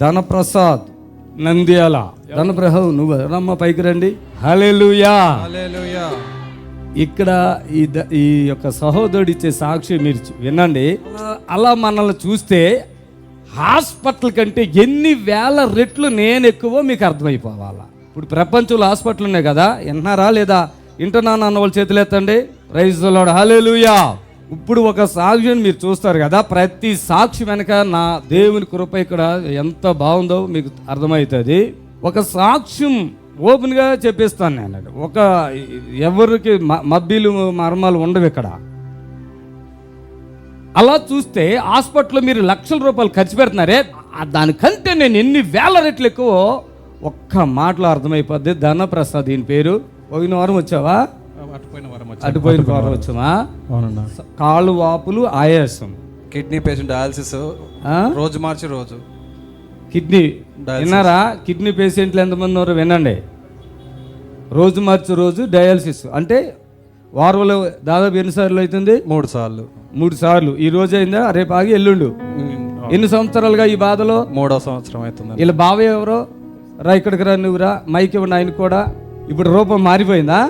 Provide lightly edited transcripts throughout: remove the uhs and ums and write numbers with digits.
ధనప్రసాద్ నంద్యాల. ధనప్రసాద్ నువ్వు రమ్మ పైకి రండి. హల్లెలూయా. ఇక్కడ ఈ యొక్క సహోదరుడు ఇచ్చే సాక్షి మీరు వినండి. అలా మనల్ని చూస్తే హాస్పిటల్ కంటే ఎన్ని వేల రెట్లు నేను ఎక్కువ మీకు అర్థమైపోవాలా. ఇప్పుడు ప్రపంచంలో హాస్పిటల్ ఉన్నాయి కదా, వింటున్నారా లేదా? వింటున్నాను అన్న వాళ్ళు చేతులు ఎత్తండి. Praise the lord. హల్లెలూయా. ఇప్పుడు ఒక సాక్ష్యం మీరు చూస్తారు కదా, ప్రతి సాక్షి వెనక నా దేవుని కృప ఇక్కడ ఎంత బాగుందో మీకు అర్థమవుతుంది. ఒక సాక్ష్యం ఓపెన్గా చెప్పేస్తాను నేను. ఒక ఎవరికి మబ్బీలు మర్మాలు ఉండవు ఇక్కడ. అలా చూస్తే హాస్పిటల్లో మీరు లక్షల రూపాయలు ఖర్చు పెడుతున్నారే, దానికంటే నేను ఎన్ని వేల రెట్లు ఎక్కువ ఒక్క మాటలో అర్థమైపోద్ది. ధనప్రసాద్ ఈయన పేరు. పోయిన వారం వచ్చావా? అటుపోయిన వారం వచ్చామా? కాళ్ళు వాపులు, ఆయాసం, కిడ్నీ పేషెంట్, డయాలసిస్, రోజు మార్చి రోజు కిడ్నీ. విన్నారా? కిడ్నీ పేషెంట్లు ఎంతమంది ఉన్నారు వినండి. రోజు మార్చి రోజు డయాలసిస్ అంటే వారంలో దాదాపు ఎన్నిసార్లు అవుతుంది? 3 సార్లు. ఈ రోజు అయిందా? రేపు ఆగి ఎల్లుండు. ఎన్ని సంవత్సరాలుగా ఈ బాధలో? 3వ సంవత్సరం అవుతుంది. వీళ్ళ బావే ఎవరో రా, ఇక్కడికి రా, నువ్వు రా, మైక్ ఇవ్వండి ఆయన కూడా. ఇప్పుడు రూపం మారిపోయిందా?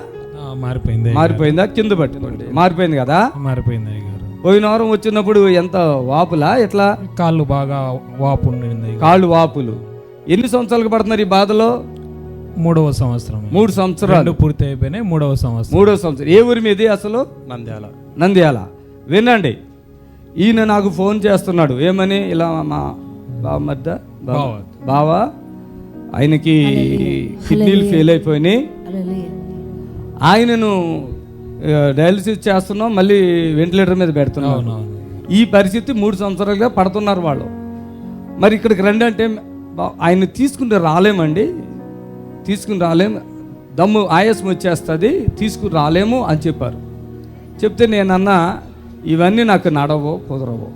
మారిపోయిందా? కింద పట్టుకోండి. మారిపోయింది కదా? మారిపోయింది. పోయిన వారం వచ్చినప్పుడు ఎంత వాపులా? ఎట్లా? కాళ్ళు బాగా వాపు, కాళ్ళు వాపులు. ఎన్ని సంవత్సరాలకు పడుతున్నారు ఈ బాధలో? 3వ సంవత్సరం. 3 సంవత్సరాలు పూర్తి అయిపోయినాయి. 3వ సంవత్సరం. 3వ సంవత్సరం. ఏ ఊరి మీది అసలు? నంద్యాల. వినండి, ఈయన నాకు ఫోన్ చేస్తున్నాడు. ఏమని? ఇలా మా బావా ఆయనకి కిడ్నీలు ఫెయిల్ అయిపోయినాయి, ఆయనను డయాలసిస్ చేస్తున్నాం, మళ్ళీ వెంటిలేటర్ మీద పెడుతున్నాం. ఈ పరిస్థితి 3 సంవత్సరాలుగా పడుతున్నారు వాళ్ళు. మరి ఇక్కడికి రండి అంటే ఆయన తీసుకుని రాలేము, దమ్ము ఆయాసం వచ్చేస్తుంది, తీసుకుని రాలేము అని చెప్పారు. చెప్తే నేనన్నా ఇవన్నీ నాకు నడవో కుదరవో,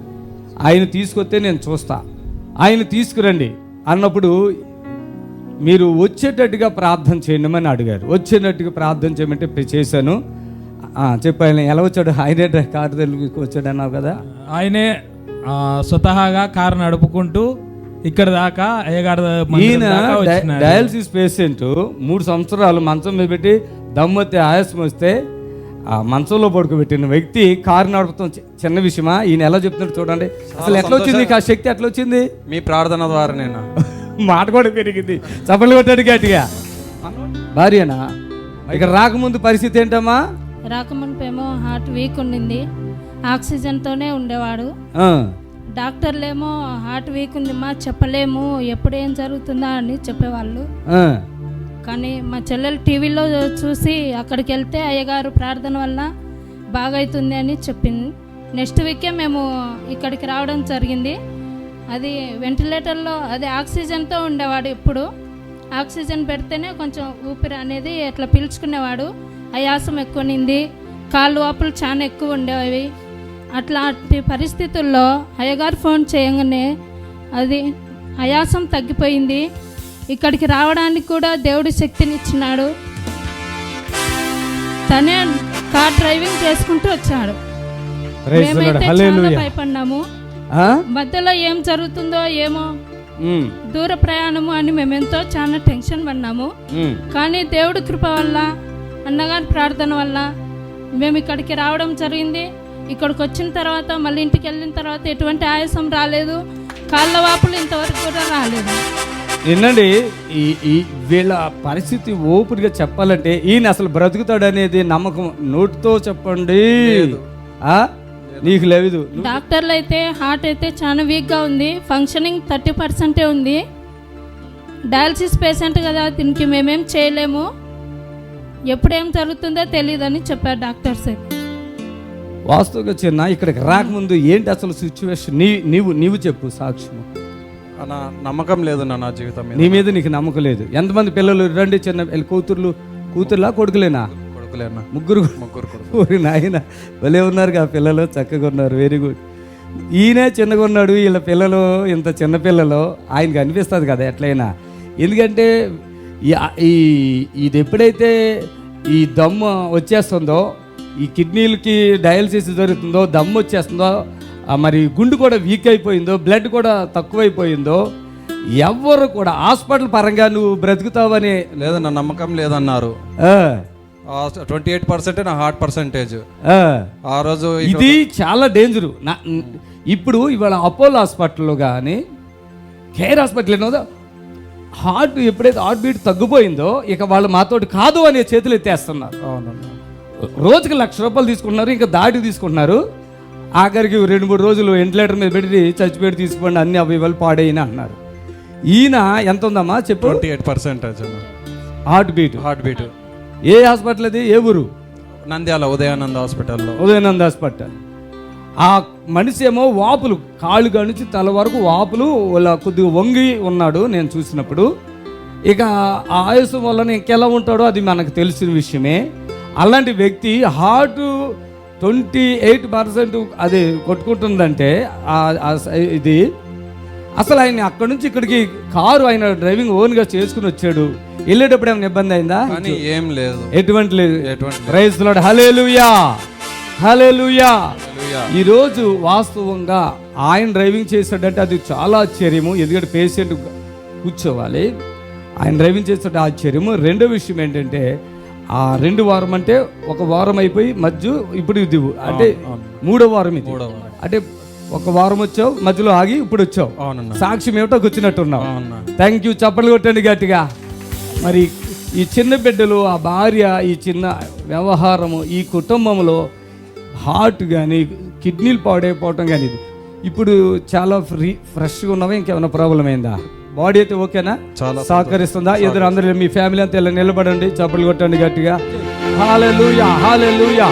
ఆయన తీసుకొస్తే నేను చూస్తా, ఆయన తీసుకురండి అన్నప్పుడు మీరు వచ్చేటట్టుగా ప్రార్థన చేయమని అడిగారు. వచ్చేటట్టుగా ప్రార్థన చేయమంటే చేశాను. చెప్పాను. ఎలా వచ్చాడు? ఆయనే కారు తెలుగుకి వచ్చాడు అన్నావు కదా. ఆయనే స్వతహాగా కారు నడుపుకుంటూ ఇక్కడ దాకా ఈయన డయాలసిస్ పేషెంట్ 3 సంవత్సరాలు మంచం మీద పెట్టి దమ్మొత్తే ఆయాసం వస్తే ఆ మంచంలో పడుకోబెట్టిన వ్యక్తి కారు నడుపుతాం చిన్న విషయమా? ఈయన ఎలా చెప్తున్నాడు చూడండి. అసలు ఎట్లా వచ్చింది ఆ శక్తి? ఎట్లా వచ్చింది? మీ ప్రార్థన ద్వారా. నేను మాట కూడా పెరిగింది. చప్పట్లు కొట్టాడు గట్టిగా. భార్యనా? ఇక్కడ రాకముందు పరిస్థితి ఏంటమ్మా? రాకముందు ఏమో హార్ట్ వీక్ ఉండింది, ఆక్సిజన్తోనే ఉండేవాడు. డాక్టర్లేమో హార్ట్ వీక్ ఉందిమ్మా, చెప్పలేము, ఎప్పుడు ఏం జరుగుతుందా అని చెప్పేవాళ్ళు. కానీ మా చెల్లెలు టీవీలో చూసి అక్కడికి వెళ్తే అయ్యగారు ప్రార్థన వల్ల బాగవుతుంది అని చెప్పింది. నెక్స్ట్ వీకే మేము ఇక్కడికి రావడం జరిగింది. అది వెంటిలేటర్లో, అది ఆక్సిజన్తో ఉండేవాడు. ఇప్పుడు ఆక్సిజన్ పెడితేనే కొంచెం ఊపిరి అనేది అట్లా పీల్చుకునేవాడు. ఆయాసం ఎక్కువ నింది, కాళ్ళు వాపులు చాలా ఎక్కువ ఉండేవి. అట్లాంటి పరిస్థితుల్లో అయ్యగారు ఫోన్ చేయగానే అది ఆయాసం తగ్గిపోయింది. ఇక్కడికి రావడానికి కూడా దేవుడి శక్తిని ఇచ్చినాడు. తనే కార్ డ్రైవింగ్ చేసుకుంటూ వచ్చాడు. మేమైతే చాలా భయపడ్డాము. మధ్యలో ఏం జరుగుతుందో ఏమో, దూర ప్రయాణము అని మేమెంతో చాలా టెన్షన్ పడినాము. కానీ దేవుడి కృప వల్ల, అన్నగారి ప్రార్థన వల్ల మేము ఇక్కడికి రావడం జరిగింది. ఇక్కడికి వచ్చిన తర్వాత మళ్ళీ ఇంటికి వెళ్ళిన తర్వాత ఎటువంటి ఆయాసం రాలేదు, కాళ్ళ వాపులు ఇంతవరకు కూడా రాలేదు. వినండి, ఈ వీళ్ళ పరిస్థితి ఓపెన్గా చెప్పాలంటే ఈయన అసలు బ్రతుకుతాడు అనేది నమ్మకం. నోటితో చెప్పండి, నీకు లేదు. డాక్టర్లు అయితే హార్ట్ అయితే చాలా వీక్గా ఉంది, ఫంక్షనింగ్ 30% ఉంది. డయాలసిస్ పేషెంట్ కదా, దీనికి మేమేం చేయలేము, ఎప్పుడేం జరుగుతుందో తెలియదని చెప్పారు డాక్టర్స్. వాస్తవంగా చిన్న ఇక్కడికి రాకముందు ఏంటి అసలు సిచ్యువేషన్? నీవు చెప్పు సాక్ష్యం. నమ్మకం లేదు నా జీవితం నీ మీద. నీకు నమ్మకం లేదు. ఎంతమంది పిల్లలు? రండి. చిన్న కూతుర్లా కొడుకులేనా? ముగ్గురు. నాయన భలే ఉన్నారు ఆ పిల్లలు, చక్కగా ఉన్నారు. Very good. ఈయనే చిన్నగా ఉన్నాడు, వీళ్ళ పిల్లలు ఇంత చిన్న పిల్లలు. ఆయనకు అనిపిస్తుంది కదా ఎట్లయినా. ఎందుకంటే ఇది ఎప్పుడైతే ఈ దమ్ము వచ్చేస్తుందో, ఈ కిడ్నీలకి డయాలసిస్ జరుగుతుందో, దమ్ము వచ్చేస్తుందో, మరి గుండు కూడా వీక్ అయిపోయిందో, బ్లడ్ కూడా తక్కువైపోయిందో, ఎవ్వరు కూడా హాస్పిటల్ పరంగా నువ్వు బ్రతుకుతావని లేదన్న నమ్మకం లేదన్నారు. ఆ, 28% నా హార్ట్ పర్సంటేజ్. ఆ. ఆ రోజు ఇది చాలా డేంజరు. ఇప్పుడు ఇవాళ అపోలో హాస్పిటల్లో కానీ కేర్ హాస్పిటల్ ఏమో హార్ట్ ఎప్పుడైతే హార్ట్ బీట్ తగ్గిపోయిందో ఇక వాళ్ళు మాతోటి కాదు అనే చేతులు ఎత్తేస్తున్నారు. అవునన్నా. రోజుకి ₹1,00,000 తీసుకుంటున్నారు, ఇంకా దాటి తీసుకుంటున్నారు. ఆఖరికి 2-3 రోజులు వెంటిలేటర్ మీద పెట్టి చచ్చిపెట్టి తీసుకోండి, అన్ని అవి ఇవాళ పాడైనా అన్నారు. ఈయన ఎంత ఉందమ్మా చెప్పు? 28% అన్న హార్ట్ బీట్. Heart beat. ఏ హాస్పిటల్ అది? ఏ ఊరు? నంద్యాల ఉదయానంద హాస్పిటల్లో. ఉదయానంద హాస్పిటల్. ఆ మనిషి ఏమో వాపులు, కాళ్ళు కానించి తల వరకు వాపులు, ఇలా కొద్దిగా వంగి ఉన్నాడు నేను చూసినప్పుడు. ఇక ఆ ఆయుసం వల్ల ఇంకెలా ఉంటాడో అది మనకు తెలిసిన విషయమే. అలాంటి వ్యక్తి హార్ట్ 28% అది కొట్టుకుంటుందంటే ఇది అసలు ఆయన అక్కడి నుంచి ఇక్కడికి కారు ఆయన డ్రైవింగ్ ఓన్గా చేసుకుని వచ్చాడు. వెళ్ళేటప్పుడు ఏమైనా ఇబ్బంది అయిందా? కానీ ఏం లేదు, ఎటువంటి లేదు. ఎటువంటి ప్రైజ్ ది లార్డ్. హల్లెలూయా, హల్లెలూయా. హల్లెలూయా. ఈరోజు వాస్తవంగా ఆయన డ్రైవింగ్ చేశాడంటే అది చాలా ఆశ్చర్యము. ఎందుకంటే పేషెంట్ కూర్చోవాలి, ఆయన డ్రైవింగ్ చేస్తే ఆశ్చర్యము. రెండో విషయం ఏంటంటే ఆ 2 వారం అంటే 1 వారం అయిపోయి మధ్య ఇప్పుడు ఇది అంటే 3వ వారం ఇది. అంటే 1 వారం వచ్చావు, మధ్యలో ఆగి ఇప్పుడు వచ్చావు. అవునన్నా. సాక్ష్యం ఏమిటో కూర్చున్నట్టున్నావు. అవునన్నా. థ్యాంక్ యూ, చప్పట్లు కొట్టండి గట్టిగా. మరి ఈ చిన్న బిడ్డలు, ఆ భార్య, ఈ చిన్న వ్యవహారము, ఈ కుటుంబంలో హార్ట్ కానీ కిడ్నీలు పాడైపోవటం కానీ ఇప్పుడు చాలా ఫ్రెష్గా ఉన్నావా? ఇంకేమైనా ప్రాబ్లం అయిందా? బాడీ అయితే ఓకేనా? చాలా సహకరిస్తుందా? ఎదురు అందరూ మీ ఫ్యామిలీ అంతా ఇలా నిలబడండి, చప్పట్లు కొట్టండి గట్టిగా. హల్లెలూయా, హల్లెలూయా,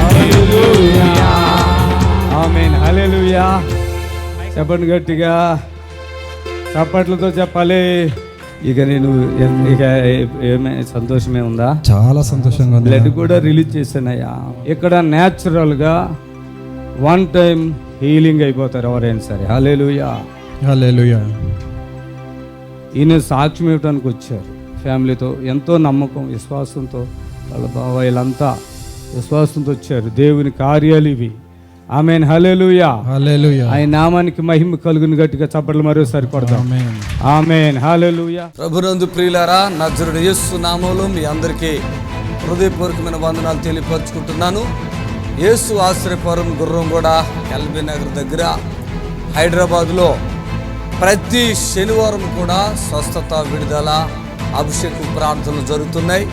హల్లెలూయా, ఆమేన్, హల్లెలూయా. చెప్పండి గట్టిగా, చప్పట్లతో చెప్పాలి. ఇక నేను ఇక ఏమే సంతోషమే ఉందా? చాలా సంతోషంగా ఉంది. బ్లడ్ కూడా రిలీజ్ చేశానయ్యా. ఇక్కడ న్యాచురల్గా 1 టైం హీలింగ్ అయిపోతారు ఎవరైనా సరే. హల్లెలూయా, హల్లెలూయా. ఈయన సాక్ష్యం ఇవ్వడానికి వచ్చారు ఫ్యామిలీతో, ఎంతో నమ్మకం, విశ్వాసంతో. వాళ్ళ బాబాయిలంతా విశ్వాసంతో వచ్చారు. దేవుని కార్యాలు ఇవి. ఆమేన్, హల్లెలూయా, హల్లెలూయా. ఆయన నామానికి మహిమ కలుగును. గట్టిగా చప్పట్లు మరోసారి కొడతాం. ఆమేన్, ఆమేన్, హల్లెలూయా. ప్రభునందు ప్రియులారా, నజరుడు యేసు నామములో మీ అందరికీ హృదయపూర్వకమైన వందనాలు తెలియపరుచుకుంటున్నాను. యేసు ఆశ్రయపురం గుర్రంగూడ ఎల్బీ నగర్ దగ్గర హైదరాబాద్లో ప్రతి శనివారం కూడా స్వస్థత, విడుదల, అభిషేకం ప్రార్థనలు జరుగుతున్నాయి.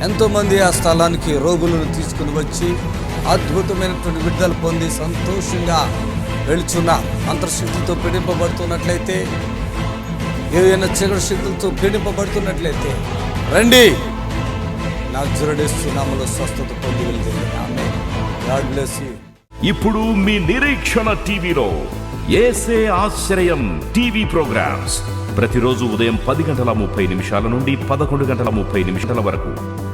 ఎంతోమంది ఆ స్థలానికి రోగులను తీసుకుని వచ్చి అద్భుతమైనటువంటి విడుదల పొంది సంతోషంగా వెళుచున్న అంతర్శక్తులతో పీడింపబడుతున్నట్లయితే, ఏదైనా చీకటి శక్తులతో పీడింపబడుతున్నట్లయితే రండి, నజరుడు యేసు నామములో స్వస్థత పొంది వెళ్తుంది. ఆమేన్. God bless you. ఇప్పుడు మీ నిరీక్షణ టీవీలో యేసే ఆశ్రయం టీవీ ప్రోగ్రామ్స్ ప్రతిరోజు ఉదయం 10:30 నుండి 11:30 వరకు,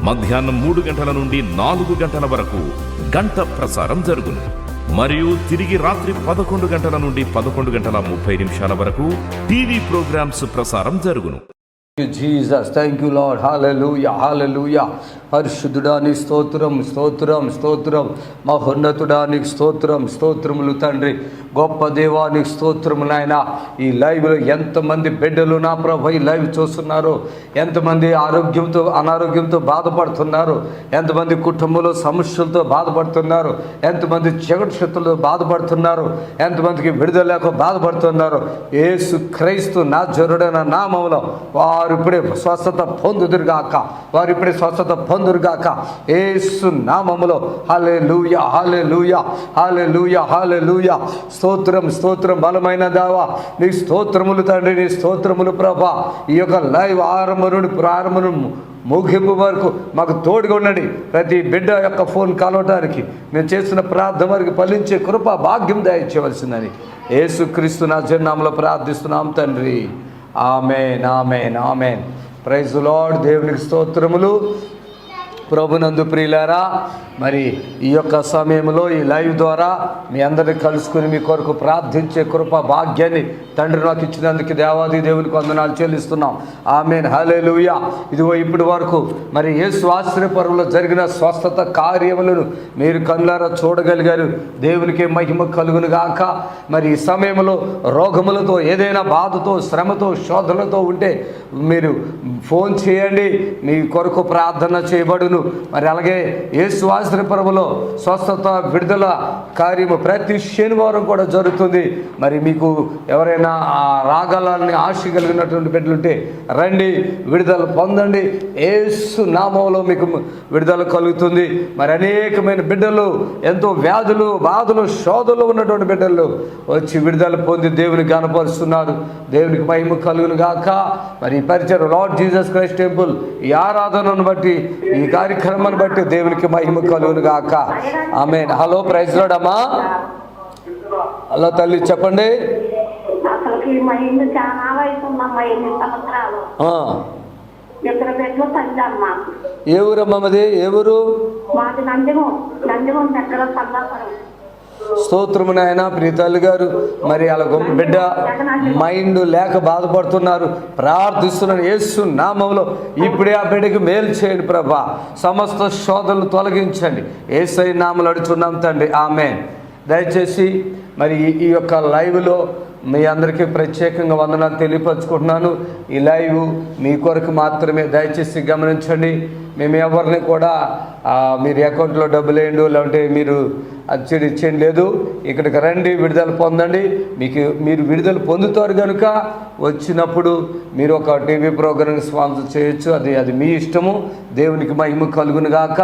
మధ్యాహ్నం 3 గంటల నుండి 4 గంటల వరకు గంట ప్రసారం జరుగును. మరియు తిరిగి రాత్రి 11 గంటల నుండి 11:30 వరకు టీవీ ప్రోగ్రామ్స్ ప్రసారం జరుగును. Jesus, thank you lord. Hallelujah, hallelujah. పరిశుద్ధుడా నీకు స్తోత్రం, స్తోత్రం, స్తోత్రం. మహోన్నతుడా నీకు స్తోత్రం, స్తోత్రములు తండ్రి. గొప్ప దేవా నీకు స్తోత్రము నాయన. ఈ లైవ్లో ఎంతమంది బిడ్డలు నా ప్రభు ఈ లైవ్ చూస్తున్నారు, ఎంతమంది ఆరోగ్యంతో అనారోగ్యంతో బాధపడుతున్నారు, ఎంతమంది కుటుంబంలో సమస్యలతో బాధపడుతున్నారు, ఎంతమంది చీకటి శక్తులతో బాధపడుతున్నారు, ఎంతమందికి విడుదల లేక బాధపడుతున్నారు. యేసు క్రీస్తు నజరుడైన నామములో వారు ఇప్పుడే స్వస్థత పొందుదురుగాక, వారు ఇప్పుడే స్వస్థత పొందురుగాక యేసు నామములో. హల్లెలూయా, హల్లెలూయా, హల్లెలూయా, హల్లెలూయా. స్తోత్రం, స్తోత్రం. బలమైన దేవా నీ స్తోత్రములు తండ్రి, నీ స్తోత్రములు ప్రభా. ఈ యొక్క లైవ్ ఆరంభం నుండి ప్రారంభం ముగింపు వరకు మాకు తోడుగా ఉండండి. ప్రతి బిడ్డ యొక్క ఫోన్ కలవటానికి మేము చేస్తున్న ప్రార్థన వరకు ఫలించే కృప భాగ్యం దయచేయవలసిందని యేసుక్రీస్తు నామములో ప్రార్థిస్తున్నాం తండ్రి. Amen, amen, amen. Praise the lord. దేవునికి స్తోత్రములు. ప్రభునందు ప్రియులారా, మరి ఈ యొక్క సమయంలో ఈ లైవ్ ద్వారా మీ అందరిని కలుసుకుని మీ కొరకు ప్రార్థించే కృప భాగ్యాన్ని తండ్రి నాకు ఇచ్చినందుకు దేవాది దేవునికి వందనాలు చెల్లిస్తున్నాం. ఆమేన్, హల్లెలూయా. ఇదిగో ఇప్పటి వరకు మరి యేసు ఆశ్చర్యపరులో జరిగిన స్వస్థత కార్యములను మీరు కళ్ళారా చూడగలిగారు. దేవునికి మహిమ కలుగును గాక. మరి ఈ సమయంలో రోగములతో, ఏదైనా బాధతో, శ్రమతో, శోధనలతో ఉంటే మీరు ఫోన్ చేయండి, మీ కొరకు ప్రార్థన చేయబడును. మరి అలాగే యేసు ఆశ్చర్యపరులో స్వస్థత విడుదల కార్యము ప్రతి శనివారం కూడా జరుగుతుంది. మరి మీకు ఎవరైనా ఆ రాగాలని ఆశ కలిగినటువంటి బిడ్డలుంటే రండి, విడుదల పొందండి. యేసు నామములో మీకు విడుదల కలుగుతుంది. మరి అనేకమైన బిడ్డలు ఎంతో వ్యాధులు, బాధలు, శోధనలు ఉన్నటువంటి బిడ్డలు వచ్చి విడుదల పొంది దేవుని కనపరుస్తున్నారు. దేవునికి మహిమ కలుగును గాక. మరి ఈ పరిచయం లార్డ్ జీసస్ క్రైస్ట్ టెంపుల్ ఈ ఆరాధనను బట్టి, ఈ కార్యక్రమాన్ని బట్టి దేవునికి మహిమ కలుగును గాక. ఆమేన్. హలో, ప్రైజ్ లార్డ్ అమ్మా. హలో తల్లి, చెప్పండి. అసలుకి మా ఇల్లు చాలా వయసు ఉందమ్మా, 8 సంవత్సరాలు. ఇద్దరు బిడ్డలు సంజమ్మా. ఏ ఊరమ్మా మాది? ఏ ఊరు? మాది నందిగం దగ్గర సల్లాపురం. స్తోత్రము నాయన. ప్రీతల్లి గారు మరి అలా బిడ్డ మైండ్ లేక బాధపడుతున్నారు, ప్రార్థిస్తున్నాను యేసు నామములో ఇప్పుడే ఆ బిడ్డకి మేలు చేయండి ప్రభా. సమస్త శోధనలు తొలగించండి, యేసయ్య నామములో అడుగుతున్నాం తండ్రి. ఆమేన్. దయచేసి మరి ఈ యొక్క లైవ్లో మీ అందరికీ ప్రత్యేకంగా వందనాలు తెలియపరచుకుంటున్నాను. ఈ లైవ్ మీ కొరకు మాత్రమే, దయచేసి గమనించండి. మేము ఎవరిని కూడా మీరు అకౌంట్లో డబ్బులు వేయండి, లేదంటే మీరు అచ్చేది ఇచ్చేయండి లేదు. ఇక్కడికి రండి, విడుదల పొందండి. మీరు విడుదల పొందుతారు కనుక వచ్చినప్పుడు మీరు ఒక టీవీ ప్రోగ్రామ్ స్పాన్సర్ చేయొచ్చు. అది మీ ఇష్టము. దేవునికి మహిమ కలుగును గాక.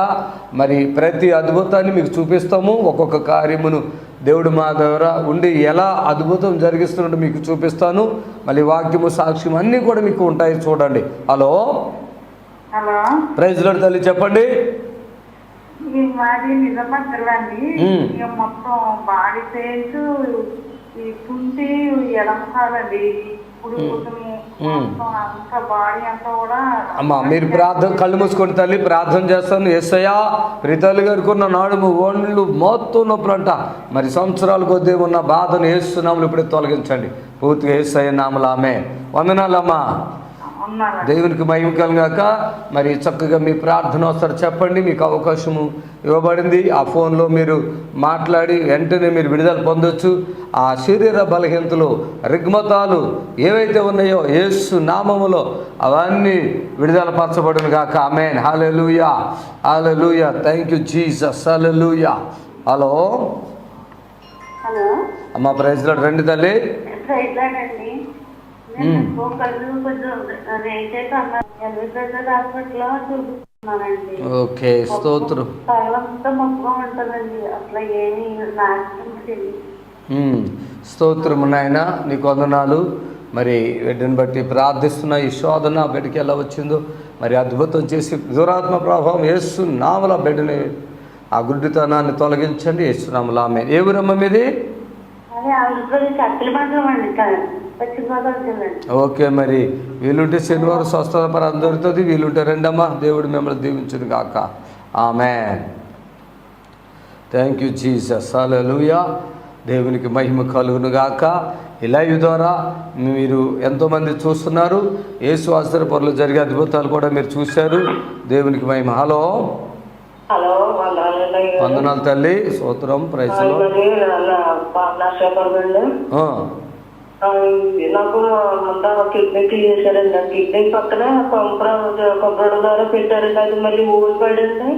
మరి ప్రతి అద్భుతాన్ని మీకు చూపిస్తాము. ఒక్కొక్క కార్యమును దేవుడు మా ద్వారా ఉండి ఎలా అద్భుతం జరిగిస్తున్నట్టు మీకు చూపిస్తాను. మళ్ళీ వాక్యము, సాక్ష్యం అన్నీ కూడా మీకు ఉంటాయి, చూడండి. హలో, ప్రైజ్ లార్డ్ తల్లి, చెప్పండి. మాది నిజమద్దులండి. మొత్తం బాడీ పెయిన్స్, ఈ కుంటి ఎడమకాలండి. ఇప్పుడు అంత బాడీ అంతా కూడా. అమ్మా మీరు ప్రార్థన, కళ్ళు మూసుకొని తల్లి ప్రార్థన చేస్తాను. యేసయ్యా, ప్రీతల్లి గారికి ఉన్న నాడుము, ఒండ్లు, మొత్తం నొప్పులు అంట. మరి సంవత్సరాల కొద్దీ ఉన్న బాధను యేసు నామములో ఇప్పుడే తొలగించండి పూర్తిగా. యేసయ్య నామములో ఆమేన్. వందనాలమ్మా. దేవునికి మహిమ కలుగాక. మరి చక్కగా మీ ప్రార్థన వస్తారు చెప్పండి. మీకు అవకాశము ఇవ్వబడింది. ఆ ఫోన్లో మీరు మాట్లాడి వెంటనే మీరు విడుదల పొందొచ్చు. ఆ శరీర బలహీనతలు, రుగ్మతాలు ఏవైతే ఉన్నాయో యేసు నామములో అవన్నీ విడుదల పరచబడును గాక. Amen. Hallelujah, hallelujah. Thank you Jesus. Hallelujah. Hello అమ్మ, ప్రైజ్ లార్డ్. రండి తల్లి. ఓకే, స్తోత్రం. స్తోత్రము నాయన, నీకు వందనాలు. మరి వీటిని బట్టి ప్రార్థిస్తున్న ఈ శోధన బిడ్డకి ఎలా వచ్చిందో మరి అద్భుతం చేసి దురాత్మ ప్రభావం యేసు నామములో బిడ్డని ఆ గుడ్డితనాన్ని తొలగించండి. యేసు నామములో ఆమేన్. ఏ ఊరమ్మ మీది? ఓకే, మరి వీలుంటే శనివారం స్వస్థత పరం దొరుకుతుంది, వీలుంటే రెండమ్మా. దేవుడు మిమ్మల్ని దీవించును గాక. Amen. Thank you Jesus. Hallelujah. దేవునికి మహిమ కలుగును గాక. ఈ లైవ్ ద్వారా మీరు ఎంతోమంది చూస్తున్నారు. యేసు ఆశ్చర్యపరులో జరిగే అద్భుతాలు కూడా మీరు చూశారు. దేవునికి మహిమ. హలో, వందనాలు తల్లి. స్తోత్రం. Praise Lord. నాకు ముందు కిడ్నీ క్లీన్ చేశారండి. కిడ్నీ పక్కన కొబ్బరి ద్వారా పెట్టారండి. అది మళ్ళీ ఊరి పడింది,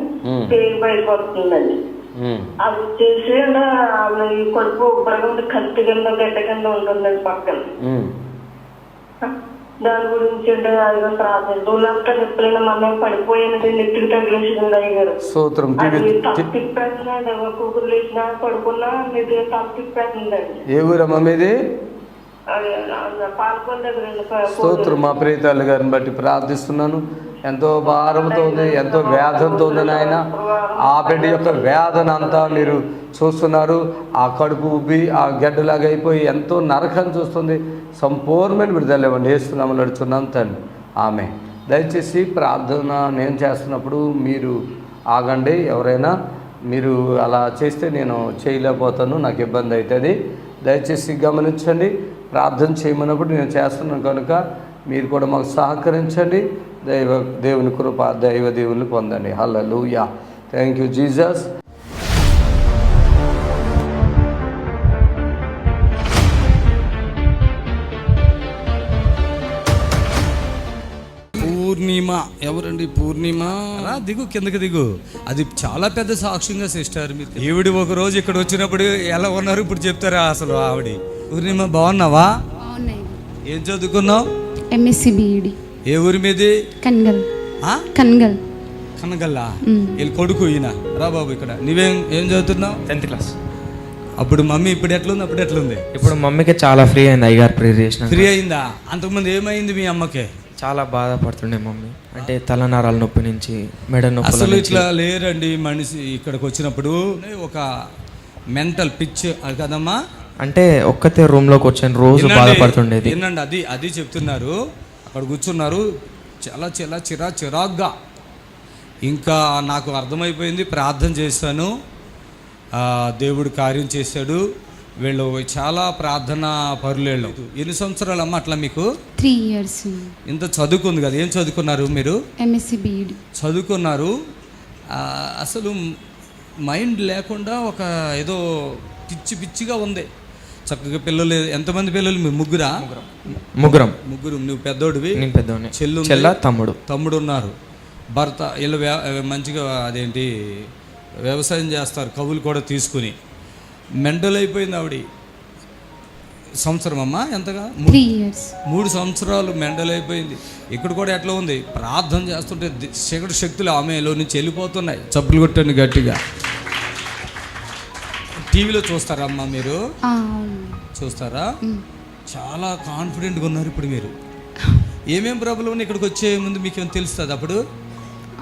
పేరు బయటకు వస్తుందండి. అది చేసి ఈ కడుపు ఉబ్బరగా ఉంటే కత్తి కింద గడ్డ కింద ఉంటుందండి పక్కన. దాని గురించి అంటే అదిగా ప్రార్థన రోజులంతా నిప్పులైనా మనం పడిపోయానంటే నెత్తికి తగిలేసింది అయ్యారు. తిప్పేస్తుందండి. కూతురు లేచినా పడుకున్నా నిద్ర తిప్పేస్తుందండి. ఏ ఊరమ్మా మీది? స్తోత్రం. మా ప్రియతల్లి గారిని బట్టి ప్రార్థిస్తున్నాను. ఎంతో భారంతో ఉంది, ఎంతో వేదంతో ఉంది నాయన. ఆ బిడ్డ యొక్క వేదన అంతా మీరు చూస్తున్నారు. ఆ కడుపు ఉబ్బి ఆ గడ్డలాగా అయిపోయి ఎంతో నరకం చూస్తుంది. సంపూర్ణమైన విడుదల ఇవ్వండి. వేస్తున్నాము నడుచున్నాం తండ్రి. ఆమె. దయచేసి ప్రార్థన నేను చేస్తున్నప్పుడు మీరు ఆగండి. ఎవరైనా మీరు అలా చేస్తే నేను చేయలేకపోతాను, నాకు ఇబ్బంది అవుతుంది. దయచేసి గమనించండి. ప్రార్థన చేయమన్నప్పుడు నేను చేస్తున్నాను కనుక మీరు కూడా మాకు సహకరించండి. దేవుని కృప, దైవ దేవుని పొందండి. Hallelujah. Thank you Jesus. Purnima ఎవరండి? పూర్ణిమ రా, దిగు, కిందకి దిగు. అది చాలా పెద్ద సాక్ష్యంగా సిస్టర్. ఈవిడ ఒక రోజు ఇక్కడ వచ్చినప్పుడు ఎలా ఉన్నారు ఇప్పుడు చెప్తారా అసలు ఆవిడ. పూర్ణిమ బాగున్నావా? ఏం చదువుకున్నావు? MSc B Ed. ఏ ఊరి మీది? కన్గల్. కనగల్లా? వీళ్ళ కొడుకు ఈయన. రా బాబు ఇక్కడ. ఏం చదువుతున్నావు? 10th class. అప్పుడు మమ్మీ ఇప్పుడు ఎట్లుంది? అప్పుడు ఎట్లుంది? ఇప్పుడు మమ్మీకి చాలా ఫ్రీ అయింది. అయ్యగారు ప్రేయర్ చేసిన. ఫ్రీ అయిందా? అంతకుముందు ఏమైంది మీ అమ్మకి? చాలా బాధపడుతుండే మమ్మీ. అంటే తలనరాల నొప్పి నుంచి, మెడ నొప్పి. అసలు ఇట్లా లేరండి మనిషి. ఇక్కడికి వచ్చినప్పుడు ఒక మెంటల్ పిచ్ కదమ్మా. అంటే ఒక్కతే రూమ్ లోకి వచ్చాను, రోజు బాధపడుతుండేది. ఏంటండి అది చెప్తున్నారు. అక్కడ కూర్చున్నారు చాలా చాలా చిరాగ్గా. ఇంకా నాకు అర్థమైపోయింది. ప్రార్థన చేశాను, దేవుడు కార్యం చేశాడు. వీళ్ళు చాలా ప్రార్థన పరులేళ్ళు. ఎన్ని సంవత్సరాలు అమ్మ అట్లా మీకు? 3 years. ఇంత చదువుకుంది కదా. ఏం చదువుకున్నారు మీరు? ఎంఎస్సి బిఈడి చదువుకున్నారు. అసలు మైండ్ లేకుండా ఒక ఏదో పిచ్చిగా ఉంది. చక్కగా పిల్లలు. ఎంతమంది పిల్లలు? మీరు ముగ్గురా? ముగ్గురు. నువ్వు పెద్దోడివి? నేను పెద్దోడిని. చెల్ల తమ్ముడు ఉన్నారు. భర్త. వీళ్ళు మంచిగా అదేంటి వ్యవసాయం చేస్తారు, కవులు కూడా తీసుకుని. మెంటల్ అయిపోయింది ఆవిడ. సంవత్సరం అమ్మా ఎంతగా? 3 years. 3 సంవత్సరాలు మెంటల్ అయిపోయింది. ఇక్కడ కూడా ఎట్లా ఉంది? ప్రార్థన చేస్తుంటే చీకటి శక్తులు ఆమెలో నుంచి వెళ్ళిపోతున్నాయి. చప్పులు కొట్టండి గట్టిగా. టీవీలో చూస్తారా అమ్మా మీరు? చూస్తారా? చాలా కాన్ఫిడెంట్గా ఉన్నారు ఇప్పుడు మీరు. ఏమేం ప్రాబ్లం ఇక్కడికి వచ్చే ముందు మీకేం తెలుస్తుంది?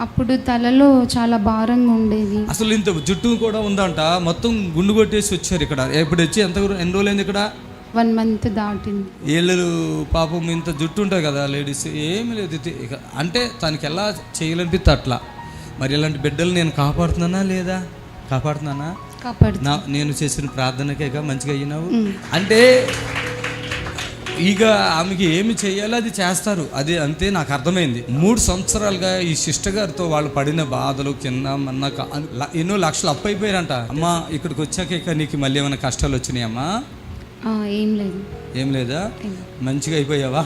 అప్పుడు తలలో చాలా భారంగా ఉండేది. అసలు ఇంత జుట్టు కూడా ఉందంట. మొత్తం గుండు కొట్టేసి వచ్చారు ఇక్కడ. ఎప్పుడు వచ్చి ఎన్ని రోజులైంది ఇక్కడ? 1 month దాటింది. ఏళ్ళు పాపం ఇంత జుట్టు ఉంటుంది కదా లేడీస్. ఏమీ లేదు ఇక. అంటే తనకి ఎలా చేయాలనిపిస్తే అట్లా. మరి ఇలాంటి బిడ్డలు నేను కాపాడుతున్నానా లేదా? కాపాడుతున్నానా? నేను చేసిన ప్రార్థనకేగా మంచిగా అయినావు. అంటే ఇక ఆమెకి ఏమి చేయాలో అది చేస్తారు. అది అంతే. నాకు అర్థమైంది. 3 సంవత్సరాలుగా ఈ సిస్టర్ గారితో వాళ్ళు పడిన బాధలు కింద మన్నాక ఎన్నో లక్షలు అప్పు అయిపోయారంట. అమ్మా ఇక్కడికి వచ్చాక ఇక నీకు మళ్ళీ ఏమైనా కష్టాలు వచ్చినాయమ్మా? ఏం లేదా? మంచిగా అయిపోయావా?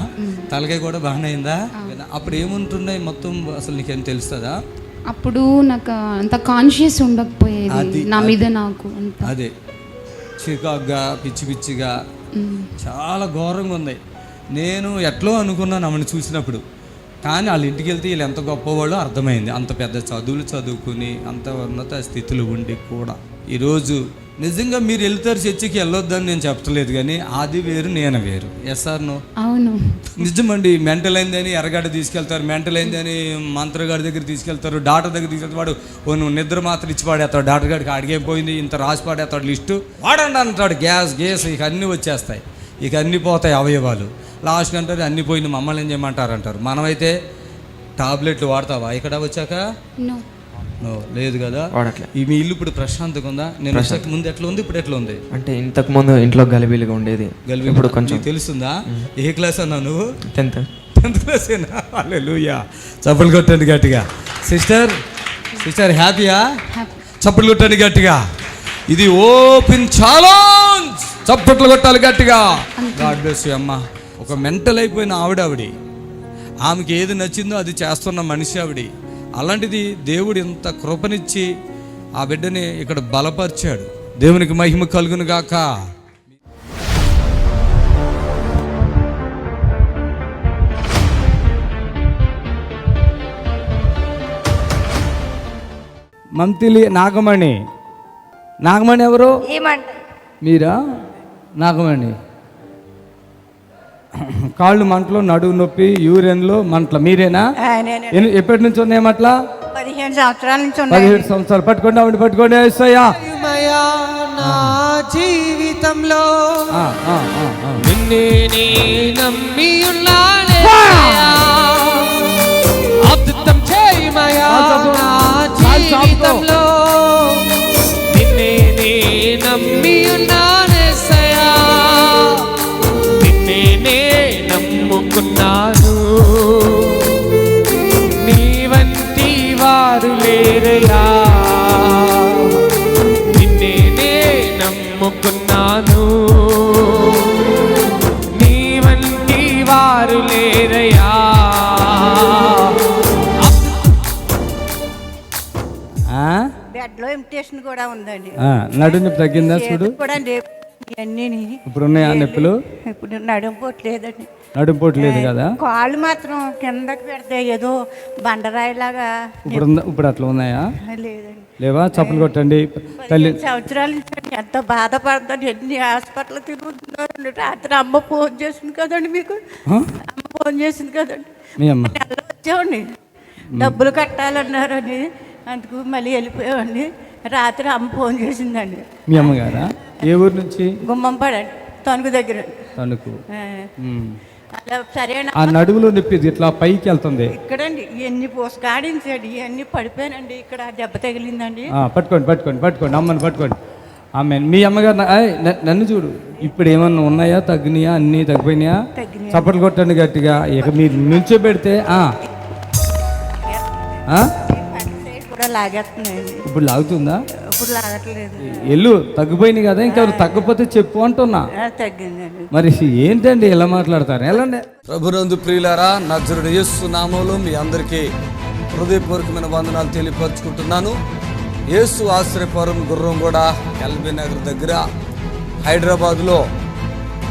తలకాయ కూడా బాగానే అయిందా? అప్పుడు ఏముంటున్నాయి మొత్తం అసలు నీకేం తెలుస్తుందా? అప్పుడు నాకు అంత కాన్షియస్ ఉండకపోయేది నా మీద. నాకు అదే చికాగ్గా పిచ్చిగా చాలా ఘోరంగా ఉంది. నేను ఎట్లో అనుకున్నాను ఆమెను చూసినప్పుడు. కానీ వాళ్ళ ఇంటికి వెళ్తే వీళ్ళు ఎంత గొప్పవాళ్ళో అర్థమైంది. అంత పెద్ద చదువులు చదువుకుని అంత ఉన్నత స్థితులు ఉండి కూడా ఈరోజు నిజంగా మీరు వెళ్తారు చర్చికి వెళ్ళొద్దని నేను చెప్పలేదు, కానీ అది వేరు నేను వేరు. Yes or no? అవును, నిజమండి. మెంటల్ అయిందని ఎర్రగడ్డ తీసుకెళ్తారు, మెంటల్ అయిందని మంత్రగాడి దగ్గర తీసుకెళ్తారు, డాక్టర్ దగ్గర తీసుకెళ్తారు. వాడు నువ్వు నిద్ర మాత్రం ఇచ్చి పాడేస్తాడు. డాక్టర్ గారికి అడిగైపోయింది, ఇంత రాసి పాడేస్తాడు లిస్టు. వాడండి అంటాడు. గ్యాస్ ఇక అన్నీ వచ్చేస్తాయి, ఇక అన్నీ పోతాయి అవయవాలు. లాస్ట్కి అంటారు అన్నీ పోయింది, మమ్మల్ని ఏం చేయమంటారు అంటారు. మనమైతే టాబ్లెట్లు వాడతావా ఇక్కడ వచ్చాక? లేదు కదా. ఈ మీ ఇల్లు ఇప్పుడు ప్రశాంతంగా ఉందా? నేను వచ్చాక ముందు ఎట్లా ఉంది, ఇప్పుడు ఎట్లా ఉంది? అంటే ఇంతకు ముందు ఇంట్లో గలిబిలిగా ఉండేది. ఇప్పుడు కొంచెం తెలుస్తుందా? ఏ క్లాస్ అన్నావు నువ్వు? 10th class. హల్లెలూయా. చప్పట్లు కొట్టండి గట్టిగా. సిస్టర్ హ్యాపీయా? చప్పట్లు కొట్టండి గట్టిగా. ఇది ఓపెన్ ఛాలెంజ్. చప్పట్లు కొట్టాలి గట్టిగా. గాడ్ బ్లెస్ యు అమ్మా. ఒక మెంటల్ అయిపోయిన ఆవిడ. ఆమెకి ఏది నచ్చిందో అది చేస్తున్న మనిషి ఆవిడ. అలాంటిది దేవుడు ఎంత కృపనిచ్చి ఆ బిడ్డని ఇక్కడ బలపరిచాడు. దేవునికి మహిమ కలుగును గాక. మంత్లీ నాగమణి ఎవరు? మీరా? నాగమణి. కాళ్ళు మంటలు, నడువు నొప్పి, యూరిన్లో మంటలు. మీరేనా? ఎప్పటి నుంచి ఉన్నాయి మట్లా? 15 సంవత్సరాల నుంచి. 17 సంవత్సరాలు. పట్టుకోండి ఆవిడ, పట్టుకోండి. నా జీవితంలో నిన్నే నమ్మి ఉన్నానే. అద్భుతం చేయమయా నా జీవితంలో. నేనున్నాను, నీ వంటి వారు లేరయ్యా, నిన్నే నే నమ్ముకున్నాను, నీ వంటి వారు లేరయ్యా. బెడ్లో ఇమిటేషన్ కూడా ఉందండి. నడు నొప్పి తగ్గిందా చూడు కూడా ఇవన్నీ ఇప్పుడు ఉన్నాయా నొప్పులు? ఇప్పుడు నడుంపోట్లేదండి. నడుంపోటు లేదు కదా? కాళ్ళు మాత్రం కిందకి పెడితే ఏదో బండరాయిలాగా. ఇప్పుడు అట్లా ఉన్నాయా? లేదండి. లేవా? చప్పులు కొట్టండి. 15 సంవత్సరాల నుంచి ఎంతో బాధపడతాను, ఎన్ని హాస్పిటల్ తిరుగుతున్నారండి. రాత్రి అమ్మ ఫోన్ చేసింది కదండి మీకు, అమ్మ ఫోన్ చేసింది కదండి, మీ అమ్మ వచ్చామండి డబ్బులు కట్టాలన్నారని, అందుకు మళ్ళీ వెళ్ళిపోయామండి. రాత్రి అమ్మ ఫోన్ చేసిందండి. మీ అమ్మగారా? ఏ ఊరు నుంచి? గుమ్మంపాడండి, తణుకు దగ్గర. తణుకు. అలా సరేనా? ఆ నడుములో నొప్పి ఇట్లా పైకి వెళ్తుంది ఇక్కడండి ఇవన్నీ పోసుకాడించాడు, ఇవన్నీ పడిపోయానండి. ఇక్కడ దెబ్బ తగిలిందండి. పట్టుకోండి పట్టుకోండి పట్టుకోండి, అమ్మని పట్టుకోండి. ఆమె మీ అమ్మగారు నన్ను చూడు. ఇప్పుడు ఏమన్నా ఉన్నాయా? తగ్గినాయా? అన్నీ తగ్గిపోయినాయా? చప్పట్లు కొట్టండి గట్టిగా. ఇక మీరు నుంచో పెడితే కూడా లాగేస్తున్నాయండి. ఇప్పుడు లాగుతుందా? ఇప్పుడు లాగట్లేదు. ఎల్లు తగ్గిపోయినాయి కదా, ఇంకా తగ్గపోతే చెప్పు అంటున్నా. తగ్గిందండి. మరి ఏంటండి ఇలా మాట్లాడతారు? ఎలాండి? ప్రభునందు ప్రియులారా, నజరుడు యేసు నామములో మీ అందరికీ హృదయపూర్వకమైన వందనాలు తెలియపరుచుకుంటున్నాను. యేసు ఆశ్రయపురం గుర్రంగూడ ఎల్బీ నగర్ దగ్గర హైదరాబాద్లో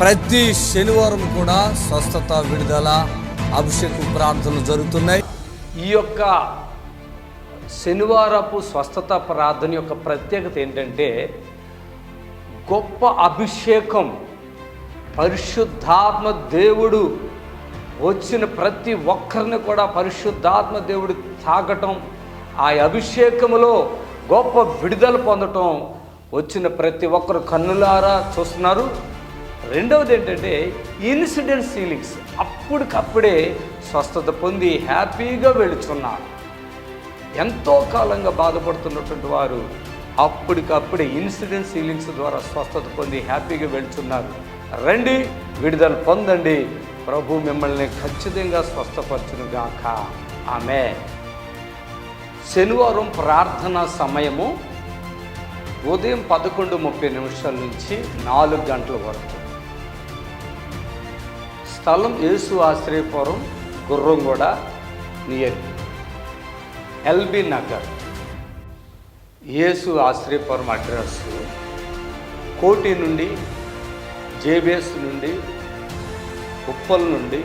ప్రతి శనివారం కూడా స్వస్థత, విడుదల, అభిషేక ప్రార్థనలు జరుగుతున్నాయి. ఈ యొక్క శనివారపు స్వస్థత ప్రార్థన యొక్క ప్రత్యేకత ఏంటంటే, గొప్ప అభిషేకం, పరిశుద్ధాత్మ దేవుడు వచ్చిన ప్రతి ఒక్కరిని కూడా పరిశుద్ధాత్మ దేవుడు తాకటం, ఆ అభిషేకములో గొప్ప విడుదల పొందటం వచ్చిన ప్రతి ఒక్కరు కన్నులారా చూస్తున్నారు. రెండవది ఏంటంటే ఇన్సిడెంట్ హీలింగ్స్, అప్పటికప్పుడే స్వస్థత పొంది హ్యాపీగా వెళుతున్నారు. ఎంతో కాలంగా బాధపడుతున్నటువంటి వారు అప్పటికప్పుడే ఇన్సిడెంట్ హీలింగ్స్ ద్వారా స్వస్థత పొంది హ్యాపీగా వెళుతున్నారు. రండి, విడుదల పొందండి. ప్రభు మిమ్మల్ని ఖచ్చితంగా స్వస్థపరచును గాక. ఆమేన్. శనివారం ప్రార్థనా సమయము ఉదయం 11:30 నుంచి 4 గంటల వరకు. స్థలం యేసు ఆశ్రయపురం గుర్రంగూడ నియర్ ఎల్బీ నగర్. యేసు ఆశ్రయపురం అడ్రస్ కోటి నుండి, జేబిఎస్ నుండి, ఉప్పల్ నుండి,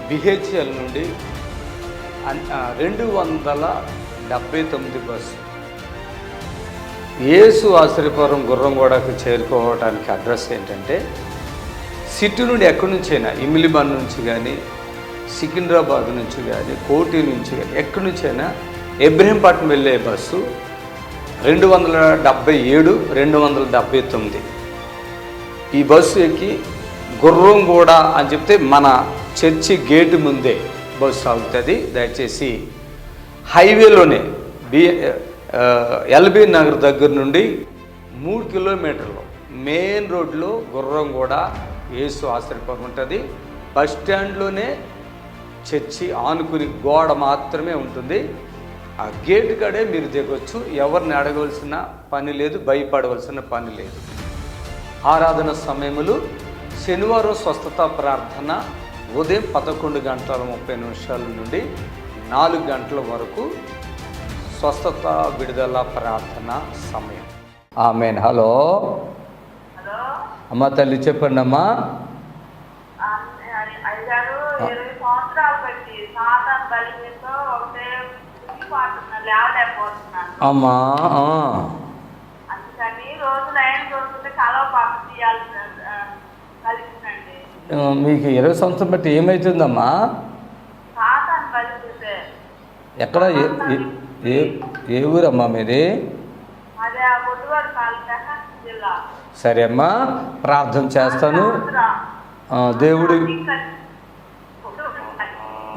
బిహెచ్ఎల్ నుండి 279 బస్సు. యేసు ఆశ్రయపురం గుర్రంగూడకు చేరుకోవడానికి అడ్రస్ ఏంటంటే, సిటీ నుండి ఎక్కడి నుంచైనా, ఇమిలిబాన్ నుంచి కానీ, సికింద్రాబాద్ నుంచి కానీ, కోటి నుంచి కానీ, ఎక్కడి నుంచైనా ఇబ్రహీంపట్నం వెళ్ళే బస్సు 277, 279. ఈ బస్సు ఎక్కి గుర్రంగూడ అని చెప్తే మన చర్చి గేటు ముందే బస్సు ఆగుతుంది. దయచేసి హైవేలోనే ఎల్బీ నగర్ దగ్గర నుండి 3 కిలోమీటర్లు మెయిన్ రోడ్లో గుర్రంగూడ యేసు ఆశ్రయపురం ఉంటుంది. బస్ స్టాండ్లోనే చర్చి ఆనుకుని గోడ మాత్రమే ఉంటుంది. ఆ గేటు కాడే మీరు దిగొచ్చు. ఎవరిని అడగవలసిన పని లేదు, భయపడవలసిన పని లేదు. ఆరాధన సమయములు శనివారం స్వస్థత ప్రార్థన ఉదయం 11:30 నుండి 4 గంటల వరకు స్వస్థత విడుదల ప్రార్థన సమయం. ఆమేన్. హలో అమ్మ, తల్లి చెప్పండి అమ్మా. అమ్మా మీకు 20 సంవత్సరం బట్టి ఏమవుతుందమ్మా? ఎక్కడ? ఏ ఊరమ్మా మీది? సరే అమ్మా, ప్రార్థన చేస్తాను. దేవుడు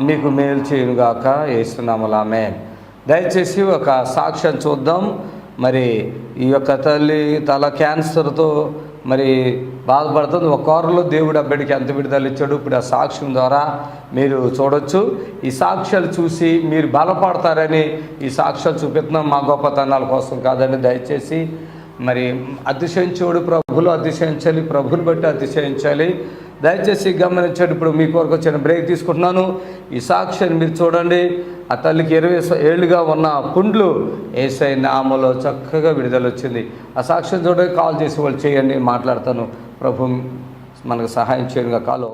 మీకు మేలు చేయునుగాక. యేసునామములో ఆమేన్. దయచేసి ఒక సాక్ష్యం చూద్దాం. మరి ఈ యొక్క తల్లి తల క్యాన్సర్తో మరి బాధపడుతుంది. ఒక వారంలో దేవుడు ఆ బిడ్డకి ఎంత విడుదల ఇచ్చాడు ఇప్పుడు ఆ సాక్ష్యం ద్వారా మీరు చూడొచ్చు. ఈ సాక్ష్యాలు చూసి మీరు బలపడతారని ఈ సాక్ష్యాలు చూపిస్తున్నాం, మా గొప్పతనాల కోసం కాదని. దయచేసి మరి అతిశయించేవాడు ప్రభువులో అతిశయించాలి, ప్రభువుని బట్టి అతిశయించాలి. దయచేసి గమనించండి. ఇప్పుడు మీ కొరకు చిన్న బ్రేక్ తీసుకుంటున్నాను. ఈ సాక్ష్యాన్ని మీరు చూడండి. ఆ తల్లికి 20 ఏళ్ళుగా ఉన్న పుండ్లు యేసయ్య నామములో చక్కగా విడుదల వచ్చింది. ఆ సాక్ష్యం చూడండి. కాల్ చేసి వాళ్ళు చేయండి, మాట్లాడతాను. ప్రభు మనకు సహాయం చేయనుగా. కాలో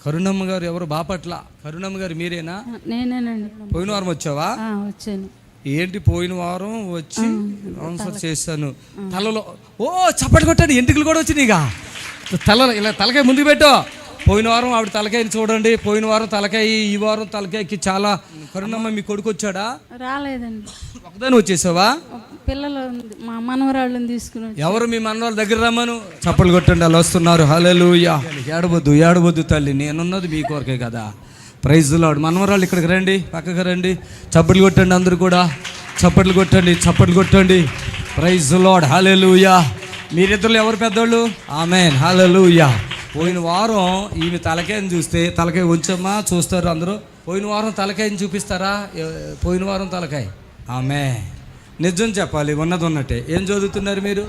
కరుణమ్మ గారు ఎవరు? బాపట్ల కరుణమ్మ గారు మీరేనా? నేనేనండి. పోయిన వారం వచ్చావా? వచ్చాను. ఏంటి పోయిన వారం వచ్చి ఆన్సర్ చేశాను. తలలో చప్పట్లు కొట్టాడు, ఎంటుకలు కూడా వచ్చినాయిగా. ఇలా తలకాయ ముందుకు పెట్టు. పోయిన వారం ఆవిడ తలకాయని చూడండి. పోయిన వారం తలకాయ, ఈ వారం తలకాయకి చాలా. కరుణమ్మ మీ కొడుకు వచ్చాడా? రాలేదండి. ఒకదాని వచ్చేసావా? పిల్లలు మా మనవరాళ్ళని తీసుకుని. ఎవరు మీ మనవాళ్ళ దగ్గర రమ్మను. చప్పట్లు కొట్టండి, అలా వస్తున్నారు. హల్లెలూయా. ఏడవద్దు తల్లి, నేనున్నది మీ కొరకే కదా. Praise the lord. మనవరాళ్ళు ఇక్కడికి రండి, పక్కకు రండి. చప్పట్లు కొట్టండి, అందరూ కూడా చప్పట్లు కొట్టండి. Praise the lord. హల్లెలూయా. మీరిద్దరు ఎవరు పెద్దోళ్ళు? ఆమేన్. హల్లెలూయా. పోయిన వారం ఈమె తలకాయని చూస్తే, తలకాయ ఉంచమ్మా చూస్తారు అందరూ. పోయిన వారం తలకాయని చూపిస్తారా? పోయిన వారం తలకాయ. ఆమేన్. నిజం చెప్పాలి, ఉన్నది ఉన్నట్టే. ఏం చదువుతున్నారు మీరు?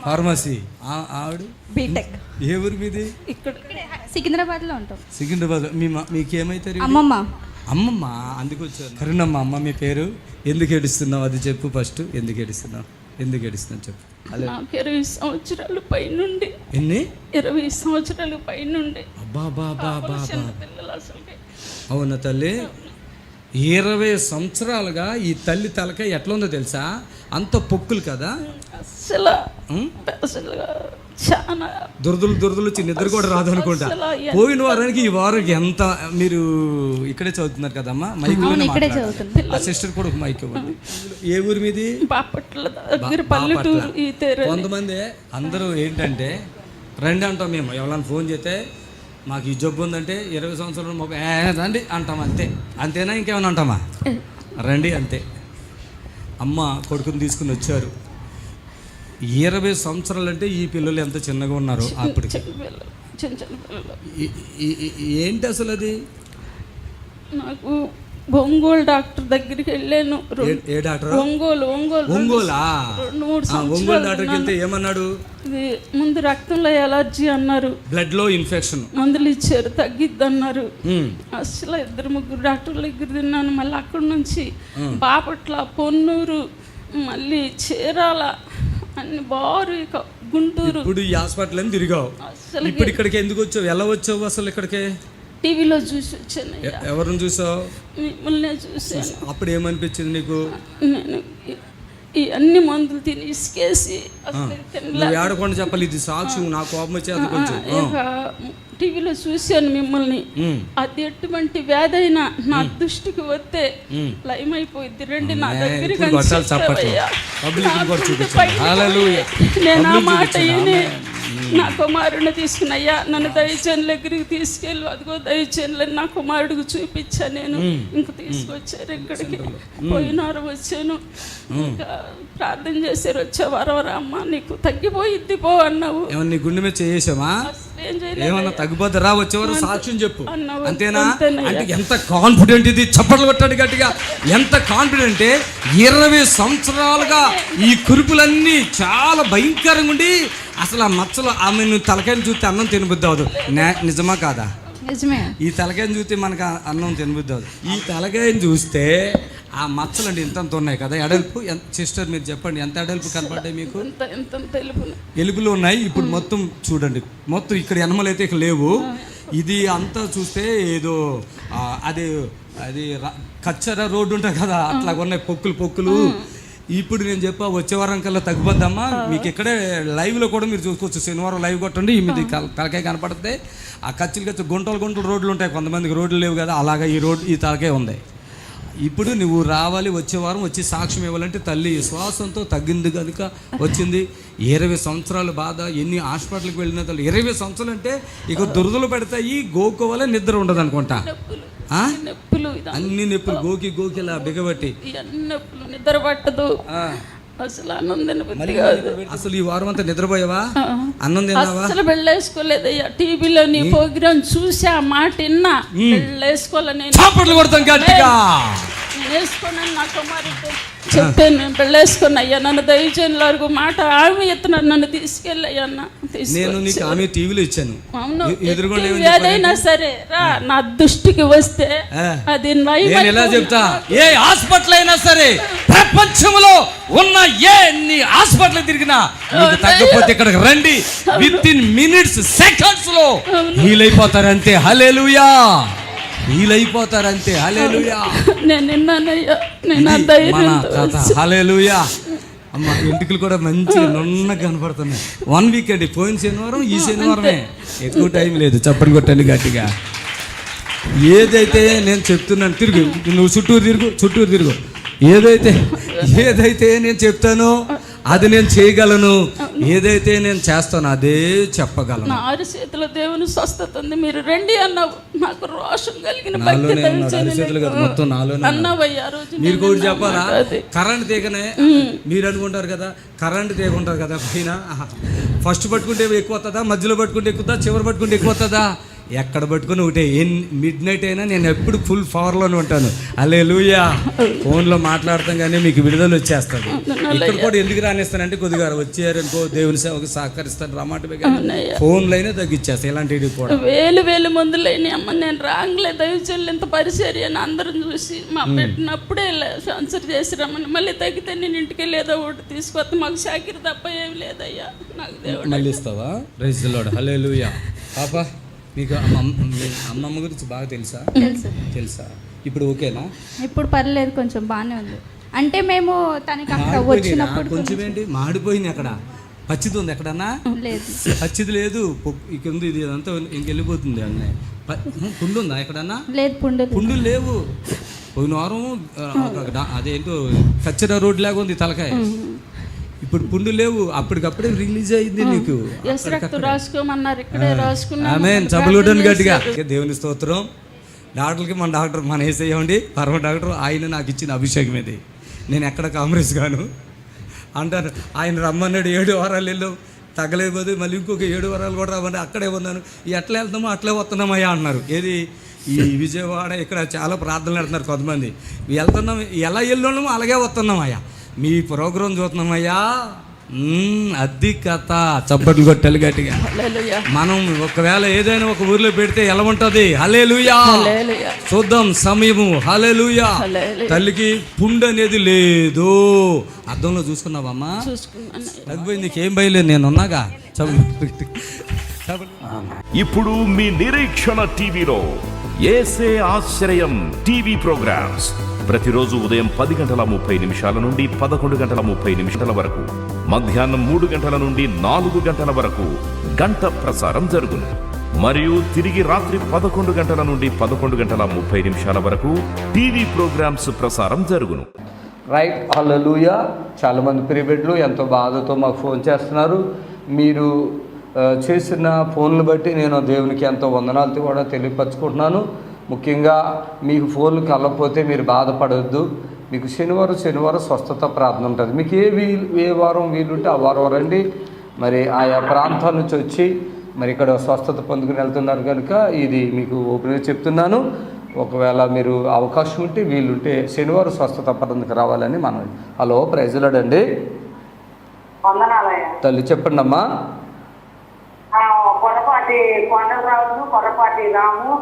ఫార్మసీ. ఆవిడ బీటెక్. ఏ ఊరు మీది? ఇక్కడ సికింద్రాబాద్లో ఉంటాం. సికింద్రాబాద్. మీకేమైతారు? అమ్మమ్మ. అందుకు వచ్చారు. కరుణమ్మ. అమ్మ మీ పేరు? ఎందుకు ఏడుస్తున్నావు అది చెప్పు ఫస్ట్. ఎందుకు ఏడుస్తున్నావు చెప్పు. నాకు 20 సంవత్సరాలు పైనుండి. ఎన్ని? 20 సంవత్సరాలు పైనుండి. అవునా తల్లి? 20 సంవత్సరాలుగా ఈ తల్లి తలకాయ ఎట్లా ఉందో తెలుసా? అంత పొక్కులు కదా అసలు. చాలా దురదలు నిద్ర కూడా రాదు అనుకుంటా. పోయిన వారానికి ఈ వారానికి ఎంత? మీరు ఇక్కడే చదువుతున్నారు కదమ్మా, మైక్ ఆ సిస్టర్ కూడా ఒక మైక్ ఇవ్వండి. ఏ ఊరు మీది? బాపట్ల దగ్గర పల్లెటూరు. కొంతమంది అందరూ ఏంటంటే రండి అంటాం మేము. ఎవరైనా ఫోన్ చేస్తే మాకు ఈ జబ్బు ఉందంటే 20 సంవత్సరాలు రండి అంటాం. అంతేనా? ఇంకేమైనా అంటామా? రండి అంతే. అమ్మ కొడుకుని తీసుకుని వచ్చారు. 20 సంవత్సరాలు అంటే ఈ పిల్లలు ఎంత చిన్నగా ఉన్నారు అప్పటికి. ఏంటి అసలు అది? నాకు ఒంగోలు డాక్టర్ దగ్గరికి వెళ్ళాను. ఏ డాక్టర్? ఒంగోలా? 2-3 ఒంగోలు డాక్టర్కి వెళ్తే ఏమన్నాడు? ముందు రక్తంలో ఎలర్జీ అన్నారు, బ్లడ్ లో ఇన్ఫెక్షన్. మందులు ఇచ్చారు, తగ్గిద్ది అన్నారు. అసలు 2-3 డాక్టర్ల దగ్గర తిన్నాను. మళ్ళీ అక్కడ నుంచి బాపట్ల, పొన్నూరు, మళ్ళీ చీరాల, అన్ని బారు, గుంటూరు. ఇప్పుడు ఈ హాస్పిటల్ అని తిరిగావు. ఇప్పుడు ఇక్కడికి ఎందుకు వచ్చావు? ఎలా వచ్చావు అసలు ఇక్కడికి? టీవీలో చూసి వచ్చాను. ఎవరిని చూసావు? మిమ్మల్ని చూసాను. అప్పుడు ఏమనిపించింది నీకు? నేను ఈ అన్ని మందులు తిని ఇసుకేసి ఆడకుండా చెప్పాలి. ఇది సాక్ష్యం. నా కోపం వచ్చేది కొంచెం. టీవీలో చూశాను మిమ్మల్ని. అది ఎటువంటి వ్యాధి అయినా నా దృష్టికి వస్తే లయమైపోయింది. రండి నా దగ్గరికి. నేను ఆ మాట విని నా కుమారుని తీసుకున్నయ్యా, నన్ను దయచేను దగ్గరికి తీసుకెళ్ళి, అదిగో దయచేనులని నా కుమారుడికి చూపించా. నేను ఇంక తీసుకొచ్చారు ఇక్కడికి. పోయినారు వచ్చాను, ఇంకా ప్రార్థన చేశారు. వచ్చే వరవరమ్మ నీకు తగ్గిపోయిద్ది పో అన్నావు. నీ గుండె మీద చేసామా? ఏమన్నా తగ్గిపోతే రా, వచ్చేవారు సాక్ష్యం చెప్పు. అంతేనా? అంటే ఎంత కాన్ఫిడెంట్ ఇది. చప్పట్లు కొట్టాడు గట్టిగా. ఎంత కాన్ఫిడెంట్. 20 సంవత్సరాలుగా ఈ కురుపులన్నీ చాలా భయంకరంగా ఉండి అసలు ఆ మచ్చలు ఆమె తలకాయని చూస్తే అన్నం తినబుద్ధి అవదు. నిజమా కాదా? నిజమే. ఈ తలకాయని చూస్తే మనకు అన్నం తినబుద్ధి అవదు. ఈ తలకాయని చూస్తే ఆ మచ్చలు అంటే ఎంత ఉన్నాయి కదా. ఎడల్పు సిస్టర్ మీరు చెప్పండి, ఎంత ఎడల్పు కనపడ్డాయి మీకు? ఎలుపులు ఉన్నాయి. ఇప్పుడు మొత్తం చూడండి, మొత్తం ఇక్కడ ఎనమలు అయితే ఇక్కడ లేవు. ఇది అంతా చూస్తే ఏదో అది కచ్చర రోడ్డు ఉంటుంది కదా, అట్లా ఉన్నాయి పొక్కులు. ఇప్పుడు నేను చెప్పా వచ్చే వారం కల్లా తగ్గిపోద్దమ్మా. మీకు ఇక్కడే లైవ్లో కూడా మీరు చూసుకోవచ్చు. శనివారం లైవ్ కొట్టండి, మీది తలకాయ కనపడితే ఆ కచ్చులు గుంటలు రోడ్లు ఉంటాయి. కొంతమందికి రోడ్లు లేవు కదా, అలాగా ఈ తలకాయ ఉంది. ఇప్పుడు నువ్వు రావాలి, వచ్చే వారం వచ్చి సాక్ష్యం ఇవ్వాలంటే తల్లి విశ్వాసంతో తగ్గింది కనుక వచ్చింది. 20 సంవత్సరాల బాధ. ఎన్ని హాస్పిటల్కి వెళ్ళిన తల్లి 20 సంవత్సరాలు అంటే ఇక దురదలు పెడతాయి, గోకోవాలి, నిద్ర ఉండదు అనుకుంటా. అన్ని నొప్పులు గోకి ఇలా బిగబట్టి నిద్ర పట్టదు. అసలు అన్నం తినబుద్ధి కాదు. అసలు ఈ వారం అంతా నిద్రపోయావా? అన్నం తిన్నావా? అసలు వెళ్ళేసుకోలేదయ్యా. టీవీలో నీ ప్రోగ్రామ్ చూసా, మాట విన్నా, వెళ్ళేసుకోలే. చాపట్లు కొడతాం గట్టిగా. వేసుకున్నాను నా కుమారుడితో చెప్పాను, పెళ్ళేసుకుని అయ్యా నన్ను దయచేయండి వరకు మాట ఆమె ఎత్తున్నారు, నన్ను తీసుకెళ్ళయ్యా అన్న. నేను నీకు ఆమె టీవీలో ఇచ్చాను. ఏదైనా సరే రా, నా దృష్టికి వస్తే అది నేను ఎలా చెప్తా, ఏ హాస్పిటల్ అయినా సరే ప్రపంచంలో ఉన్న ఎన్ని హాస్పిటల్ తిరిగినా మీకు తగ్గకపోతే ఇక్కడికి రండి, విత్ ఇన్ మినిట్స్ సెకండ్స్ లో హీల్ అయిపోతారంతే. హల్లెలూయా, వీలైపోతారంతే. హల్లెలూయా. నేను నిన్నానయ్యా, నేను హల్లెలూయా. అమ్మ ఇంటికలు కూడా మంచిగా నున్నగా కనపడుతున్నాయి. 1 వీక్ అండి, పోయిన శనివారం ఈ శనివారమే, ఎక్కువ టైం లేదు. చప్పని కొట్టండి గట్టిగా. ఏదైతే నేను చెప్తున్నాను, తిరుగు నువ్వు చుట్టూరు తిరుగు. ఏదైతే నేను చెప్తానో అది నేను చేయగలను, ఏదైతే నేను చేస్తానో అదే చెప్పగలను. నా అరిచేతిలో దేవుని స్వస్థత ఉంది, మీరు రండి అన్నావు. నాకు రోషం కలిగిన అన్నవయ్యా. మీరు కూడా చెప్పాలా? కరెంట్ తీగనే మీరు అనుకుంటారు కదా, కరెంట్ తీగ ఉంటారు కదా పైన, ఫస్ట్ పట్టుకుంటే ఎక్కువ వస్తుందా, మధ్యలో పట్టుకుంటే ఎక్కువ, చివరి పట్టుకుంటే ఎక్కువ వస్తుందా? ఎక్కడ పట్టుకుని ఒకటే. మిడ్ నైట్ అయినా నేను ఎప్పుడు ఫుల్ పవర్లోనే ఉంటాను. హల్లెలూయా. ఫోన్లో మాట్లాడతాం కానీ మీకు విడుదల వచ్చేస్తుంది. ఇక్కడ కూడా ఎందుకు రానిస్తానంటే కొద్దిగా వచ్చారనుకో దేవుని సేవకు సహకరిస్తాను రమాట, ఫోన్లో అయినా తగ్గించేస్తాను. ఇలాంటివి కూడా వేలు మందులైన అమ్మ నేను రాంగ్లే దయచేళ్ళు ఇంత పరిచర్య అని అందరం చూసి మా పెట్టినప్పుడే స్పాన్సర్ చేసి రమ్మని. మళ్ళీ తగ్గితే నేను ఇంటికి లేదో ఒకటి తీసుకొస్తా, మాకు షాకిరి తప్ప ఏం లేదయ్యా. నాకు దేవుడు మళ్ళీ ఇస్తావా? Praise the lord. హల్లెలూయా. పాపా మీకు అమ్మమ్మ గురించి బాగా తెలుసా? ఇప్పుడు ఓకేనా? ఇప్పుడు పర్లేదు, కొంచెం బాగానే ఉంది. అంటే మేము తనకి అక్కడ వచ్చినప్పుడు కొంచెం ఏంటి మాడిపోయింది. అక్కడ పచ్చిది ఉంది ఎక్కడన్నా? లేదు, పచ్చిది లేదు. ఇక్కడ ఉంది, ఇది అంతా ఇంకెళ్ళిపోతుంది. అన్నీ పుండు ఉందా ఎక్కడన్నా? లేదు, పుండులు లేవు. పోయిన వారం అదేంటో కచ్చరా రోడ్ లాగా ఉంది తలకాయ, ఇప్పుడు పుండు లేవు. అప్పటికప్పుడే రిలీజ్ అయింది. నీకు రాసుకోమన్నారు, ఇక్కడే రాసుకున్నా. ఆమేన్. చబలుడని గట్టిగా. దేవుని స్తోత్రం. డాక్టర్కి మన డాక్టర్ మన ఏసయ్యండి పరమ డాక్టర్, ఆయన నాకు ఇచ్చిన అభిషేకం ఇది. నేను ఎక్కడ కాంగ్రెస్ గాను అంటాను. ఆయన రమ్మన్నాడు, 7 వారాలు వెళ్ళావు, తగ్గలేకపోతే మళ్ళీ ఇంకొక 7 వారాలు కూడా రావండి, అక్కడే ఉన్నాను. ఎట్లా వెళ్తామో అట్లే వస్తున్నామయ్యా అన్నారు. ఏది ఈ విజయవాడ ఇక్కడ చాలా ప్రార్థనలు పెడుతున్నారు కొంతమంది. వెళ్తున్నాం, ఎలా వెళ్ళినామో అలాగే వస్తున్నామయ్యా. మీ ప్రోగ్రాం చూస్తున్నామయ్యా. అది కథ. చప్పట్లు కొట్టాలి గట్టిగా. మనం ఒకవేళ ఏదైనా ఒక ఊర్లో పెడితే ఎలా ఉంటుంది? హల్లెలూయా. చూద్దాం సమయము. హల్లెలూయా. తల్లికి పుండు అనేది లేదు. అద్దంలో చూసుకున్నావమ్మా? తగ్గిపోయింది, నీకేం భయలేదు, నేను ఉన్నాగా. ఇప్పుడు మీ నిరీక్షణ టీవీలో యేసే ఆశ్రయం టీవీ ప్రోగ్రామ్స్ ప్రతిరోజు ఉదయం 10:30 నుండి 11:30 వరకు, మధ్యాహ్నం 3 గంటల నుండి 4 గంటల వరకు గంట ప్రసారం జరుగును. మరియు తిరిగి రాత్రి 11 గంటల నుండి 11:30 వరకు టీవీ ప్రోగ్రామ్స్ ప్రసారం జరుగును. రైట్. హల్లెలూయా. చాలామంది ప్రిబిడ్లు ఎంతో బాధతో మాకు ఫోన్ చేస్తున్నారు. మీరు చేసిన ఫోన్లు బట్టి నేను దేవునికి ఎంతో వందనాలతో కూడా తెలియపరచుకుంటున్నాను. ముఖ్యంగా మీకు ఫోన్లు కలవకపోతే మీరు బాధపడవద్దు. మీకు శనివారం స్వస్థత ప్రార్థన ఉంటుంది. మీకు ఏ వారం వీలుంటే ఆ వారం రండి. మరి ఆయా ప్రాంతాల నుంచి వచ్చి మరి ఇక్కడ స్వస్థత పొందుకుని వెళ్తున్నారు కనుక ఇది మీకు ఓపెన్గా చెప్తున్నాను. ఒకవేళ మీరు అవకాశం ఉంటే వీలుంటే శనివారం స్వస్థత ప్రార్థనకు రావాలని మనం. హలో, ప్రైజ్ ది లార్డ్ అండి. తల్లి చెప్పండి అమ్మా. కొడపాటి కొండలరావును, కొడపాటి రాము,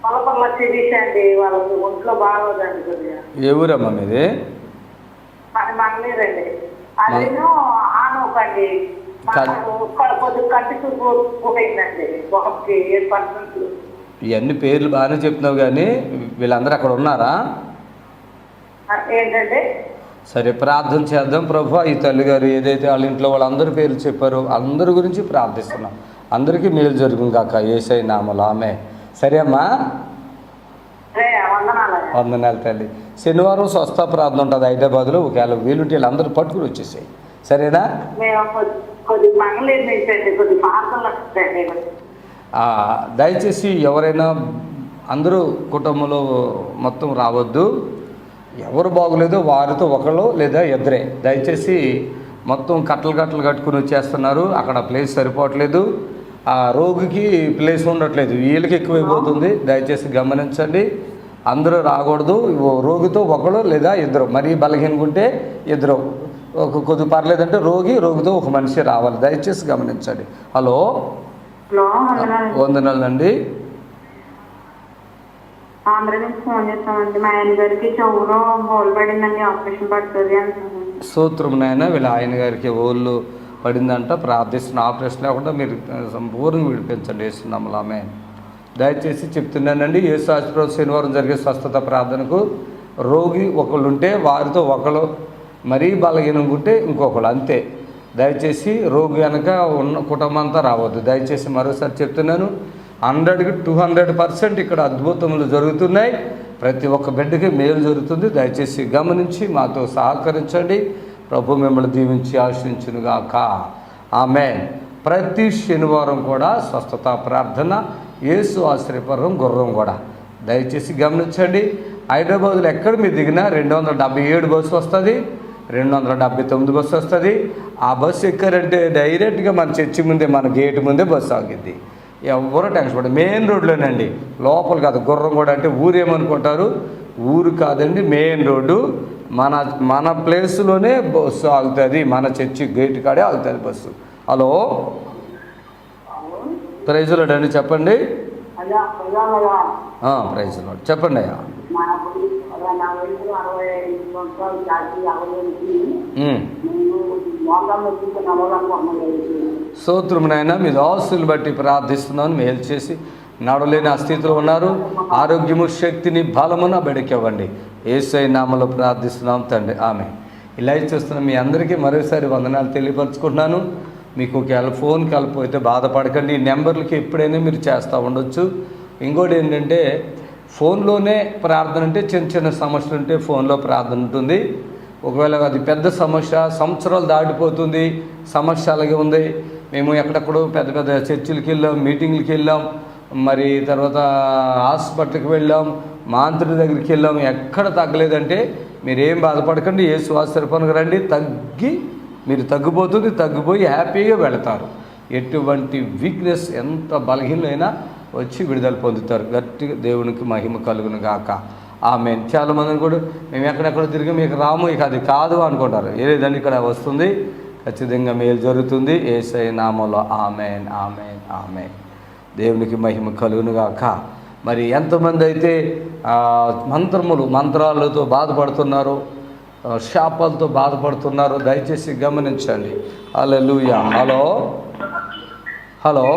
పొలపల్ల శిరీష్ అండి. వాళ్ళకి ఒంట్లో బాగోదండి కొద్దిగా. ఏ ఊరమ్మా మీది? మంగళీరండి. అదేను ఆనోకండి, కొద్దిగా కంటి చూపు పోయిందండి. బాబుకి 7%. ఇవన్నీ పేర్లు బాగానే చెప్తున్నావు కానీ వీళ్ళందరూ అక్కడ ఉన్నారా? ఏంటంటే సరే, ప్రార్థన చేద్దాం. ప్రభు, ఈ తల్లిగారు ఏదైతే వాళ్ళ ఇంట్లో వాళ్ళందరి పేర్లు చెప్పారో అందరి గురించి ప్రార్థిస్తున్నాం. అందరికీ మేలు జరుగును కాక యేసయ్య నామములో. ఆమేన్. సరే అమ్మా, వందనాలు తల్లి. శనివారం స్వస్థ ప్రార్థన ఉంటుంది హైదరాబాద్లో. ఒకవేళ వీలుంటే వీళ్ళందరూ పట్టుకుని వచ్చేసాయి. సరేనా? దయచేసి ఎవరైనా అందరూ కుటుంబంలో మొత్తం రావద్దు. ఎవరు బాగులేదో వారితో ఒకళ్ళు లేదా ఇద్దరే. దయచేసి మొత్తం కట్టలు కట్టుకుని వచ్చేస్తున్నారు. అక్కడ ప్లేస్ సరిపోవట్లేదు, ఆ రోగికి ప్లేస్ ఉండట్లేదు, వీళ్ళకి ఎక్కువైపోతుంది. దయచేసి గమనించండి, అందరూ రాకూడదు. రోగితో ఒకళ్ళు లేదా ఇద్దరు, మరీ బలహీనకుంటే ఇద్దరు, కొద్దిగా పర్లేదంటే రోగితో ఒక మనిషి రావాలి. దయచేసి గమనించండి. హలో, వందనాలండి. ఆంధ్ర నుంచి ఫోన్ చేస్తామండి. మా ఆయన గారికి చెవులో హోల్ పడిందండి, ఆపరేషన్ పడుతుంది అంటున్నాను. స్తోత్రం నాయన. వీళ్ళ ఆయన గారికి ఓళ్ళు పడిందంట, ప్రార్థిస్తున్న ఆపరేషన్ లేకుండా మీరు సంపూర్ణంగా విడిపించండి వేస్తున్నాము. ఆమె దయచేసి చెప్తున్నానండి, యేసు ఆశీర్వాద శనివారం జరిగే స్వస్థత ప్రార్థనకు రోగి ఒకళ్ళు ఉంటే వారితో ఒకళ్ళు, మరీ బలహీనంగా ఉంటే ఇంకొకళ్ళు, అంతే. దయచేసి రోగి కనుక ఉన్న కుటుంబం అంతా రావద్దు. దయచేసి మరోసారి చెప్తున్నాను, 100కి 200% ఇక్కడ అద్భుతములు జరుగుతున్నాయి. ప్రతి ఒక్క బిడ్డకి మేలు జరుగుతుంది. దయచేసి గమనించి మాతో సహకరించండి. ప్రభు మిమ్మల్ని దీవించి ఆశీర్వదించునుగాక. ఆమేన్. ప్రతి శనివారం కూడా స్వస్థత ప్రార్థన, యేసు ఆశ్రయపురం గుర్రం కూడా. దయచేసి గమనించండి. హైదరాబాద్లో ఎక్కడ మీరు దిగినా 277 బస్సు వస్తుంది, 279 బస్సు వస్తుంది. ఆ బస్సు ఎక్కారంటే డైరెక్ట్గా మన చర్చి ముందే, మన గేటు ముందే బస్సు ఆగిద్ది. ఎవరో టెన్షన్ పడదు. మెయిన్ రోడ్లోనండి, లోపల కాదు. గుర్రం కూడా అంటే ఊరేమనుకుంటారు, ఊరు కాదండి, మెయిన్ రోడ్డు. మన ప్లేస్లోనే బస్సు ఆగుతుంది, మన చర్చి గేటు కాడే ఆగుతుంది బస్సు. హలో, ప్రైజ్ లార్డ్ అండి, చెప్పండి. ప్రైజ్ లార్డ్, చెప్పండి అయ్యా. స్తోత్రం నాయన. మీ దాసులు బట్టి ప్రార్థిస్తున్నాను, మేలు చేసి నడవలేని ఆ స్థితిలో ఉన్నారు. ఆరోగ్యము, శక్తిని, బలమున బడికివ్వండి. యేసయ్య నామములో ప్రార్థిస్తున్నాం తండ్రి, ఆమె. ఇలా చూస్తున్న మీ అందరికీ మరోసారి వందనాలు తెలియపరచుకుంటున్నాను. మీకు ఒకవేళ ఫోన్ కలిపితే బాధపడకండి. ఈ నెంబర్లకి ఎప్పుడైనా మీరు చేస్తూ ఉండొచ్చు. ఇంకోటి ఏంటంటే, ఫోన్లోనే ప్రార్థన అంటే చిన్న సమస్యలు ఉంటే ఫోన్లో ప్రార్థన ఉంటుంది. ఒకవేళ అది పెద్ద సమస్య, సంవత్సరాలు దాటిపోతుంది, సమస్య అలాగే ఉంది. మేము ఎక్కడెక్కడో పెద్ద పెద్ద చర్చిలకి వెళ్ళాం, మీటింగ్లకి వెళ్ళాం, మరి తర్వాత హాస్పిటల్కి వెళ్ళాం, మాంత్రుడి దగ్గరికి వెళ్ళాం, ఎక్కడ తగ్గలేదంటే మీరేం బాధపడకండి. యేసు ఆశ్రయపురంకి రండి. మీరు తగ్గిపోయి హ్యాపీగా వెళతారు. ఎటువంటి వీక్నెస్, ఎంత బలహీనైనా వచ్చి విడుదల పొందుతారు. గట్టిగా దేవునికి మహిమ కలుగును గాక. ఆమేన్. చాలామందిని కూడా మేము ఎక్కడెక్కడ తిరిగి మీకు రాము, ఇక అది కాదు అనుకుంటారు. ఏదండి ఇక్కడ వస్తుంది, ఖచ్చితంగా మేలు జరుగుతుంది యేసయ్య నామములో. ఆమేన్, ఆమేన్, ఆమేన్. దేవునికి మహిమ కలుగును గాక. మరి ఎంతమంది అయితే మంత్రాలతో బాధపడుతున్నారో, శాపాలతో బాధపడుతున్నారో దయచేసి గమనించండి. హల్లెలూయా. హలో,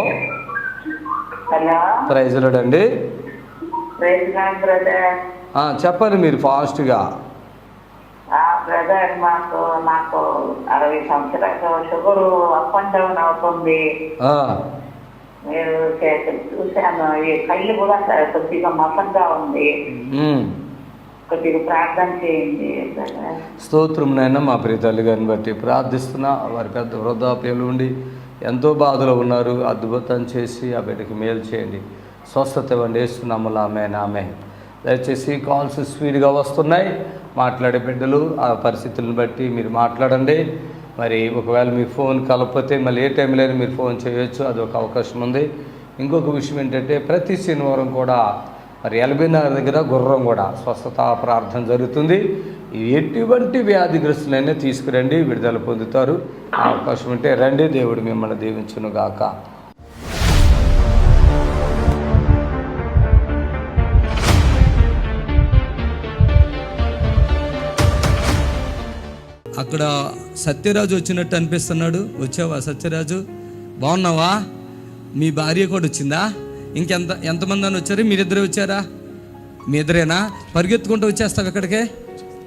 ప్రైజ్ లార్డ్ అండి. చెప్పండి మీరు ఫాస్ట్గా. బ్రదర్, నాకు 60 సంవత్సరాల షుగర్ అప్ అండ్ డౌన్ అవుతుంది. మీరు చూశాను, ఈ కళ్ళు కూడా కొద్దిగా మసంగా ఉంది. కొద్దిగా ప్రార్థన చేయండి. స్తోత్రం నాయన. మా ప్రియ తల్లి గారిని బట్టి ప్రార్థిస్తున్నా. వారి పెద్ద వృద్ధాప్యంలో ఉండి ఎంతో బాధలో ఉన్నారు. అద్భుతం చేసి ఆ బిడ్డకి మేలు చేయండి, స్వస్థత ఇవ్వండి వేస్తున్నాములా. ఆమేన్, ఆమేన్. దయచేసి కాల్స్ స్పీడ్గా వస్తున్నాయి. మాట్లాడే బిడ్డలు ఆ పరిస్థితులను బట్టి మీరు మాట్లాడండి. మరి ఒకవేళ మీ ఫోన్ కలపతే మళ్ళీ ఏ టైంలో మీరు ఫోన్ చేయొచ్చు, అదొక అవకాశం ఉంది. ఇంకొక విషయం ఏంటంటే, ప్రతి శనివారం కూడా మరి ఎల్బీనగర్ దగ్గర గుర్రం కూడా స్వస్థత ప్రార్థన జరుగుతుంది. ఎటువంటి వ్యాధిగ్రస్తులైనా తీసుకురండి, విడుదల పొందుతారు. అవకాశం ఉంటే రండి. దేవుడు మిమ్మల్ని దీవించును గాక. అక్కడ సత్యరాజు వచ్చినట్టు అనిపిస్తున్నాడు. వచ్చావా సత్యరాజు? బాగున్నావా? మీ భార్య కూడా వచ్చిందా? ఎంతమంది అని వచ్చారు? మీరిద్దరే వచ్చారా? మీ ఇద్దరేనా? పరిగెత్తుకుంటూ వచ్చేస్తావు ఇక్కడికే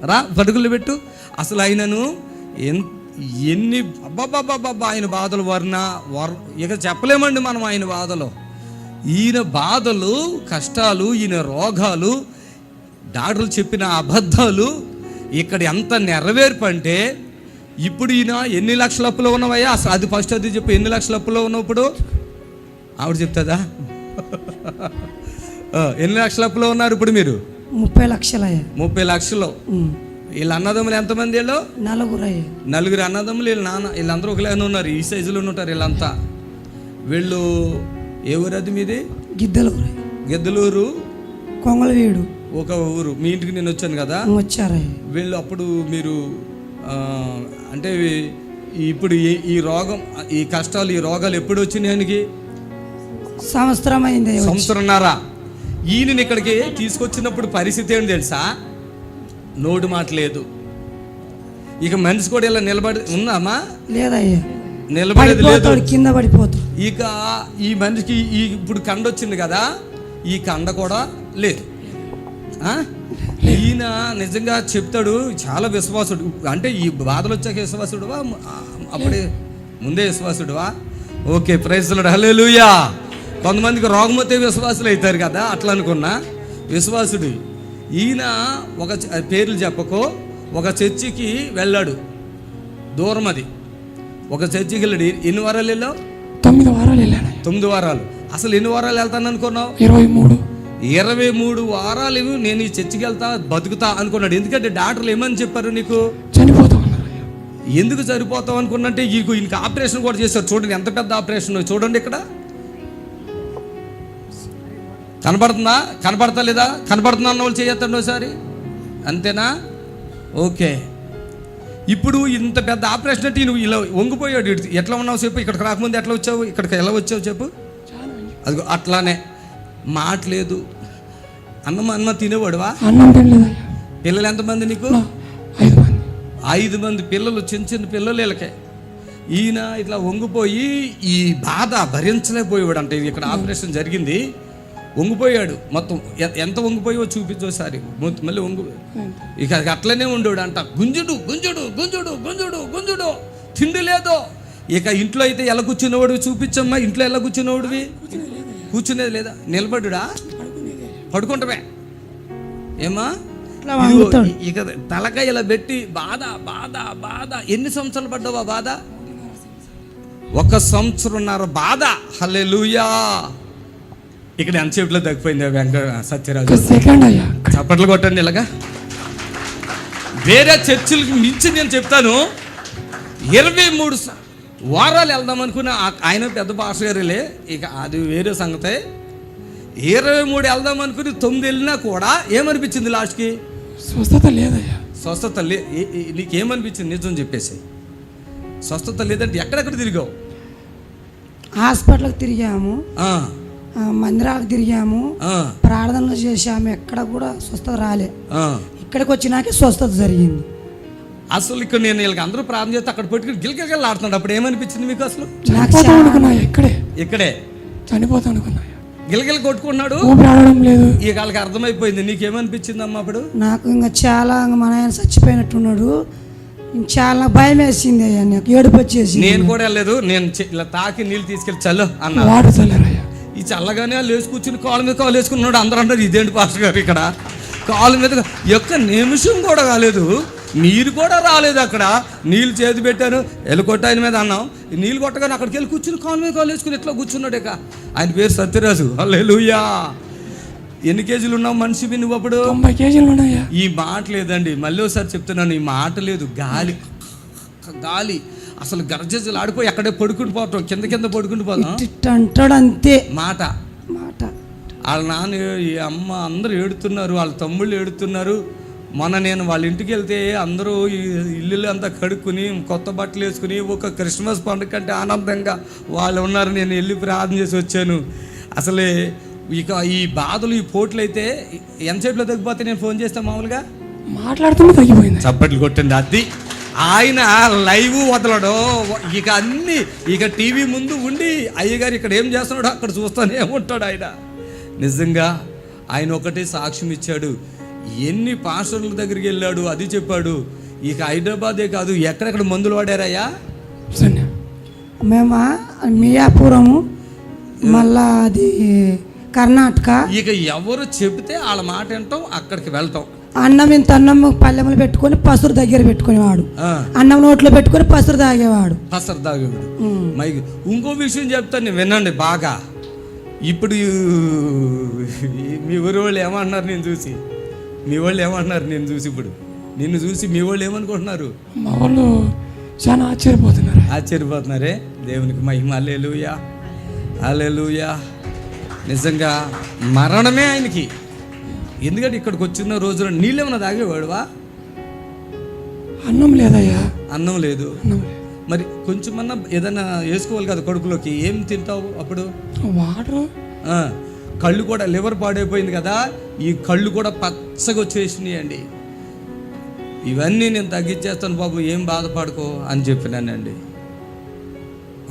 రా, పరుగులు పెట్టు. అసలు ఆయనను ఎన్ని అబ్బాబ్బాబ్బా ఆయన బాధలు ఇక చెప్పలేమండి మనం. ఆయన బాధలు, ఈయన బాధలు, కష్టాలు, ఈయన రోగాలు, డాక్టర్లు చెప్పిన అబద్ధాలు ఇక్కడ ఎంత నెరవేర్పు అంటే, ఇప్పుడు ఈయన ఎన్ని లక్షల అప్పులో ఉన్నావయ్యా? అసలు అది ఫస్ట్ అది చెప్పు. ఎన్ని లక్షల అప్పులో ఉన్నావు ఇప్పుడు? ఆవిడ చెప్తుందా? ఎన్ని లక్షల అప్పులో ఉన్నారు ఇప్పుడు మీరు? 30 లక్షలు అయ్యా. 30 లక్షలు. వీళ్ళ అన్నదమ్ములు ఎంతమంది? వీళ్ళు 4 అయ్యా. 4 అన్నదమ్ములు. వీళ్ళ నాన్న వీళ్ళందరూ ఒకలాగానే ఉన్నారు, ఈ సైజులో ఉంటారు వీళ్ళంతా. వీళ్ళు ఏ ఊరు అది మీది? గిద్దలూరు. గిద్దలూరు కొంగళవీడు ఒక ఊరు. మీ ఇంటికి నేను వచ్చాను కదా, వచ్చారయ్యా. వీళ్ళు అప్పుడు మీరు అంటే ఇప్పుడు ఈ రోగం, ఈ కష్టాలు, ఈ రోగాలు ఎప్పుడు వచ్చినాయి ఆయనకి? సంవత్సరం అయింది. సంవత్సరంన్నర. ఈయనని ఇక్కడికి తీసుకొచ్చినప్పుడు పరిస్థితి ఏంటి తెలుసా? నోటు మాట లేదు. ఇక మనిషి కూడా ఇలా నిలబడి ఉందామా? లేదయ్యా, నిలబడేది లేదు, కింద పడిపోతాడు. ఇక ఈ మనిషికి ఇప్పుడు కండ వచ్చింది కదా, ఈ కండ కూడా లేదు. ఈయన నిజంగా చెప్తాడు, చాలా విశ్వాసుడు. అంటే ఈ బాధలు వచ్చాక విశ్వాసుడువా, అప్పుడే ముందే విశ్వాసుడువా? ఓకే, ప్రైజ్ ది లార్డ్, హల్లెలూయా. కొంతమందికి రోగం వస్తే విశ్వాసులు అవుతారు కదా, అట్లా అనుకున్నా. విశ్వాసుడు ఈయన. ఒక పేర్లు చెప్పకో, ఒక చర్చికి వెళ్ళాడు, దూరం అది. ఒక చర్చికి వెళ్ళాడు. ఎన్ని వారాలు వెళ్ళావు? 9 వారాలు వెళ్ళాను. 9 వారాలు. అసలు ఎన్ని వారాలు వెళ్తాను అనుకున్నావు? 23 వారాలు నేను ఈ చర్చికి వెళ్తా, బతుకుతా అనుకున్నాడు. ఎందుకంటే డాక్టర్లు ఏమని చెప్పారు నీకు? చనిపోతావు. ఎందుకు చనిపోతావు అనుకున్నట్టే ఈయనకి ఆపరేషన్ కూడా చేశారు. చూడండి ఎంత పెద్ద ఆపరేషన్. చూడండి ఇక్కడ కనపడుతుందా? కనపడతా లేదా? కనపడుతుందా అన్న వాళ్ళు చేయొద్దండి ఒకసారి, అంతేనా? ఓకే. ఇప్పుడు ఇంత పెద్ద ఆపరేషన్ అంటే నువ్వు ఇలా వంగిపోయాడు. ఎట్లా ఉన్నావు చెప్పు? ఇక్కడికి రాకముందు ఎట్లా వచ్చావు? ఇక్కడికి ఎలా వచ్చావు చెప్పు? అది అట్లానే మాట లేదు. అన్నం తినేవాడువా? పిల్లలు ఎంతమంది నీకు? 5 మంది పిల్లలు, చిన్న చిన్న పిల్లలు వీళ్ళకే. ఈయన ఇట్లా వంగిపోయి ఈ బాధ భరించలేకపోయాడు. అంటే ఇక్కడ ఆపరేషన్ జరిగింది, వంగిపోయాడు మొత్తం. ఎంత వంగిపోయావో చూపించోసారి. మళ్ళీ ఇక అట్లనే ఉండేవాడు అంట. గుంజుడు గుంజుడు గుంజుడు గుంజుడు గుంజుడు, తిండి లేదో. ఇక ఇంట్లో అయితే ఎలా కూర్చునేవాడు చూపించమ్మా. ఇంట్లో ఎలా కూర్చునేవాడివి? కూర్చునేది లేదా? నిలబడుడా? పడుకుంటామే ఏమా? ఇక తలకాయ ఇలా పెట్టి బాధ బాధ బాధ. ఎన్ని సంవత్సరాలు పడ్డావా బాధ? 1 సంవత్సరంన్నర బాధ. హల్లెలూయా. ఇక్కడ ఎంతసేపులో తగ్గిపోయింది సత్యరాజు? చప్పట్లు కొట్టండి ఇలాగా. వేరే చర్చిలకు మించి నేను చెప్తాను, 23 వారాలు వెళ్దాం అనుకున్న ఆయన పెద్ద భాష గారులే, ఇక అది వేరే సంగతే. 23 వెళ్దాం అనుకుని 9 వెళ్ళినా కూడా ఏమనిపించింది లాస్ట్కి? స్వస్థత లేదయ్యా. స్వస్థత నీకేమనిపించింది? నిజం చెప్పేసి. స్వస్థత లేదంటే ఎక్కడెక్కడ తిరిగావు? హాస్పిటల్కి తిరిగాము, మందిరాలకు తిరిగాము, ప్రార్థనలు చేశాము, ఎక్కడ కూడా స్వస్థత రాలే. ఇక్కడికి వచ్చినాకే స్వస్థత జరిగింది. అసలు ఇక్కడ నేను వీళ్ళకి అందరూ ప్రార్థన చేస్తే అక్కడ పెట్టుకుని గిలగిలగిల్లా ఆడుతున్నాడు. అప్పుడు ఏమనిపించింది మీకు? అసలు ఇక్కడే చనిపోతా అనుకున్నా. గిలగిల కొట్టుకున్నాడు, ఇక వాళ్ళకి అర్థమైపోయింది. నీకేమనిపించింది అమ్మ అప్పుడు? నాకు ఇంకా చాలా, మా నాయన చచ్చిపోయినట్టున్నాడు, చాలా భయం వేసింది అయ్యా, నాకు ఏడుపు వచ్చేసి. నేను కూడా వెళ్ళలేదు. నేను ఇలా తాకి నీళ్ళు తీసుకెళ్ళి చల్లు అన్నా. ఈ చల్లగానే లేచి కూర్చుని కాళ్ళ మీద కాలు వేసుకున్నాడు. అందరూ అంటారు ఇదేంటి పాస్టర్ గారు ఇక్కడ కాళ్ళ మీద ఒక్క నిమిషం కూడా కాలేదు, నీరు కూడా రాలేదు. అక్కడ నీళ్ళు చేతి పెట్టాను, ఎలుకొట్ట ఆయన మీద అన్నాం. నీళ్ళు కొట్టగానే అక్కడికి వెళ్ళి కూర్చుని కాళ్ళ మీద కాలు వేసుకుని ఎట్లా కూర్చున్నాడు. ఇక ఆయన పేరు సత్యరాజు. హల్లెలూయా. ఎన్ని కేజీలు ఉన్నావు మనిషివి నువ్వు అప్పుడు? 90 కేజీలు ఉన్నాయా. ఈ మాట లేదండి, మళ్ళీ ఒకసారి చెప్తున్నాను, ఈ మాట లేదు. గాలి గాలి అసలు గర్జలు ఆడిపోయి అక్కడే పడుకుని పోతాం, కింద పడుకుని పోతాం అంటాడు అంతే. మాట వాళ్ళ నాన్న, ఈ అమ్మ అందరూ ఏడుతున్నారు, వాళ్ళ తమ్ముళ్ళు ఏడుతున్నారు. మొన్న నేను వాళ్ళ ఇంటికి వెళ్తే అందరూ ఇల్లు అంతా కడుక్కుని కొత్త బట్టలు వేసుకుని ఒక క్రిస్మస్ పండుగ కంటే ఆనందంగా వాళ్ళు ఉన్నారు. నేను వెళ్ళి ప్రార్థన చేసి వచ్చాను. అసలే ఇక ఈ బాధలు, ఈ పోట్లు అయితే ఎంతసేపులో తగ్గిపోతే నేను ఫోన్ చేస్తాను మామూలుగా మాట్లాడుతున్నా తగ్గిపోయింది. చప్పట్లు కొట్టండి. అది ఆయన లైవ్ వదలడు. ఇక అన్ని ఇక టీవీ ముందు ఉండి అయ్యగారు ఇక్కడ ఏం చేస్తున్నాడో అక్కడ చూస్తూనే ఉంటాడు ఆయన. నిజంగా ఆయన ఒకటే సాక్ష్యం ఇచ్చాడు. ఎన్ని పాస్టర్ల దగ్గరికి వెళ్ళాడు, అది చెప్పాడు. ఇక హైదరాబాదే కాదు, ఎక్కడెక్కడ మందులు వాడారయ్యా? మేము మియాపురము, మళ్ళా అది కర్ణాటక. ఇక ఎవరు చెబితే వాళ్ళ మాట వింటాం, అక్కడికి వెళ్తాం. అన్నం ఇంత అన్నం పల్లెములు పెట్టుకొని పసురు దగ్గర పెట్టుకునేవాడు, అన్నం నోట్లో పెట్టుకొని పసురు తాగేవాడు. మైక్. ఇంకో విషయం చెప్తాను, నేను వినండి బాగా. ఇప్పుడు మీ ఊరు వాళ్ళు ఏమన్నారు నేను చూసి, మీ వాళ్ళు ఏమంటున్నారు నేను చూసి? ఇప్పుడు నిన్ను చూసి మీ వాళ్ళు ఏమనుకుంటున్నారు? మా వాళ్ళు చాలా ఆశ్చర్యపోతున్నారే. దేవునికి మహిమ. హల్లెలూయా, హల్లెలూయా. నిజంగా మరణమే ఆయనకి. ఎందుకంటే ఇక్కడికి వచ్చిన రోజున నీళ్ళేమన్నా తాగేవాడువా? అన్నం లేదయ్యా. అన్నం లేదు. మరి కొంచెమన్నా ఏదన్నా వేసుకోవాలి కదా కడుపులోకి. ఏం తింటావు అప్పుడు? వాటర్. కళ్ళు కూడా, లివర్ పాడైపోయింది కదా, ఈ కళ్ళు కూడా పచ్చగా వచ్చేసినాయి అండి. ఇవన్నీ నేను తగ్గించేస్తాను బాబు, ఏం బాధపడుకో అని చెప్పినానండి.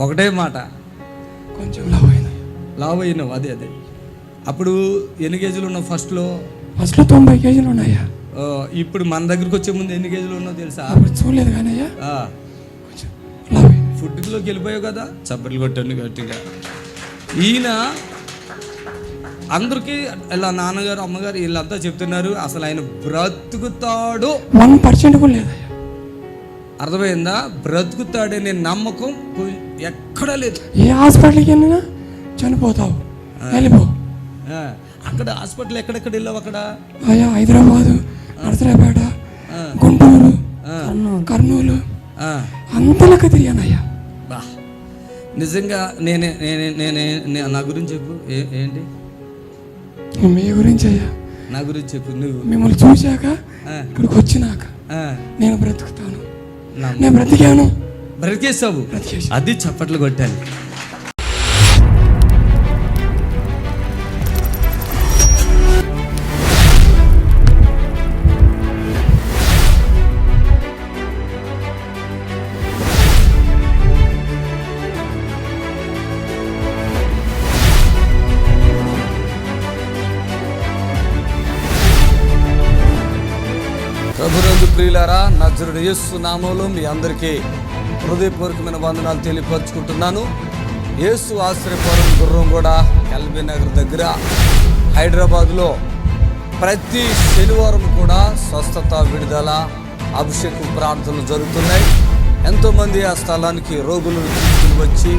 ఒకటే మాట, కొంచెం లావ్ అయినావు. అదే అప్పుడు ఎన్ని కేజీలు ఉన్నావు? ఫస్ట్లో 90 కేజీలు ఉన్నాయా. ఇప్పుడు మన దగ్గరికి వచ్చే ముందు ఎన్ని కేజీలు ఉన్నావు తెలుసా? చూడలేదు కానీ ఫుడ్లోకి వెళ్ళిపోయావు కదా. చప్పట్లు కొట్టండి గట్టిగా. ఈయన అందరికీ ఇలా నాన్నగారు అమ్మగారు వీళ్ళంతా చెప్తున్నారు అసలు ఆయన బ్రతుకుతాడు. 1% కూడా లేదు. అర్థమైందా? బ్రతుకుతాడనే నమ్మకం ఎక్కడా లేదు. ఏ హాస్పిటల్కి వెళ్ళినా చనిపోతావు, వెళ్ళిపో. అక్కడ హాస్పిటల్ ఎక్కడెక్కడ వెళ్ళావు? అక్కడ హైదరాబాదు, నరసరాపేట, గుంటూరు, కర్నూలు అంతలకి తిరిగానయ్యా. బా, నిజంగా నేనే నా గురించి చెప్పు. ఏంటి మీ గురించి అయ్యా? నా గురించి చెప్పు. నువ్వు మిమ్మల్ని చూశాక ఇక్కడికి వచ్చినాక నేను బ్రతుకుతాను, నేను బ్రతికాను. బ్రతికేస్తావు. అది చప్పట్లు కొట్టాలి. ప్రభునందు ప్రియులారా, నజరుడు యేసు నామములో మీ అందరికీ హృదయపూర్వకమైన వందనాలు తెలియపరుచుకుంటున్నాను. యేసు ఆశ్రయపురం గుర్రంగూడ ఎల్బీ నగర్ దగ్గర హైదరాబాద్లో ప్రతి శనివారం కూడా స్వస్థత, విడుదల, అభిషేకం ప్రార్థనలు జరుగుతున్నాయి. ఎంతోమంది ఆ స్థలానికి రోగులను తీసుకుని వచ్చి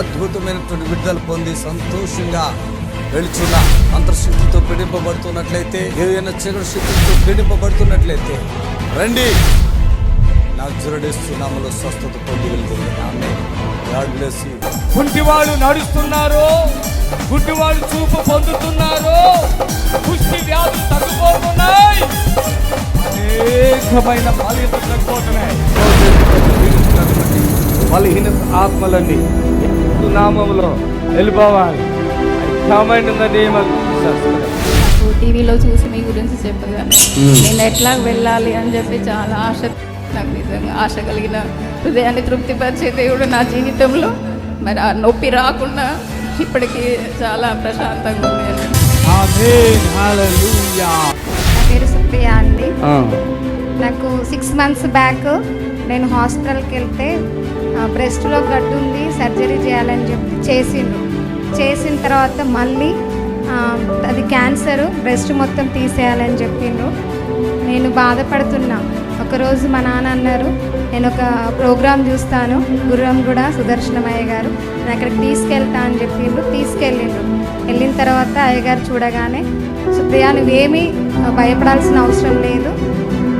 అద్భుతమైనటువంటి విడుదల పొంది సంతోషంగా వెళుచున్న అంతర్శక్తితో పీడింపబడుతున్నట్లయితే, ఏదైనా చీకటి శక్తితో పీడింపబడుతున్నట్లయితే రండి. నజరేయునామములో స్వస్థత పొంది వెళ్తుంది. ఆమేన్. God bless you. కుంటివాళ్ళు నడుస్తున్నారు, గుడ్డివాళ్ళు చూపు పొందుతున్నారు, కుష్టి వ్యాధులు తగ్గిపోతున్నాయి, అనేకమైన బలహీనతలు తగ్గిపోతున్నాయి. బలహీన ఆత్మలన్నీ నామములో వెళ్ళిపోవాలి. నాకు టీవీలో చూసి మీ గురించి చెప్పగానే నేను ఎట్లా వెళ్ళాలి అని చెప్పి చాలా ఆశ, నాకు నిజంగా ఆశ కలిగిన హృదయాన్ని తృప్తిపరిచే దేవుడు నా జీవితంలో. మరి ఆ నొప్పి రాకుండా ఇప్పటికీ చాలా ప్రశాంతంగా ఉంది. నా పేరు సుప్రియ అండి. నాకు 6 months బ్యాక్ నేను హాస్పిటల్కి వెళ్తే బ్రెస్ట్లో గడ్డు ఉంది, సర్జరీ చేయాలని చెప్పి చేసిన తర్వాత మళ్ళీ అది క్యాన్సర్, బ్రెస్ట్ మొత్తం తీసేయాలని చెప్పిండ్రు. నేను బాధపడుతున్నా. ఒకరోజు మా నాన్న అన్నారు, నేను ఒక ప్రోగ్రాం చూస్తాను గుర్రంగూడ సుదర్శనమయ్య గారు, నేను అక్కడికి తీసుకెళ్తా అని చెప్పిండ్రు. వెళ్ళిన తర్వాత అయ్యగారు చూడగానే, సుప్రియ నువ్వేమీ భయపడాల్సిన అవసరం లేదు,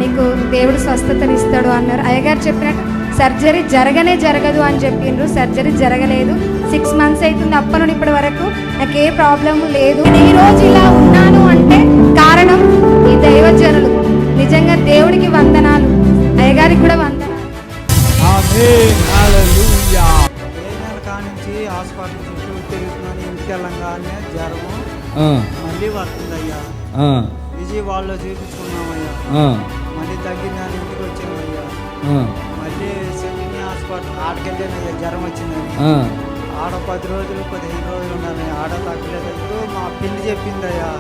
నీకు దేవుడు స్వస్థతనిస్తాడు అన్నారు. అయ్యగారు చెప్పినట్టు సర్జరీ జరగదు అని చెప్పిండ్రు. సర్జరీ జరగలేదు. 6 months అవుతుంది. అప్పటి నుండి ఇప్పటి వరకు నాకు ఏ ప్రాబ్లం లేదు. నేను ఈరోజు ఇలా ఉన్నాను అంటే కారణం ఈ దైవజనులు. నిజంగా దేవుడికి వందనాలు, అయ్యగారికి కూడా వందనాలు. కానించి హాస్పిటల్ చుట్టూ తిరుగుతున్నాను. ఇంటికి వెళ్ళంగానే జ్వరము మళ్ళీ వస్తుందయ్యా. విజయవాడలో చూపించుకున్నామయ్యా, మళ్ళీ తగ్గిందని ఇంటికి వచ్చామయ్యా. మళ్ళీ సెమిని హాస్పిటల్ ఆడకెళ్ళానయ్యా, జ్వరం వచ్చిందని. ఆడ 10 రోజులు 15 రోజులు ఉన్నాను. ఆడ తగ్గలేదు. మా పిల్లి చెప్పిందయ్యా,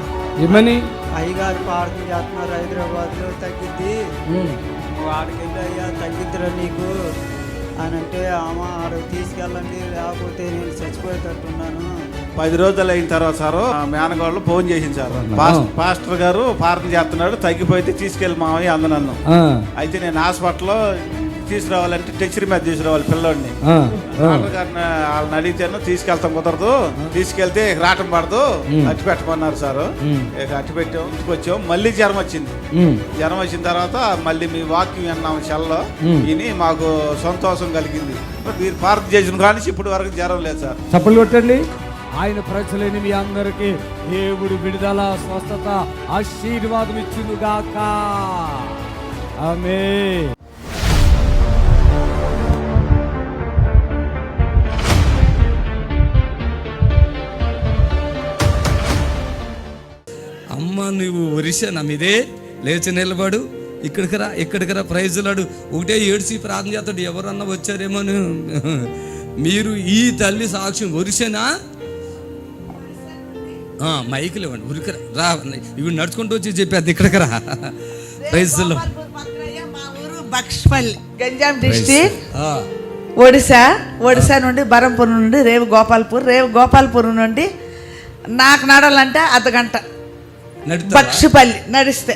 ఏమని? అయ్యగారు ప్రార్థన చేస్తున్నారు హైదరాబాద్లో, తగ్గిద్ది, నువ్వు ఆడకెళ్ళి అయ్యా తగ్గిద్దిరా నీకు అని అంటే, ఆడకు తీసుకెళ్ళండి లేకపోతే నేను చచ్చిపోయేటట్టున్నాను. 10 రోజులు అయిన తర్వాత సారు మేనగాళ్ళు ఫోన్ చేసింది సార్, పాస్టర్ గారు ప్రార్థన చేస్తున్నాడు, తగ్గిపోతే తీసుకెళ్ళి మామయ్య అందు నన్ను. అయితే నేను హాస్పిటల్లో తీసుకురావాలంటే టెక్చర్ మీద తీసుకురావాలి పిల్లోడిని. డాక్టర్ గారిని వాళ్ళని అడిగితేను తీసుకెళ్తాం కుదరదు, తీసుకెళ్తే రావటం పడదు, అట్టి పెట్టమన్నారు సార్. ఇక అట్టి పెట్టాం, ఇంటికి వచ్చాం. మళ్ళీ జ్వరం వచ్చింది. జ్వరం వచ్చిన తర్వాత మళ్ళీ మీ వాక్యం విన్నాం చెల్లో, విని మాకు సంతోషం కలిగింది. మీరు పార్క్ చేసిన కానీ ఇప్పటి వరకు జ్వరం లేదు సార్. చప్పట్లు కొట్టండి. ఆయన ప్రజలని మీ అందరికీ దేవుడు విడుదల, స్వస్థత, ఆశీర్వాదం ఇచ్చునుగాక. ఆమేన్. అమ్మ నువ్వు ఒరిశానా మీదే, లేచి నిలబడు, ఇక్కడికి రా ప్రైజులాడు. ఒకటే ఏడ్చి ప్రార్థన చేస్తాడు, ఎవరన్నా వచ్చారేమో. మీరు ఈ తల్లి సాక్ష్యం ఒరిసేనా? మైకులు ఇవ్వండి, ఉరికరా రా. ఇవి నడుచుకుంటూ వచ్చి చెప్పేది ఇక్కడికి రా. ప్రైజులో బక్షపల్లి, గంజాం డిస్ట్రిక్ట్, ఒడిశా నుండి బరంపురం నుండి రేవు గోపాల్పూర్ నుండి నాకు నడాలంటే అర్ధగంట. బక్షపల్లి నడిస్తే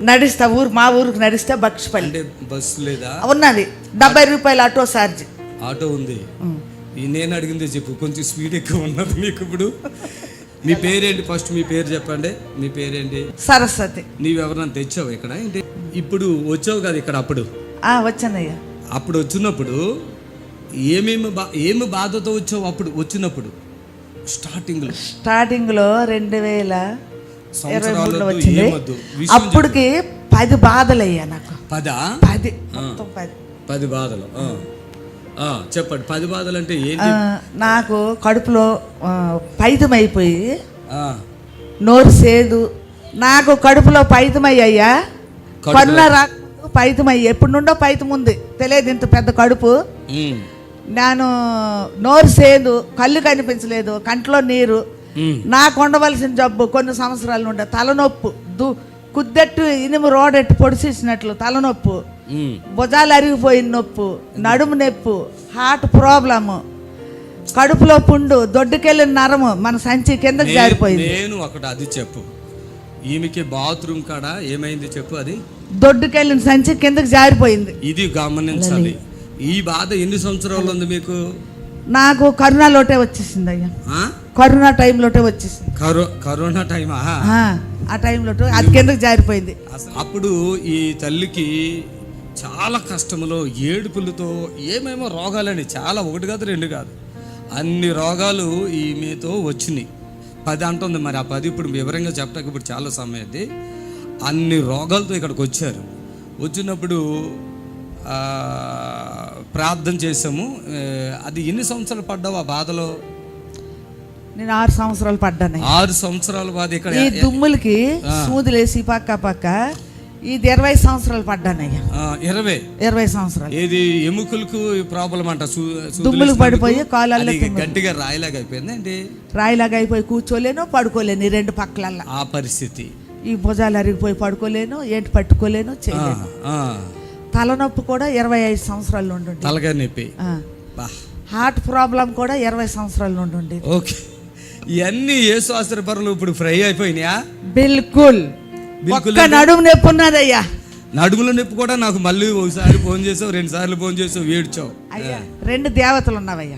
నడిస్తా మా ఊరికి నడిస్తే బక్షపల్లి. బస్సు లేదా? ఉన్నది, 70 రూపాయలు ఆటో ఛార్జ్. ఆటో ఉంది. నేను అడిగిందే చెప్పు, కొంచెం స్పీడ్ ఎక్కువ ఉన్నది మీకు. ఇప్పుడు మీ పేరేంటి? ఫస్ట్ మీ పేరు చెప్పండి. మీ పేరేంటి? సరస్వతి. నీవెవరన్నా తెచ్చావు ఇక్కడ? ఇప్పుడు వచ్చావు కదా ఇక్కడ? అప్పుడు వచ్చానయ్యా. అప్పుడు వచ్చినప్పుడు ఏమి బాధతో వచ్చావు? అప్పుడు వచ్చినప్పుడు స్టార్టింగ్ లో 2023లో వచ్చింది. అప్పటికి 10 బాధలయ్యా నాకు. 10 బాధలు. చెప్పండి, 10 బాధలు అంటే ఏంటి? నాకు కడుపులో పైతమైపోయి, నోరు సేదు. నాకు కడుపులో పైతమయ్యా, పనుల రాక పైతమయ్యి. ఎప్పుడు నుండో పైతం ఉంది, తెలియదు. ఇంత పెద్ద కడుపు. నేను నోరు సేదు, కళ్ళు కనిపించలేదు, కంట్లో నీరు. నాకు ఉండవలసిన జబ్బు కొన్ని సంవత్సరాల నుండి తలనొప్పు, కుద్దెట్టు ఇనుము రోడెట్టు పొడిచేసినట్లు తలనొప్పు, భుజాలు అరిగిపోయిన నొప్పు, నడుము నొప్పు, హార్ట్ ప్రాబ్లము, కడుపులో పుండు, దొడ్డుకెళ్ళిన నరము, మన సంచి కిందకి జారిపోయింది. నేను ఒకటి అది చెప్పు. ఈమెకి బాత్రూమ్ కాడ ఏమైంది చెప్పు. అది దొడ్డుకెళ్ళిన సంచి కిందకి జారిపోయింది. ఇది గమనించాలి. ఈ బాధ ఎన్ని సంవత్సరాలు ఉంది మీకు? నాకు కరోనాలోటే వచ్చేసింది అయ్యా. కరోనా టైంలోటే వచ్చేసింది. కరోనా టైమా? ఆ టైంలో అది కిందకి జారిపోయింది. అప్పుడు ఈ తల్లికి చాలా కష్టములో, ఏడుపులతో, ఏమేమో రోగాలని, చాలా, 1 కాదు 2 కాదు, అన్ని రోగాలు ఈమెతో వచ్చినాయి. 10 అంటుంది. మరి ఆ 10 ఇప్పుడు వివరంగా చెప్పడానికి ఇప్పుడు చాలా సమయం అది. అన్ని రోగాలతో ఇక్కడికి వచ్చారు. వచ్చినప్పుడు ప్రార్థన చేసాము. అది ఎన్ని సంవత్సరాలు పడ్డావు ఆ బాధలో? నేను 6 సంవత్సరాలు పడ్డాను. 6 సంవత్సరాల బాధ. ఇక్కడ ఈ దుమ్ములకి సూదులేసి పక్క ఇది 20 సంవత్సరాలు పడ్డానయ్యా. 20 సంవత్సరాలు. ఏది ఎముకలకు ప్రాబ్లం అంట, దుమ్ములకు పడిపోయి కాళ్ళల్లో గట్టిగా రాయిలాగా అయిపోయింది అండి. రాయిలాగా అయిపోయి కూర్చోలేను, పడుకోలేను, 2 పక్కలల్లా ఆ పరిస్థితి. ఈ భుజాలు అరిగిపోయి పడుకోలేను, ఏంటి పట్టుకోలేను, చేయలేను. తలనొప్పి కూడా 25 సంవత్సరాల నుండి, తలకాయ నొప్పి, హార్ట్ ప్రాబ్లం కూడా 20 సంవత్సరాల నుండి ఉండేది. ఓకే, ఇవన్నీ యేసు ఆశ్చర్యపరులు ఇప్పుడు ఫ్రై అయిపోయినాయా? బిల్కుల్. నడుము నొప్పి ఉన్నదయ్యా. నడుముల నొప్పి కూడా నాకు మళ్ళీ ఒకసారి ఫోన్ చేసావు, 2 సార్లు ఫోన్ చేసావు, ఏడ్చావు. అయ్యా 2 దేవతలు ఉన్నవయ్యా.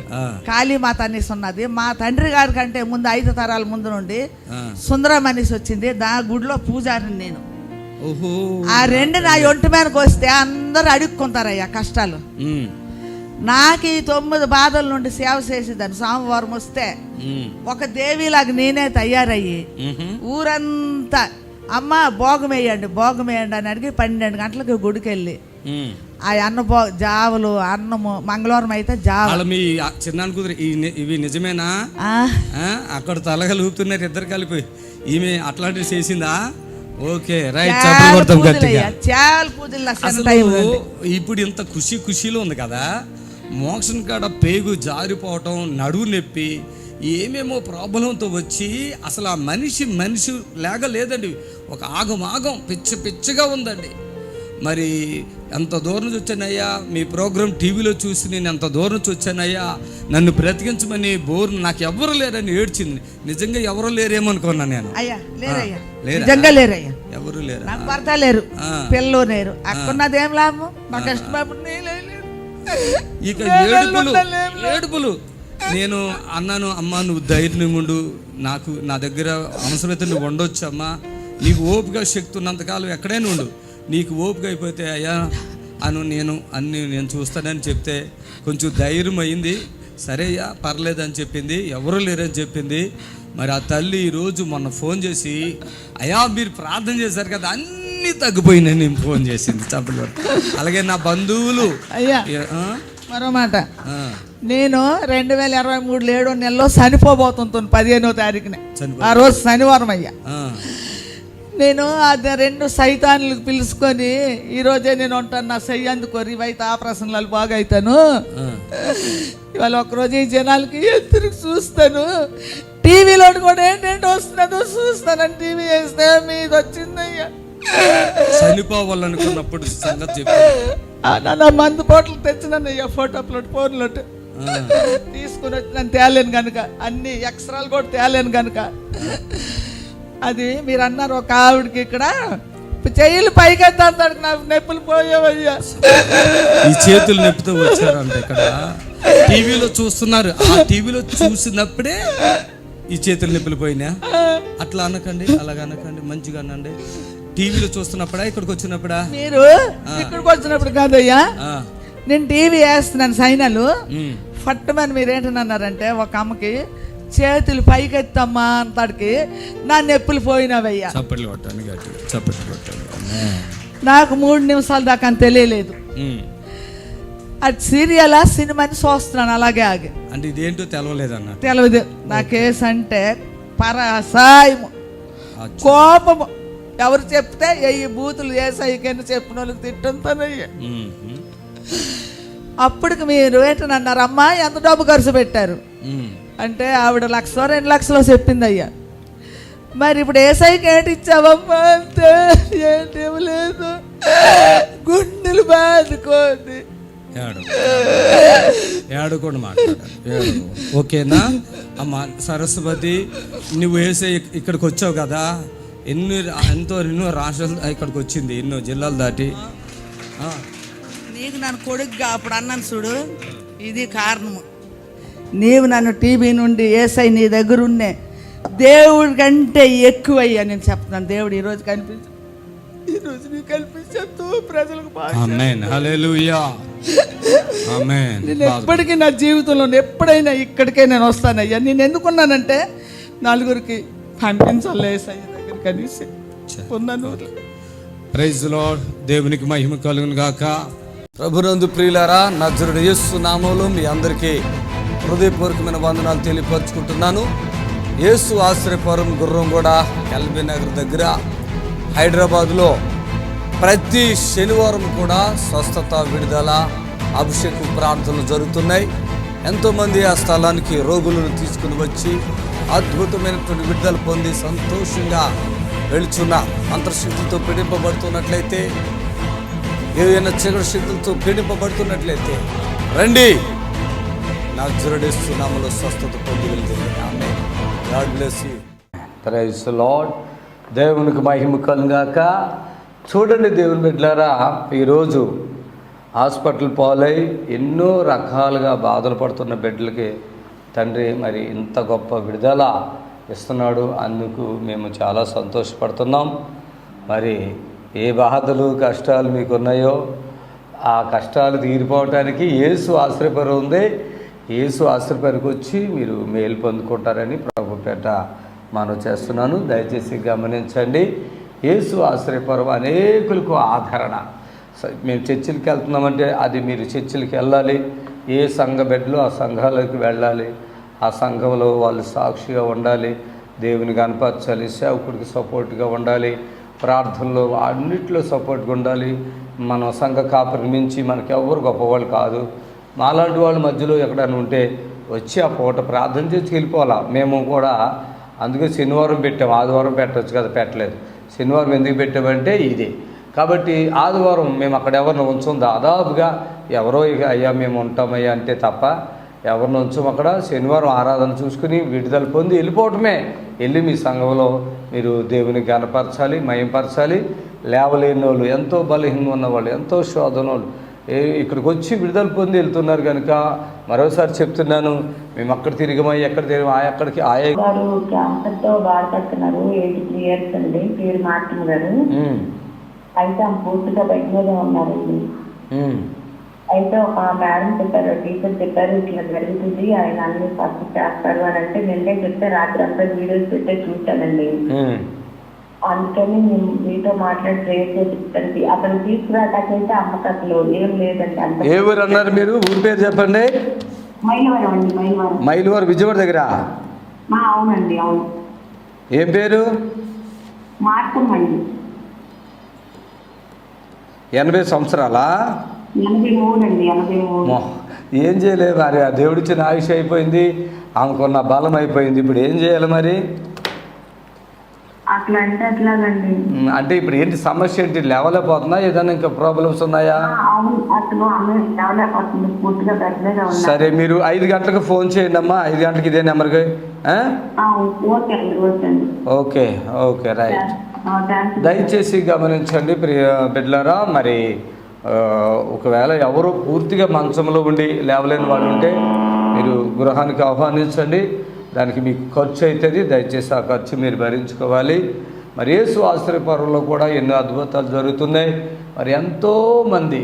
కాళీమాత అనేసి ఉన్నది. మా తండ్రి గారి కంటే ముందు 5 తరాల ముందు నుండి సుందరం అనేసి వచ్చింది. దా గుడిలో పూజారిని నేను. ఆ 2 నా ఒంటి మీదకి వస్తే అందరూ అడుక్కుంటారయ్యా కష్టాలు. నాకు ఈ 9 బాధల నుండి సేవ చేసేదాన్ని. సోమవారం వస్తే ఒక దేవిలాగా నేనే తయారయ్యి ఊరంతా అమ్మ భోగం వేయండి అని అడిగి 12 గంటలకు గుడికి వెళ్ళి ఆ జావలు అన్నము, మంగళవారం అయితే జావ. మీ చిన్న కుదిరి ఇవి నిజమేనా? అక్కడ తలగలు ఊపుతున్నారు 2 కలిపి. ఈమె అట్లాంటివి చేసిందా? Okay, right. ఇప్పుడు ఇంత ఖుషీలో ఉంది కదా. మోక్షం కాడ పేగు జారిపోవటం, నడువు నొప్పి, ఏమేమో ప్రాబ్లంతో వచ్చి అసలు ఆ మనిషి లేక లేదండి. ఒక ఆగం పిచ్చగా ఉందండి. మరి ఎంత దూరం నుంచి వచ్చానయ్యా, మీ ప్రోగ్రామ్ టీవీలో చూసి నేను ఎంత దూరం నుంచి వచ్చానయ్యా, నన్ను బ్రతికించమని నాకు ఎవరు లేరని ఏడ్చింది. నిజంగా ఎవరు లేరేమో అనుకున్నాను నేను. నిజంగా లేరయ్యా, ఎవరు లేరు, నాకు భర్త లేరు, పిల్లలు లేరు. అక్కడున్నది ఏం లాభం? నా కష్టం ఇక ఏడుపులు నేను అన్నాను, అమ్మా నువ్వు ధైర్యం ఉండు, నాకు నా దగ్గర అవసరమైతే నువ్వు ఉండొచ్చు అమ్మా, నీకు ఓపిక శక్తి ఉన్నంతకాలం ఎక్కడైనా ఉండు, నీకు ఓపిక అయిపోతే అయ్యా నేను చూస్తానని చెప్తే కొంచెం ధైర్యం అయింది. సరే అయ్యా పర్లేదని చెప్పింది, ఎవరు లేరని చెప్పింది. మరి ఆ తల్లి ఈరోజు మొన్న ఫోన్ చేసి, అయ్యా మీరు ప్రార్థన చేశారు కదా అన్నీ తగ్గిపోయినాయి నేను ఫోన్ చేసింది చెప్పలు. అలాగే నా బంధువులు అయ్యా మరో మాట, నేను 2023 7వ నెలలో చనిపోబోతుంటాను 15వ తారీఖునే. ఆ రోజు శనివారం అయ్యా. నేను అది 2 సైతాన్లకు పిలుచుకొని ఈరోజే నేను ఉంటాను, నా చెయ్యి అందుకోరు, ఇవైతే ఆపరేషన్లు బాగా అవుతాను. ఇవాళ ఒకరోజు ఈ జనాలకి ఎదురు చూస్తాను, టీవీలో కూడా ఏంటంటే వస్తున్నదో చూస్తానని టీవీ వేస్తే మీద వచ్చిందయ్యా. చనిపోవాలనుకున్నప్పుడు సంగతి నా మందు బాటిల్ తెచ్చినయ్యా, ఫోటో ప్లాట్ ఫోన్లో తీసుకుని వచ్చిన తేలేను కనుక, అన్ని ఎక్స్ట్రాలు కూడా తేలేను కనుక. అది మీరు అన్నారు ఒక ఆవిడకి ఇక్కడ చెయ్యిలు పైకి అంటాడు, నాకు నొప్పులు పోయేవయ్యా. ఈ చేతులు నొప్పితో వచ్చారంట. ఇక్కడ టీవీలో చూస్తున్నారు, ఆ టీవీలో చూసినప్పుడే ఈ చేతులు నొప్పులు పోయినా. అట్లా అనకండి, అలాగ అనకండి, మంచిగా అనండి. టీవీలో చూస్తున్నప్పుడా ఇక్కడికి వచ్చినప్పుడా? మీరు ఇక్కడికి వచ్చినప్పుడు కాదయ్యా, నేను టీవీ వేస్తున్నాను సైనాలు పట్టమని మీరు ఏంటన్నారంటే, ఒక అమ్మకి చేతులు పైకెత్తమ్మా అంతటికి నా నొప్పులు పోయినవయ్యా. నాకు 3 నిమిషాల దాకా అని తెలియలేదు. అది సీరియలా సినిమాని చూస్తున్నాను అలాగే ఆగి. అంటే ఇదేంటో తెలవలేదన్న, తెలియదు. నా కేసు అంటే పరాసాయము, కోపము. ఎవరు చెప్తే ఈ బూతులు ఏసైకని చెప్పిన వాళ్ళకి తిట్టంతానయ్యా. అప్పటికి మీరు ఏంటన్నారు, అమ్మా ఎంత డబ్బు ఖర్చు పెట్టారు అంటే ఆవిడ 1,00,000 2 లక్షలు చెప్పింది అయ్యా. మరి ఇప్పుడు ఏసైకి ఏంటి ఇచ్చావమ్మా అంతే, ఏంటి ఇవ్వలేదు, గుండెలు బాదుకోండి. ఏడుకోండి మాట్లాడాలి, ఓకేనా అమ్మా. సరస్వతి నువ్వు వేసే ఇక్కడికి వచ్చావు కదా, ఎన్నో రాష్ట్రాలు ఇక్కడికి వచ్చింది, ఎన్నో జిల్లాలు దాటి. నీకు నన్ను కొడుకుగా అప్పుడు అన్నాను చూడు, ఇది కారణము. నీవు నన్ను టీవీ నుండి ఏసై నీ దగ్గర ఉన్నే దేవుడి కంటే ఎక్కువయ్యా నేను చెప్తున్నాను. దేవుడు ఈరోజు కనిపించు, ఈరోజు నీకు కనిపించద్దు ప్రజలకు నేను ఎప్పటికీ నా జీవితంలో ఎప్పుడైనా ఇక్కడికే నేను వస్తానయ్యా. నేను ఎందుకున్నానంటే నలుగురికి పంపించాలి ఏసై దగ్గర కనీసి ఉన్నాను. ప్రైజ్ లార్డ్, దేవునికి మహిమ కలుగును గాక. ప్రభునందు ప్రియులారా, నజరుడు యేసు నామములో మీ అందరికీ హృదయపూర్వకమైన వందనాలు తెలియపరుచుకుంటున్నాను. యేసు ఆశ్రయపురం గుర్రంగూడ ఎల్బీ నగర్ దగ్గర హైదరాబాద్లో ప్రతి శనివారం కూడా స్వస్థత, విడుదల, అభిషేక ప్రార్థనలు జరుగుతున్నాయి. ఎంతోమంది ఆ స్థలానికి రోగులను తీసుకుని వచ్చి అద్భుతమైనటువంటి విడుదల పొంది సంతోషంగా వెళుచున్న అంతర్శక్తులతో పీడింపబడుతున్నట్లయితే, ఏదైనా చీకటి శక్తులతో పీడింపబడుతున్నట్లయితే రండి, నజరేయుడేసు నామములో స్వస్థత పొంది వెళ్తుంది. Amen. God bless you. Praise the lord. దేవునికి మహిమ కలుగాక. చూడండి దేవుని బిడ్డలారా, ఈరోజు హాస్పిటల్ పాలై ఎన్నో రకాలుగా బాధలు పడుతున్న బిడ్డలకి తండ్రి మరి ఇంత గొప్ప విడుదల ఇస్తున్నాడు. అందుకు మేము చాలా సంతోషపడుతున్నాం. మరి ఏ బాధలు కష్టాలు మీకున్నాయో ఆ కష్టాలు తీరిపోవటానికి యేసు ఆశ్రయపురం ఉంది. యేసు ఆశ్రయపురంకి వచ్చి మీరు మేలు పొందుకుంటారని ప్రభు పేట మనవి చేస్తున్నాను. దయచేసి గమనించండి. యేసు ఆశ్రయపురం అనేకులకు ఆదరణ. మేము చర్చిలకి వెళ్తున్నామంటే అది మీరు చర్చిలకి వెళ్ళాలి. ఏ సంఘ బిడ్డలు ఆ సంఘాలకు వెళ్ళాలి. ఆ సంఘంలో వాళ్ళు సాక్షిగా ఉండాలి, దేవుని కనపరచాలి, సేవకుడికి సపోర్ట్గా ఉండాలి, ప్రార్థనలో అన్నిట్లో సపోర్ట్గా ఉండాలి. మన సంఘ కాపురికి మించి మనకి ఎవరు గొప్పవాళ్ళు కాదు. మాలాంటి వాళ్ళ మధ్యలో ఎక్కడైనా ఉంటే వచ్చి ఆ పూట ప్రార్థన చేసి వెళ్ళిపోవాలా. మేము కూడా అందుకే శనివారం పెట్టాము. ఆదివారం పెట్టవచ్చు కదా, పెట్టలేదు. శనివారం ఎందుకు పెట్టామంటే ఇదే కాబట్టి. ఆదివారం మేము అక్కడ ఎవరిని ఉంచాం, దాదాపుగా ఎవరో ఇక అయ్యా మేము ఉంటామయ్యా అంటే తప్ప ఎవరిని ఉంచాం అక్కడ. శనివారం ఆరాధన చూసుకుని విడుదల పొంది వెళ్ళిపోవటమే. వెళ్ళి మీ సంఘంలో మీరు దేవుని గణపరచాలి, మయంపరచాలి. లేవలేని వాళ్ళు, ఎంతో బలహీనంగా ఉన్నవాళ్ళు, ఎంతో శోధన వాళ్ళు ఇక్కడికి వచ్చి విడుదల పొంది వెళ్తున్నారు కనుక మరోసారి చెప్తున్నాను, మేము అక్కడ తిరిగమయ్యి ఎక్కడ తిరిగి ఎక్కడికి ఆయా క్యాన్సర్తో బాధపడుతున్నారు. 83 years అండి. పేరు మార్టిన్ గారు. అయితే ఆమె పూర్తిగా బయట మీద ఉన్నారండి. అయితే ఒక మేడం చెప్పారు, టీచర్ చెప్పారు, ఇట్లా జరుగుతుంది, ఆయన అన్ని ఫస్ట్ చేస్తారు అని అంటే నిన్నే చెప్తే రాత్రి అంతా వీడియోస్ పెట్టే చూశానండి. అందుకని నేను మీతో మాట్లాడి ప్రేయర్ చేపిస్తాను. అతను తీసుకురాటైతే అమ్మకి అసలు ఏం లేదండి. అంత ఏ ఊరు అన్నారు మీరు? ఊరి పేరు చెప్పండి. మైలవరం అండి. మైలవరం. మైలవరం విజయవాడ దగ్గర? అవునండి. అవును. ఏం పేరు? మార్తం అండి. 80 సంవత్సరాలా? 83 అండి. 83. ఏం చేయలేదు మరి, ఆ దేవుడిచ్చిన ఆయుష్ అయిపోయింది, ఆమెకున్న బలం అయిపోయింది. ఇప్పుడు ఏం చేయాలి మరి? అట్లా అంటే అట్లాగండి. అంటే ఇప్పుడు ఏంటి సమస్య? ఏంటి లేవలేకపోతుందా? ఏదైనా ఇంకా ప్రాబ్లమ్స్ ఉన్నాయా? సరే, మీరు 5 గంటలకు ఫోన్ చేయండి అమ్మా. 5 గంటలకు ఇదే నెంబర్కి. Okay okay right. దయచేసి గమనించండి ప్రియ బిడ్డలారా, మరి ఒకవేళ ఎవరు పూర్తిగా మంచంలో ఉండి లేవలేని వాళ్ళు ఉంటే మీరు గృహానికి ఆహ్వానించండి. దానికి మీకు ఖర్చు అవుతుంది. దయచేసి ఆ ఖర్చు మీరు భరించుకోవాలి. మరి యేసు ఆశ్రయపర్వంలో కూడా ఎన్నో అద్భుతాలు జరుగుతున్నాయి. మరి ఎంతోమంది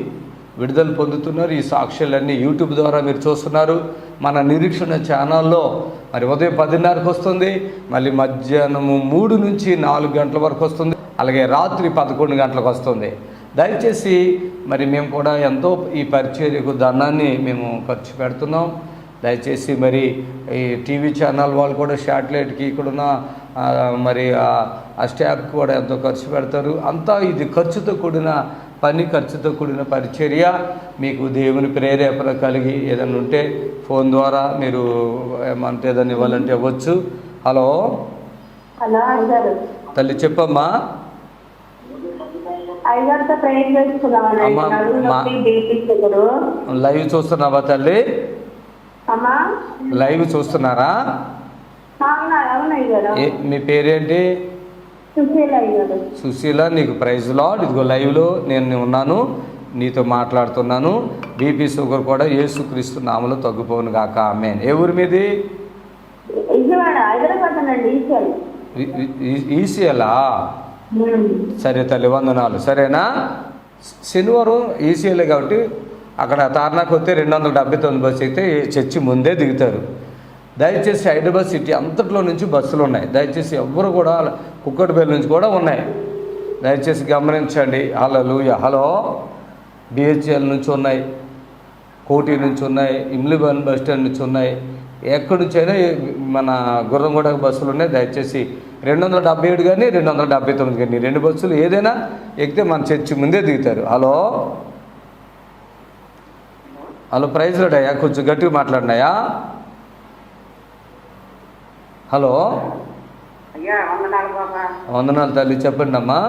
విడుదల పొందుతున్నారు. ఈ సాక్ష్యాలన్నీ యూట్యూబ్ ద్వారా మీరు చూస్తున్నారు. మన నిరీక్షణ ఛానల్లో మరి ఉదయం 10:30కి వస్తుంది, మళ్ళీ మధ్యాహ్నము 3 నుంచి 4 గంటల వరకు వస్తుంది, అలాగే రాత్రి 11 గంటలకు వస్తుంది. దయచేసి మరి మేము కూడా ఎంతో ఈ పరిచర్యకు ధనాన్ని మేము ఖర్చు పెడుతున్నాం. దయచేసి మరి ఈ టీవీ ఛానల్ వాళ్ళు కూడా శాటిలైట్కి ఇక్కడున్న మరి ఆ స్టాఫ్ కూడా ఎంతో ఖర్చు పెడతారు. అంతా ఇది ఖర్చుతో కూడిన పని, ఖర్చుతో కూడిన పరిచర్య. మీకు దేవుని ప్రేరేపణ కలిగి ఏదైనా ఉంటే ఫోన్ ద్వారా మీరు ఏమంటే ఏదైనా ఇవ్వాలంటే ఇవ్వచ్చు. హలో తల్లి చెప్పమ్మా. లైవ్ చూస్తున్నావా తల్లి? లైవ్ చూస్తున్నారా? మీ పేరేంటి? సుశీల. నీకు ప్రైజ్ లార్డ్. ఇదిగో లైవ్లో నేను ఉన్నాను, నీతో మాట్లాడుతున్నాను. బీపీ షుగర్ కూడా యేసుక్రీస్తు నామములో తగ్గిపోను గాక. ఆమేన్. ఏ ఊరి మీది? ఈసీఎలా? సరే తల్లి, వందనాలు. సరేనా? శనివారం ఈసీఎలే కాబట్టి అక్కడ తార్నాకు వస్తే 279 బస్సు అయితే చర్చి ముందే దిగుతారు. దయచేసి హైదరాబాద్ సిటీ అంతట్లో నుంచి బస్సులు ఉన్నాయి. దయచేసి ఎవ్వరు కూడా, కుక్కటిపల్లి నుంచి కూడా ఉన్నాయి. దయచేసి గమనించండి. హల్లెలూయా. హలో బిహెచ్ఎల్ నుంచి ఉన్నాయి, కోటి నుంచి ఉన్నాయి, ఇమ్లిబన్ బస్ స్టాండ్ నుంచి ఉన్నాయి, ఎక్కడి నుంచి అయినా మన గుర్రంగూడ బస్సులు ఉన్నాయి. దయచేసి 277 కానీ 279 కానీ 2 బస్సులు ఏదైనా ఎక్కితే మన చర్చి ముందే దిగుతారు. హలో హలో ప్రైజ్ రాడయ్యా, కొంచెం గట్టిగా మాట్లాడినాయా? హలో వందనాలు తల్లి, చెప్పండి అమ్మా.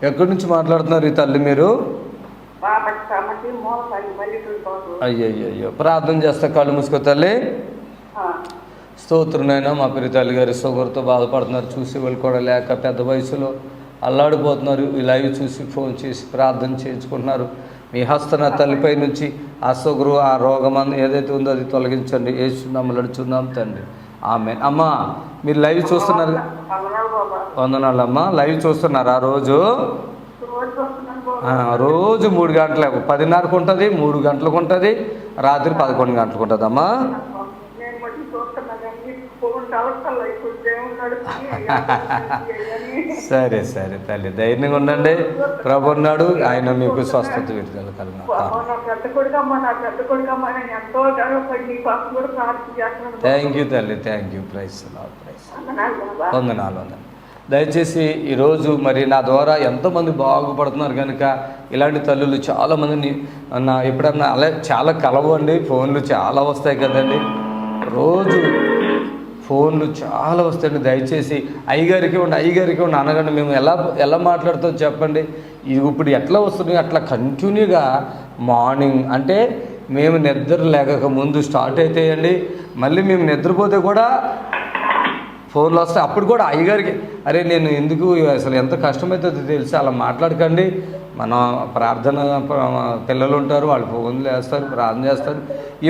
ఎక్కడి నుంచి మాట్లాడుతున్నారు ఈ తల్లి మీరు? అయ్యయ్యో, ప్రార్థన చేస్తా. కళ్ళు మూసుకో తల్లి. స్తోత్రునైనా మా ప్రియ తల్లి గారి షుగర్తో బాధపడుతున్నారు. చూసి వాళ్ళు కూడా లేక పెద్ద వయసులో అల్లాడిపోతున్నారు. ఈ లైవ్ చూసి ఫోన్ చేసి ప్రార్థన చేయించుకుంటున్నారు. మీ హస్తన తల్లిపై నుంచి ఆ షుగరు, ఆ రోగం ఏదైతే ఉందో అది తొలగించండి. యేసు నామములో అడుగుచున్నాం తండ్రి. ఆమేన్. అమ్మా మీరు లైవ్ చూస్తున్నారు? వందనాలు అమ్మా. లైవ్ చూస్తున్నారా? రోజు 3 గంటలకు 10:30కు ఉంటుంది, 3 గంటలకు ఉంటుంది, రాత్రి 11 గంటలకు ఉంటుంది అమ్మా. సరే సరే తల్లి, ధైర్యంగా ఉండండి. ప్రభు ఉన్నాడు, ఆయన మీకు స్వస్థత విడుదల కలుగును. థ్యాంక్ యూ తల్లి, థ్యాంక్ యూ. ప్రైజ్ వందనాలు వందనాలు. దయచేసి ఈరోజు మరి నా ద్వారా ఎంతోమంది బాగుపడుతున్నారు కనుక ఇలాంటి తల్లులు చాలామందిని నా ఎప్పుడన్నా అలా చాలా కలవండి. ఫోన్లు చాలా వస్తాయి కదండి, రోజు ఫోన్లు చాలా వస్తాయండి. దయచేసి అయ్యగారికి ఉండి అనగానే మేము ఎలా మాట్లాడుతాం చెప్పండి. ఇప్పుడు ఎట్లా వస్తున్నాయి అట్లా కంటిన్యూగా మార్నింగ్ అంటే మేము నిద్ర లేక ముందు స్టార్ట్ అవుతాయండి. మళ్ళీ మేము నిద్రపోతే కూడా ఫోన్లు వస్తాయి. అప్పుడు కూడా అయ్యగారికి అరే నేను ఎందుకు అసలు ఎంత కష్టమవుతుందో తెలిసి అలా మాట్లాడకండి. మన ప్రార్థన పిల్లలు ఉంటారు, వాళ్ళు ఫోన్లు వేస్తారు, ప్రార్థన చేస్తారు.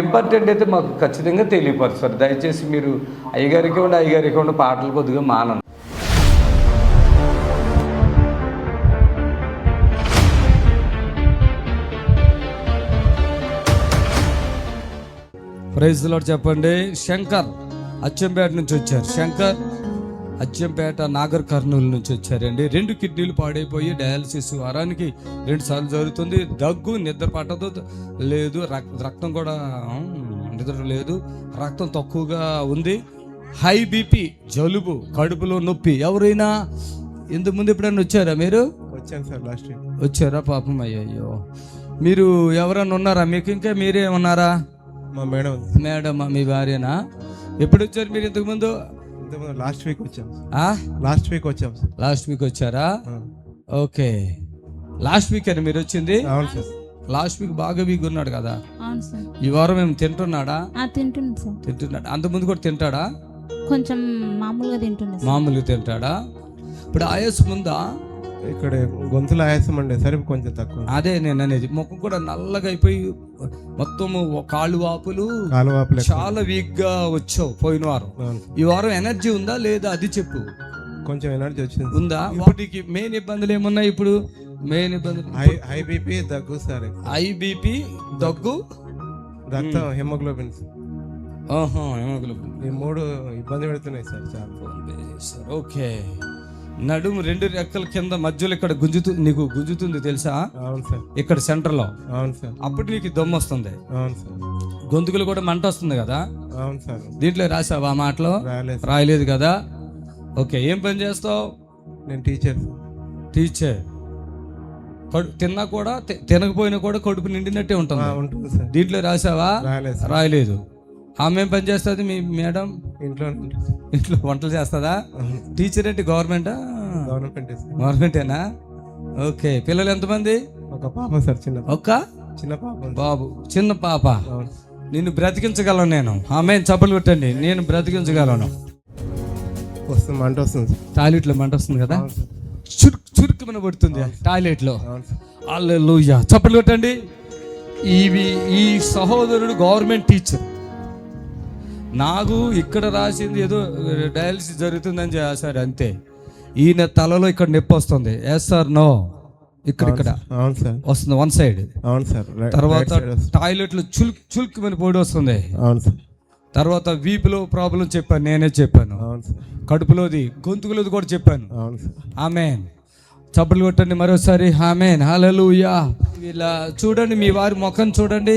ఇంపార్టెంట్ అయితే మాకు ఖచ్చితంగా తెలియపరుస్తారు. దయచేసి మీరు అయ్యగారికి ఉండి పాటలు కొద్దిగా మానండి. ప్రైజ్ లార్డ్ చెప్పండి. శంకర్ అచ్చంపేట నుంచి వచ్చారు. శంకర్ అచ్చంపేట నాగర్ కర్నూలు నుంచి వచ్చారండి. 2 కిడ్నీలు పాడైపోయి డయాలసిస్ వారానికి 2 సార్లు జరుగుతుంది. దగ్గు, నిద్ర పట్టదు లేదు, రక్తం కూడా నిద్ర లేదు, రక్తం తక్కువగా ఉంది, హై బీపీ, జలుబు, కడుపులో నొప్పి. ఎవరైనా ఇంతకు ముందు ఎప్పుడైనా వచ్చారా మీరు? వచ్చాను సార్, లాస్ట్ వీక్ వచ్చారా? పాపం అయ్యో. మీరు ఎవరైనా ఉన్నారా మీకు? ఇంకా మీరే ఉన్నారా? మా మేడం. మీ భార్యనా? ఎప్పుడు వచ్చారు మీరు ఇంతకు ముందు? లాస్ట్ వీక్ వచ్చాం. లాస్ట్ వీక్ వచ్చాం. లాస్ట్ వీక్ వచ్చారా? ఓకే, లాస్ట్ వీక్ అని మీరు వచ్చింది? అవును సార్. లాస్ట్ వీక్ బాగా వీక్ ఉన్నాడు కదా. అవును సార్. ఈ వారం ఏమి తింటున్నాడా? తింటున్నాడు సార్. తింటున్నాడు. అంతకుముందు కూడా తింటాడా? కొంచెం మామూలుగా తింటున్నాడు. మామూలుగా తింటాడా? ఇప్పుడు ఆయాసం ఉందా? ఇక్కడ గొంతులో ఆయాసం అండి, సరే కొంచెం తక్కువ. అదే నేను అనేది, ముఖం కూడా నల్లగా అయిపోయి మొత్తం కాళ్ళు వాపులు చాలా వీక్ గా వచ్చావు పోయిన వారం. ఈ వారం ఎనర్జీ ఉందా లేదా అది చెప్పు. కొంచెం ఎనర్జీ వచ్చింది. ఉందా? వాటికి మెయిన్ ఇబ్బందులు ఏమున్నాయి ఇప్పుడు? మెయిన్ ఇబ్బందులు హై బీపీ, దగ్గు సార్. హై బీపీ, దగ్గు, రక్తం, హిమోగ్లోబిన్. హిమోగ్లోబిన్. ఈ 3 ఇబ్బంది పెడుతున్నాయి సార్ చాలా. ఓకే. నడుము 2 రెక్కల కింద మధ్యలో ఇక్కడ నీకు గుంజుతుంది తెలుసా? అవును సార్. ఇక్కడ సెంటర్ లో. అవును సార్. అప్పుడు నీకు దమ్ము వస్తుంది. అవును సార్. గొంతుకులు కూడా మంట వస్తుంది కదా. అవును సార్. దీంట్లో రాసావా మాటలో? రాయలేదు కదా. ఓకే, ఏం పని చేస్తావు? నేను టీచర్. తిన్నా కూడా తినకపోయినా కూడా కడుపు నిండినట్టే ఉంటుంది. దీంట్లో రాసావా? రాయలేదు. ఆమె ఏం పని చేస్తుంది మీ మేడం? ఇంట్లో వంటలు చేస్తుందా? టీచర్ అంటే గవర్నమెంటా? గవర్నమెంటేనా? ఓకే. పిల్లలు ఎంతమంది? ఒక పాప సార్. చిన్న పాప. బాబు, చిన్న పాప. నిన్ను బ్రతికించగలను నేను. ఆమె చప్పలు కొట్టండి. నేను బ్రతికించగలను. వస్తుంది, మంట వస్తుంది. టాయిలెట్ లో మంట వస్తుంది కదా, చురుకుమని పడుతుంది టాయిలెట్ లో. హల్లెలూయా, చప్పలు కొట్టండి. ఈ సహోదరుడు గవర్నమెంట్ టీచర్. నాకు ఇక్కడ రాసింది ఏదో డయాలసిస్ జరుగుతుందని చేశారు అంతే. ఈయన తలలో ఇక్కడ నొప్పి వస్తుంది. Yes sir? నో? ఇక్కడ వస్తుంది, 1 సైడ్. అవును సార్. తర్వాత టాయిలెట్ లో చులుకుమని పొడి వస్తుంది. అవును సార్. తర్వాత వీపులో ప్రాబ్లం చెప్పాను, నేనే చెప్పాను. కడుపులోది, గొంతుకులోది కూడా చెప్పాను. ఆమేన్. చప్పట్లు కొట్టండి మరోసారి. ఆమేన్. హల్లెలూయా. ఇలా చూడండి, మీ వారి ముఖం చూడండి.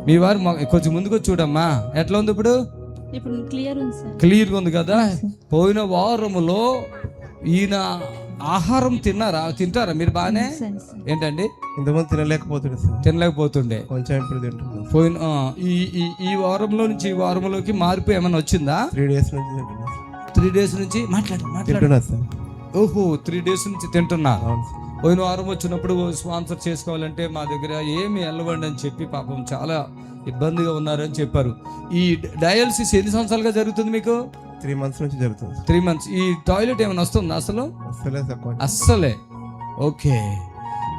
మీ వారి కొంచెం ముందుకు చూడమ్మా. ఎట్లా ఉంది ఇప్పుడు? క్లియర్గా ఉంది కదా. పోయిన వారములో ఈయన ఆహారం తింటారా మీరు? బాగానే. ఏంటండి? ఇంతకుముందు తినలేకపోతుండే. కొంచెం ఇప్పుడు తింటున్నాను. పోయిన ఈ వారంలో నుంచి ఈ వారంలోకి మార్పు ఏమైనా వచ్చిందా? 3 డేస్ నుంచి. 3 డేస్ నుంచి మాట్లాడుతున్నా సార్. ఓహో, 3 డేస్ నుంచి తింటున్నా. పోయిన వారం వచ్చినప్పుడు స్పాన్సర్ చేసుకోవాలంటే మా దగ్గర ఏమి వెళ్ళవండి అని చెప్పి పాపం చాలా ఇబ్బందిగా ఉన్నారని చెప్పారు. ఈ డయాలసిస్ ఎన్ని సంవత్సరాలుగా జరుగుతుంది మీకు? 3 months నుంచి జరుగుతుంది. 3 months. ఈ టాయిలెట్ ఏమైనా వస్తుందా అసలు? అస్సలే. ఓకే.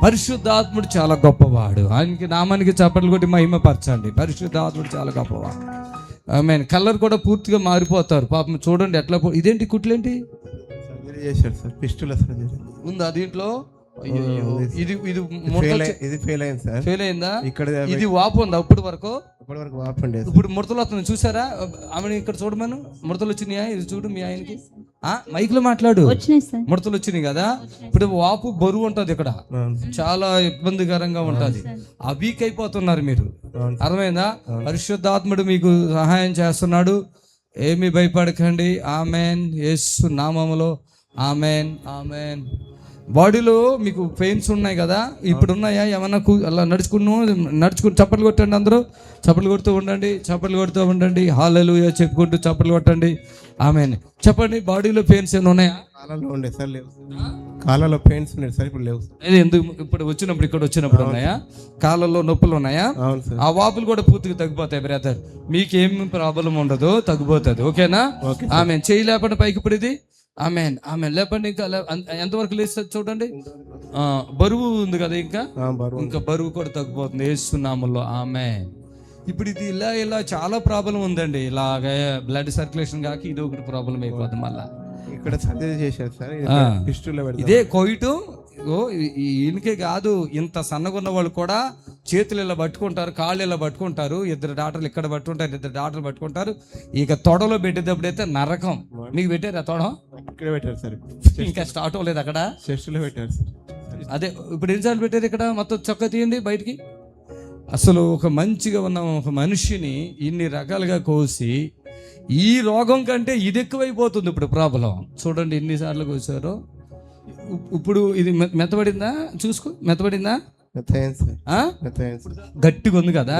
పరిశుద్ధాత్ముడు చాలా గొప్పవాడు. ఆయనకి నామానికి చప్పట్లు కొట్టి మహిమపరచండి. పరిశుద్ధాత్ముడు చాలా గొప్పవాడు. ఆమేన్. కలర్ కూడా పూర్తిగా మారిపోతారు పాపం. చూడండి ఎట్లా. ఇదేంటి కుట్లేంటి? సర్జరీ చేశారు సార్. ఫిస్టులా సర్జరీ ఉందా దీంట్లో? ఇది ఫెయిల్ అయింది సార్. ఫెయిల్ అయిందా? ఇక్కడ ఇది వాపు ఉందా? ఇప్పటి వరకు వాపు ఉండేది. ఇప్పుడు ముడతలు వస్తుంది చూసారా? ఆమె ఇక్కడ చూడమను. ముడతలు వచ్చినాయా? ఇది చూడు మీ ఆయనకి. మైక్ లో మాట్లాడు. ముడతలు వచ్చినాయి కదా. ఇప్పుడు వాపు బరువు ఉంటది ఇక్కడ, చాలా ఇబ్బందికరంగా ఉంటది. ఆ వీక్ అయిపోతున్నారు మీరు. అర్థమైందా? పరిశుద్ధాత్ముడు మీకు సహాయం చేస్తున్నాడు. ఏమి భయపడకండి. ఆమెన్. యేసు నామములో ఆమెన్. ఆమెన్. బాడీలో మీకు పెయిన్స్ ఉన్నాయి కదా, ఇప్పుడు ఉన్నాయా? ఏమన్నా అలా నడుచుకుని చప్పట్లు కొట్టండి. అందరూ చప్పట్లు కొడుతూ ఉండండి. హల్లెలూయా చెప్పుకుంటూ చప్పట్లు కొట్టండి. ఆమేన్. చెప్పండి, బాడీలో పెయిన్స్ ఏమైనా ఉన్నాయా? కాళ్ళలో పెయిన్స్ ఉన్నాయి సార్, ఇప్పుడు లేవు. ఇది ఎందుకు ఇప్పుడు వచ్చినప్పుడు ఇక్కడ వచ్చినప్పుడు ఉన్నాయా? కాళ్ళలో నొప్పులు ఉన్నాయా? అవును సార్. ఆ వాపులు కూడా పూర్తిగా తగ్గిపోతాయి బ్రదర్. మీకేం ప్రాబ్లం ఉండదు, తగ్గిపోతుంది. ఓకేనా? ఆమె చేయి లేపండి పైకి. ఇప్పుడు ఇది ఆమె లేపండి. ఇంకా ఎంతవరకు లేస్తుంది చూడండి. బరువు ఉంది కదా, ఇంకా బరువు కూడా తగ్గిపోతుంది యేసునామములో. ఆమె ఇప్పుడు ఇది ఇలా చాలా ప్రాబ్లం ఉందండి. ఇలాగ బ్లడ్ సర్క్యులేషన్ కాక ఇది ఒకటి ప్రాబ్లం అయిపోతుంది. మళ్ళా ఇక్కడ సర్జరీ చేశారు సార్, ఇదే కోయిటు. ఈయనకే కాదు, ఇంత సన్నగున్న వాళ్ళు కూడా చేతులు ఇలా పట్టుకుంటారు, కాళ్ళు ఇలా పట్టుకుంటారు. ఇద్దరు డాక్టర్లు ఇక్కడ పట్టుకుంటారు, ఇద్దరు డాక్టర్లు పట్టుకుంటారు. ఇక తొడలో పెట్టేటప్పుడు అయితే నరకం. మీకు పెట్టారా తొడ? ఇక్కడ పెట్టారు సార్, ఇంకా స్టార్ట్ అవ్వలేదు. అక్కడ చెస్ట్లో పెట్టారు సార్. అదే ఇప్పుడు ఎన్నిసార్లు పెట్టారు ఇక్కడ? మొత్తం చొక్కా తీయండి బయటికి. అసలు ఒక మంచిగా ఉన్న ఒక మనిషిని ఇన్ని రకాలుగా కోసి, ఈ రోగం కంటే ఇది ఎక్కువైపోతుంది ఇప్పుడు ప్రాబ్లం. చూడండి ఎన్నిసార్లు కోసారో. ఇప్పుడు ఇది మెత్తబడిందా? చూసుకో, మెత్తబడిందా? గట్టిగా ఉంది కదా.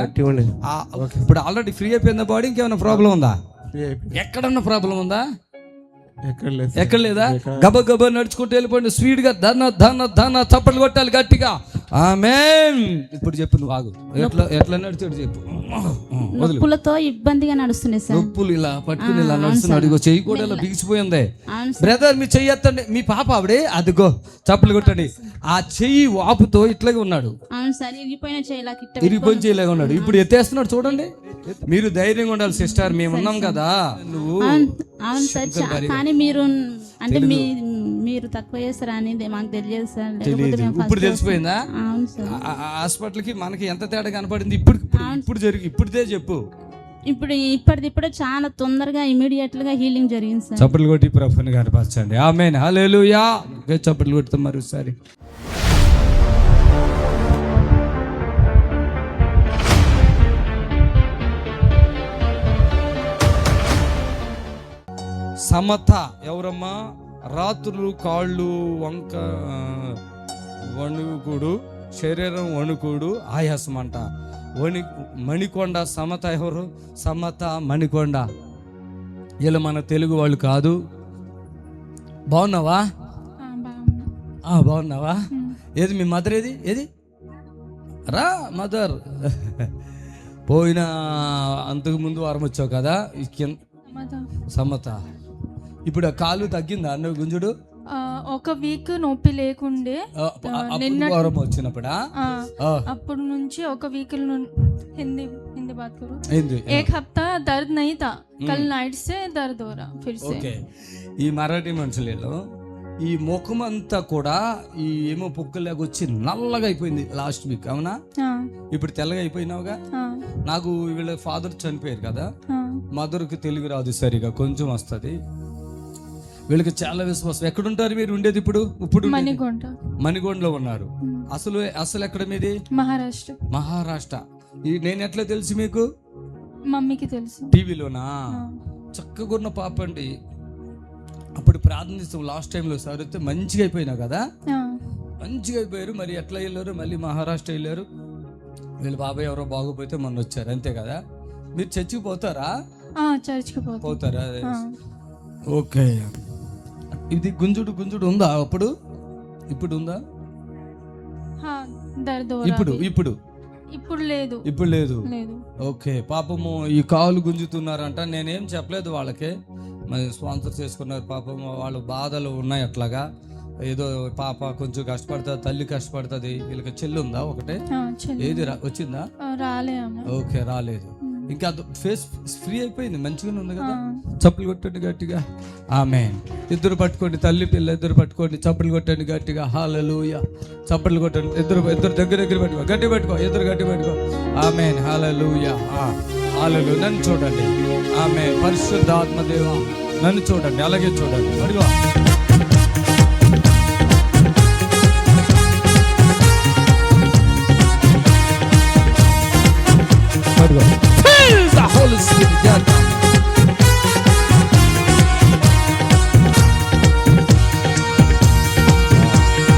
ఇప్పుడు ఆల్రెడీ ఫ్రీ అయిపోయిందా బాడీ? ఇంకేమైనా ప్రాబ్లం ఉందా? ఎక్కడన్నా ప్రాబ్లం ఉందా? ఎక్కడ లేదా? గబ నడుచుకుంటూ వెళ్ళిపోండి స్పీడ్ గా. ధన చప్పట్లు కొట్టాలి గట్టిగా. ఆమేన్. ఇప్పుడు చెప్పు, నువ్వు ఆగు. ఎట్లా నడిచాడు చెప్పు. నొప్పులతో ఇబ్బందిగా నడుస్తున్నాయి సార్. నొప్పులు ఇలా పట్టుకుని ఇలా నడుస్తున్నాడు. ఇగో చెయ్యి కూడా ఇలా బిగిసిపోయింది. బ్రదర్ మీ చెయ్యి ఎత్తండి. మీ పాప ఆవిడే అదిగో చప్పట్లు కొట్టండి. ఆ చెయ్యి వాపుతో ఇట్లాగే ఉన్నాడు. ఇరిగిపోయిన చేయలేగా ఉన్నాడు. ఇప్పుడు ఎత్తేస్తున్నాడు చూడండి. మీరు ధైర్యంగా ఉండాలి సిస్టర్, మేము ఉన్నాం కదా. నువ్వు అవును సార్, కానీ మీరు అంటే మీరు తక్కువ చేస్తారా అని మాకు తెలియదు సార్. ఇప్పుడు తెలిసిపోయిందా? హాస్పిటల్కి మనకి ఎంత తేడా కనపడింది ఇప్పుడే చెప్పు. ఇప్పటిదిప్పుడే చాలా తొందరగా ఇమీడియట్ గా హీలింగ్ జరిగింది సార్. చప్పట్లు కొట్టి ప్రభువుని కనపరచండి. ఆమేన్, హల్లెలూయా. చప్పట్లు కొడతాం మరోసారి. సమత ఎవరమ్మా? రాత్రులు కాళ్ళు వంక వణుకుడు, శరీరం వణుకుడు, ఆయాసం అంట. మణికొండ సమత ఎవరు? సమత మణికొండ. వీళ్ళు మన తెలుగు వాళ్ళు కాదు. బాగున్నావా? బాగున్నావా? ఏది మీ మదర్? ఏది రా మదర్. పోయిన అంతకు ముందు వారం వచ్చావు కదా సమత. ఇప్పుడు ఆ కాలు తగ్గిందా అన్న గుంజుడు? ఒక వీక్ నొప్పి లేకుండే వారం వచ్చినప్పుడా? అప్పుడు నుంచి ఒక వీక్ हिंदी बात करो। एक हफ्ता दर्द नहीं था, कल नाइट से दर्द हो रहा फिर से। ఓకే. ఈ మరాఠీ మనుషులలో ఈ ముఖం అంతా కూడా ఈ ఏమో పొక్కులాగా వచ్చి నల్లగా అయిపోయింది లాస్ట్ వీక్. అవునా? ఇప్పుడు తెల్లగా అయిపోయినావుగా. నాకు వీళ్ళ ఫాదర్ చనిపోయారు కదా, మదర్కి తెలుగు రాదు సరిగా, కొంచెం వస్తుంది. వీళ్ళకి చాలా విశ్వాసం. ఎక్కడుంటారు మీరు ఉండేది ఇప్పుడు? మణికొండలో ఉన్నారు. అసలు ఎక్కడ మీది? మహారాష్ట్ర. నేను ఎట్లా తెలుసు మీకు? మమ్మీకి తెలుసు. టీవీలోనా? చక్కగా ఉన్న పాప అండి. అప్పుడు ప్రార్థనిస్తాం లాస్ట్ టైంలో సార్ అయితే మంచిగా అయిపోయినా కదా, మంచిగా అయిపోయారు. మరి ఎట్లా వెళ్ళారు? మళ్ళీ మహారాష్ట్ర వెళ్ళారు. వీళ్ళ బాబాయ్ ఎవరో బాగోపోతే మొన్న వచ్చారు, అంతే కదా. మీరు చర్చికి పోతారా? పోతారా? ఓకే. ఇది గుంజుడు ఉందా అప్పుడు? ఇప్పుడు ఉందా? ఇప్పుడు లేదు. ఓకే. పాపము ఈ కాలు గుంజుతున్నారంట. నేనేం చెప్పలేదు వాళ్ళకి, మరి స్పాన్సర్ చేసుకున్నారు. పాపము వాళ్ళు బాధలు ఉన్నాయి అట్లాగా. ఏదో పాప కొంచెం కష్టపడుతుంది, తల్లి కష్టపడుతుంది. వీళ్ళకి చెల్లి ఉందా ఒకటే? ఏది వచ్చిందా? ఓకే, రాలేదు. ఇంకా ఫేస్ ఫ్రీ అయిపోయింది, మంచిగానే ఉంది కదా. చప్పులు కొట్టండి గట్టిగా. ఆమేన్. ఇద్దరు పట్టుకోండి, తల్లి పిల్ల ఇద్దరు పట్టుకోండి, చప్పులు కొట్టండి గట్టిగా. హల్లెలూయా. చప్పులు కొట్టండి. ఇద్దరు దగ్గర పెట్టుకో, గట్టి పెట్టుకో, ఇద్దరు గట్టి పెట్టుకో. ఆమేన్. హల్లెలూయా. హల్లెలూయా. నన్ను చూడండి. ఆమేన్. పరిశుద్ధాత్మ దేవా నన్ను చూడండి, అలాగే చూడండి. అడుగు. The Holy Spirit, God.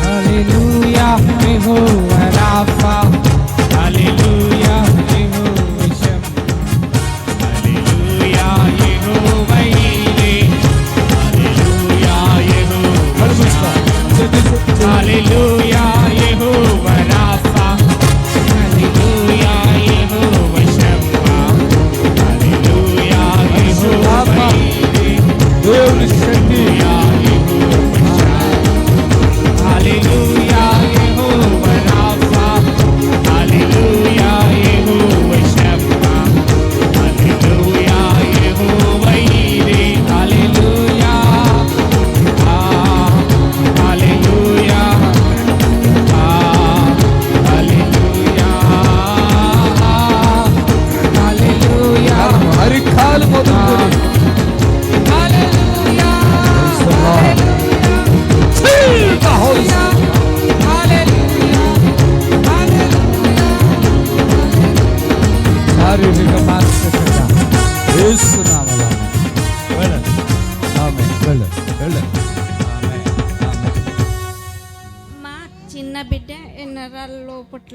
Hallelujah, Jehovah Rapha. Hallelujah, Jehovah Shem. Hallelujah, Jehovah Ire. Hallelujah, Jehovah Shem.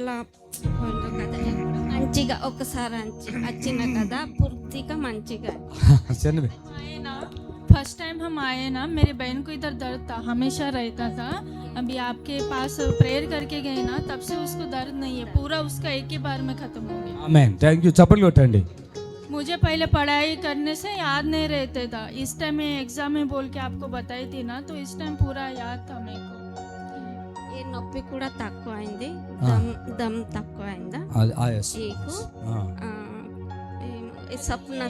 అట్లా మంచిగా ఒకసారి వచ్చిన కదా పూర్తిగా మంచిగా फर्स्ट टाइम हम आए ना, मेरे बहन को इधर दर्द था, हमेशा रहता था। अभी आपके पास प्रेयर करके गए ना, तब से उसको दर्द नहीं है, पूरा उसका एक ही बार में खत्म हो गया। ఆమేన్. థాంక్యూ. చప్పట్లు కొట్టండి. मुझे पहले पढ़ाई करने से याद नहीं रहते था, इस टाइम मैं एग्जाम में बोल के आपको बताई थी ना, तो इस टाइम पूरा याद था मेरे को। ఏ నొప్పి కూడా తక్కువ అయింది, దమ్ తక్కువ అయిందా, सपना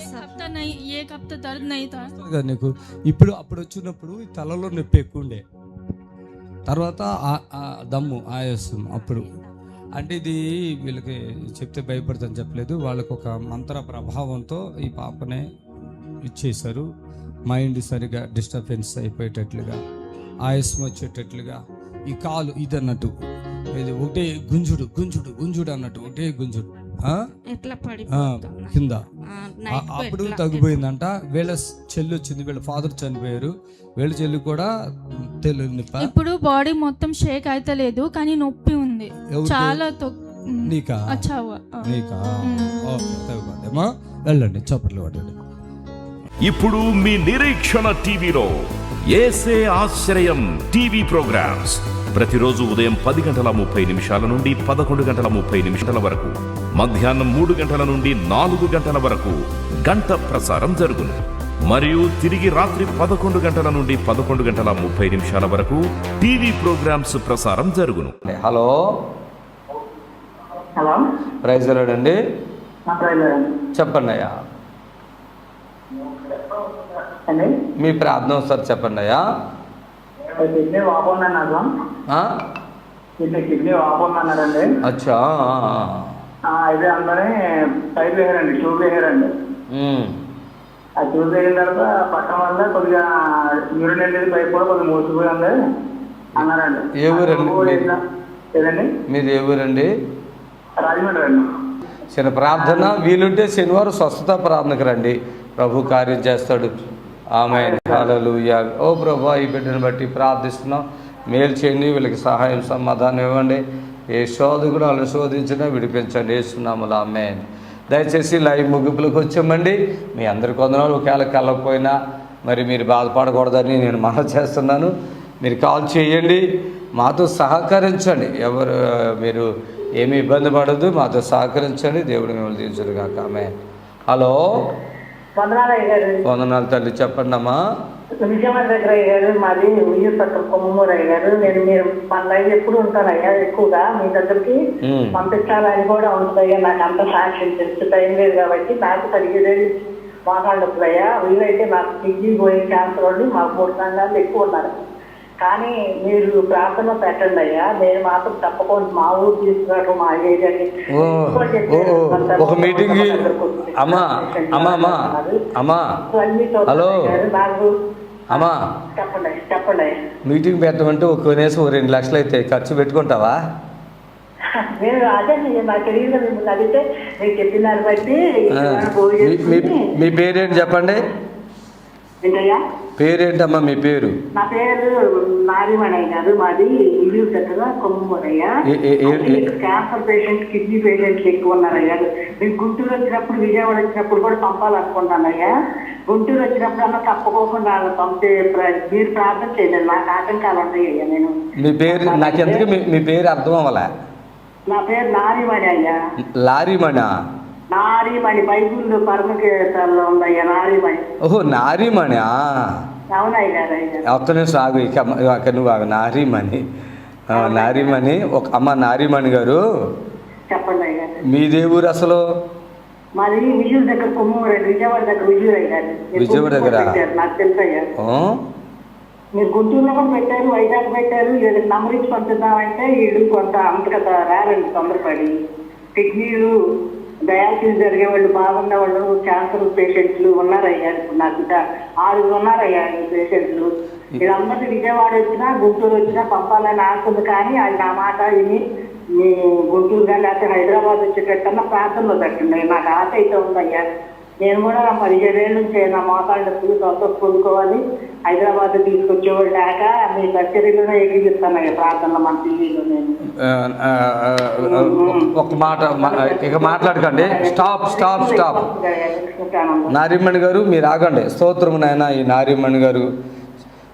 नहीं, ये कब तक दर्द नहीं था నీకు ఇప్పుడు అప్పుడు వచ్చినప్పుడు ఈ తలలో నొప్పి ఎక్కువ ఉండే, తర్వాత దమ్ము ఆయాసం అప్పుడు. అంటే ఇది వీళ్ళకి చెప్తే భయపడతాను చెప్పలేదు, వాళ్ళకు ఒక మంత్ర ప్రభావంతో ఈ పాపనే ఇచ్చేశారు. మైండ్ సరిగా డిస్టర్బెన్స్ అయిపోయేటట్లుగా, ఆయాసం వచ్చేటట్లుగా. ఈ కాలు ఇది అన్నట్టు, ఇది ఒకటే గుంజుడు గుంజుడు గుంజుడు అన్నట్టు, ఒకటే గుంజుడు కింద. అప్పుడు తగ్గిపోయిందంట. వీళ్ళ చెల్లి వచ్చింది, వీళ్ళ ఫాదర్ చనిపోయారు, వీళ్ళ చెల్లి కూడా తెలియదు. ఇప్పుడు బాడీ మొత్తం షేక్ అయితే లేదు, కానీ నొప్పి ఉంది చాలా. నీకా? నీకా? ఓకే, వెళ్ళండి, చప్పట్లు పడండి. ఇప్పుడు మీ నిరీక్షణ టీవీలో యేసే ఆశ్రయం టీవీ ప్రోగ్రామ్స్ ప్రతిరోజు ఉదయం 10:30 నుండి 11:30 వరకు, మధ్యాహ్నం 3 గంటల నుండి 4 గంటల వరకు గంట ప్రసారం జరుగును. మరియు తిరిగి రాత్రి 11 గంటల నుండి 11:30 వరకు టీవీ ప్రోగ్రామ్స్ ప్రసారం జరుగును. హలో హలో, ప్రైజ్ లార్డ్ అండి. చెప్పండి అయ్యా, మీ ప్రార్థన ఒకసారి చెప్పండి అయ్యా. కిడ్నీ వాపోన్నాడు, కిడ్నీ వాపోన్నాడండి. అచ్చా, ఇదే అందరే పైప్ వేసారండి, ట్యూబ్ వేసారండి. ఆ ట్యూబ్ వేసిన తర్వాత పక్కన వల్ల కొద్దిగా యూరిన్ వెళ్ళేది పైప్ కూడా కొద్దిగా మూసిపోయింది అన్నారండి. ఏ ఊరండి ఏదండి? మీది ఏ ఊరండి? రాజమండ్రి అండి. చిన్న ప్రార్థన, వీలుంటే శనివారం స్వస్థత ప్రార్థనకు రండి, ప్రభు కార్యం చేస్తాడు. ఆమేన్, హల్లెలూయా. ఓ ప్రభా, ఈ బిడ్డను బట్టి ప్రార్థిస్తున్నాం, మేలు చేయండి, వీళ్ళకి సహాయం సమాధానం ఇవ్వండి. ఏ శోధకుడు వాళ్ళు శోధించినా విడిపించండి, వేస్తున్నాములు. ఆమేన్. దయచేసి లైవ్ ముగింపులకు వచ్చామండి. మీ అందరి కొందనాలు ఒకవేళ కలగకపోయినా మరి మీరు బాధపడకూడదని నేను మనవి చేస్తున్నాను. మీరు కాల్ చేయండి, మాతో సహకరించండి. ఎవరు మీరు ఏమీ ఇబ్బంది పడద్దు, మాతో సహకరించండి. దేవుడు మిమ్మల్ని తీర్చును గాక. ఆమేన్. హలో, వందనాలు తల్లి. చెప్పండి అమ్మా. విజయవాడ దగ్గర అయ్యారు, మాది ఉయ్యూరు పక్కన కొమ్మూరు అయ్యారు. నేను మీరు మన లైవ్ ఎప్పుడు ఉంటానయ్యా, ఎక్కువగా మీ దగ్గరికి పంపించాలని కూడా ఉంటుందయ్యా. నాకు అంత సాక్ష్యం తెలుసు, టైం లేదు కాబట్టి. నాకు 15 మాట్లాడుతుందయ్యా. వీలైతే నాకు కిడ్నీ పోయిన క్యాన్సర్ వాళ్ళు మాకు 3 సంఘాలు ఎక్కువ ఉన్నారు. కానీ మీరు ప్రార్థన పెట్టండి అయ్యా, నేను మాత్రం తప్పకుండా మా ఊరు తీసుకురావడం, మా ఏరియాకి ఒక మీటింగ్. అమ్మా అమ్మా అమ్మా అమ్మా, హలో అమ్మా, చెప్పండి చెప్పండి. మీటింగ్ పెట్టమంటే ఒక కనీసం 2 లక్షలు అయితే ఖర్చు పెట్టుకుంటావా? నేను అదే నాకు తెలియదు, మిమ్మల్ని అడిగితే నేను చెప్పిన దాన్ని బట్టి. మీ పేరేంటి చెప్పండి? ఏంటయ్యా పేరేంటమ్మా మీ పేరు? నా పేరు నారిమణయ్య గారు, మాది ఉయ్యూరు దగ్గర కొమ్మూరయ్యా. క్యాన్సర్ పేషెంట్స్, కిడ్నీ పేషెంట్స్ ఎక్కువ ఉన్నారయ్యా. నేను గుంటూరు వచ్చినప్పుడు, విజయవాడ వచ్చినప్పుడు కూడా పంపాలనుకుంటానయ్యా. గుంటూరు వచ్చినప్పుడు అన్నా తప్పకోకుండా పంపే మీరు ప్రార్థన చేయలేదు, నాకు ఆటంకాలు ఉంటాయ్యా. నేను మీ పేరు నాకు ఎందుకు మీ పేరు అర్థం అవ్వలే. నా పేరు నారిమణి అయ్యా. లారీమణా? నారీమణి, బైబుల్ పరమకీర్తనలో ఉందయ్యా నారీమణి. ఓహో, నారీమణి. అవునయ్యా. ఒక్క నిమిషం ఆగు, ఇక నువ్వు ఆగు. నారీమణి, నారీమణి. ఒక అమ్మ నారీమణి గారు, చెప్పండి అయ్యా. మీ దేవురు అసలు? మాది విజయవాడ దగ్గర కొమ్మూరు, విజయవాడ దగ్గర ఉయ్యూరు అయ్యా. విజయవాడ దగ్గర నాకు తెలుసు అయ్యా. మీరు గుంటూరులో కూడా పెట్టారు, వైజాగ్ పెట్టారు. వీళ్ళకి నంబర్ ఇచ్చి పంపిద్దామంటే వీళ్ళు కొంత అంతగా రారండి, తొందరపడి. కిడ్నీలు డయాలసిస్ జరిగే వాళ్ళు, బాగున్న వాళ్ళు, క్యాన్సర్ పేషెంట్లు ఉన్నారయ్యా. ఇప్పుడు నాకు 6 ఉన్నారయ్యా ఈ పేషెంట్లు. వీళ్ళందరినీ విజయవాడ వచ్చినా గుంటూరు వచ్చినా పంపాలని ఆశ, కానీ అది నా మాట విని మీ గుంటూరు కానీ లేకపోతే హైదరాబాద్ వచ్చేటట్టన్నా ప్రాంతంలో పెట్టండి. నాకు ఆశ అయితే ఉందయ్యా. నేను కూడా 17 ఏళ్ళ నుంచి నా మోకాళ్ళ సంతోషం పొందుకోవాలి, హైదరాబాద్ తీసుకొచ్చేవాళ్ళు లేక మీ కచేరీలోనే ఎగిరిస్తాను ప్రార్థనలో మన టీవీలో. నేను ఒక మాట ఇక మాట్లాడకండి. Stop stop stop. నారిమణి గారు మీరు ఆగండి. స్తోత్రము నాయన. ఈ నారిమణి గారు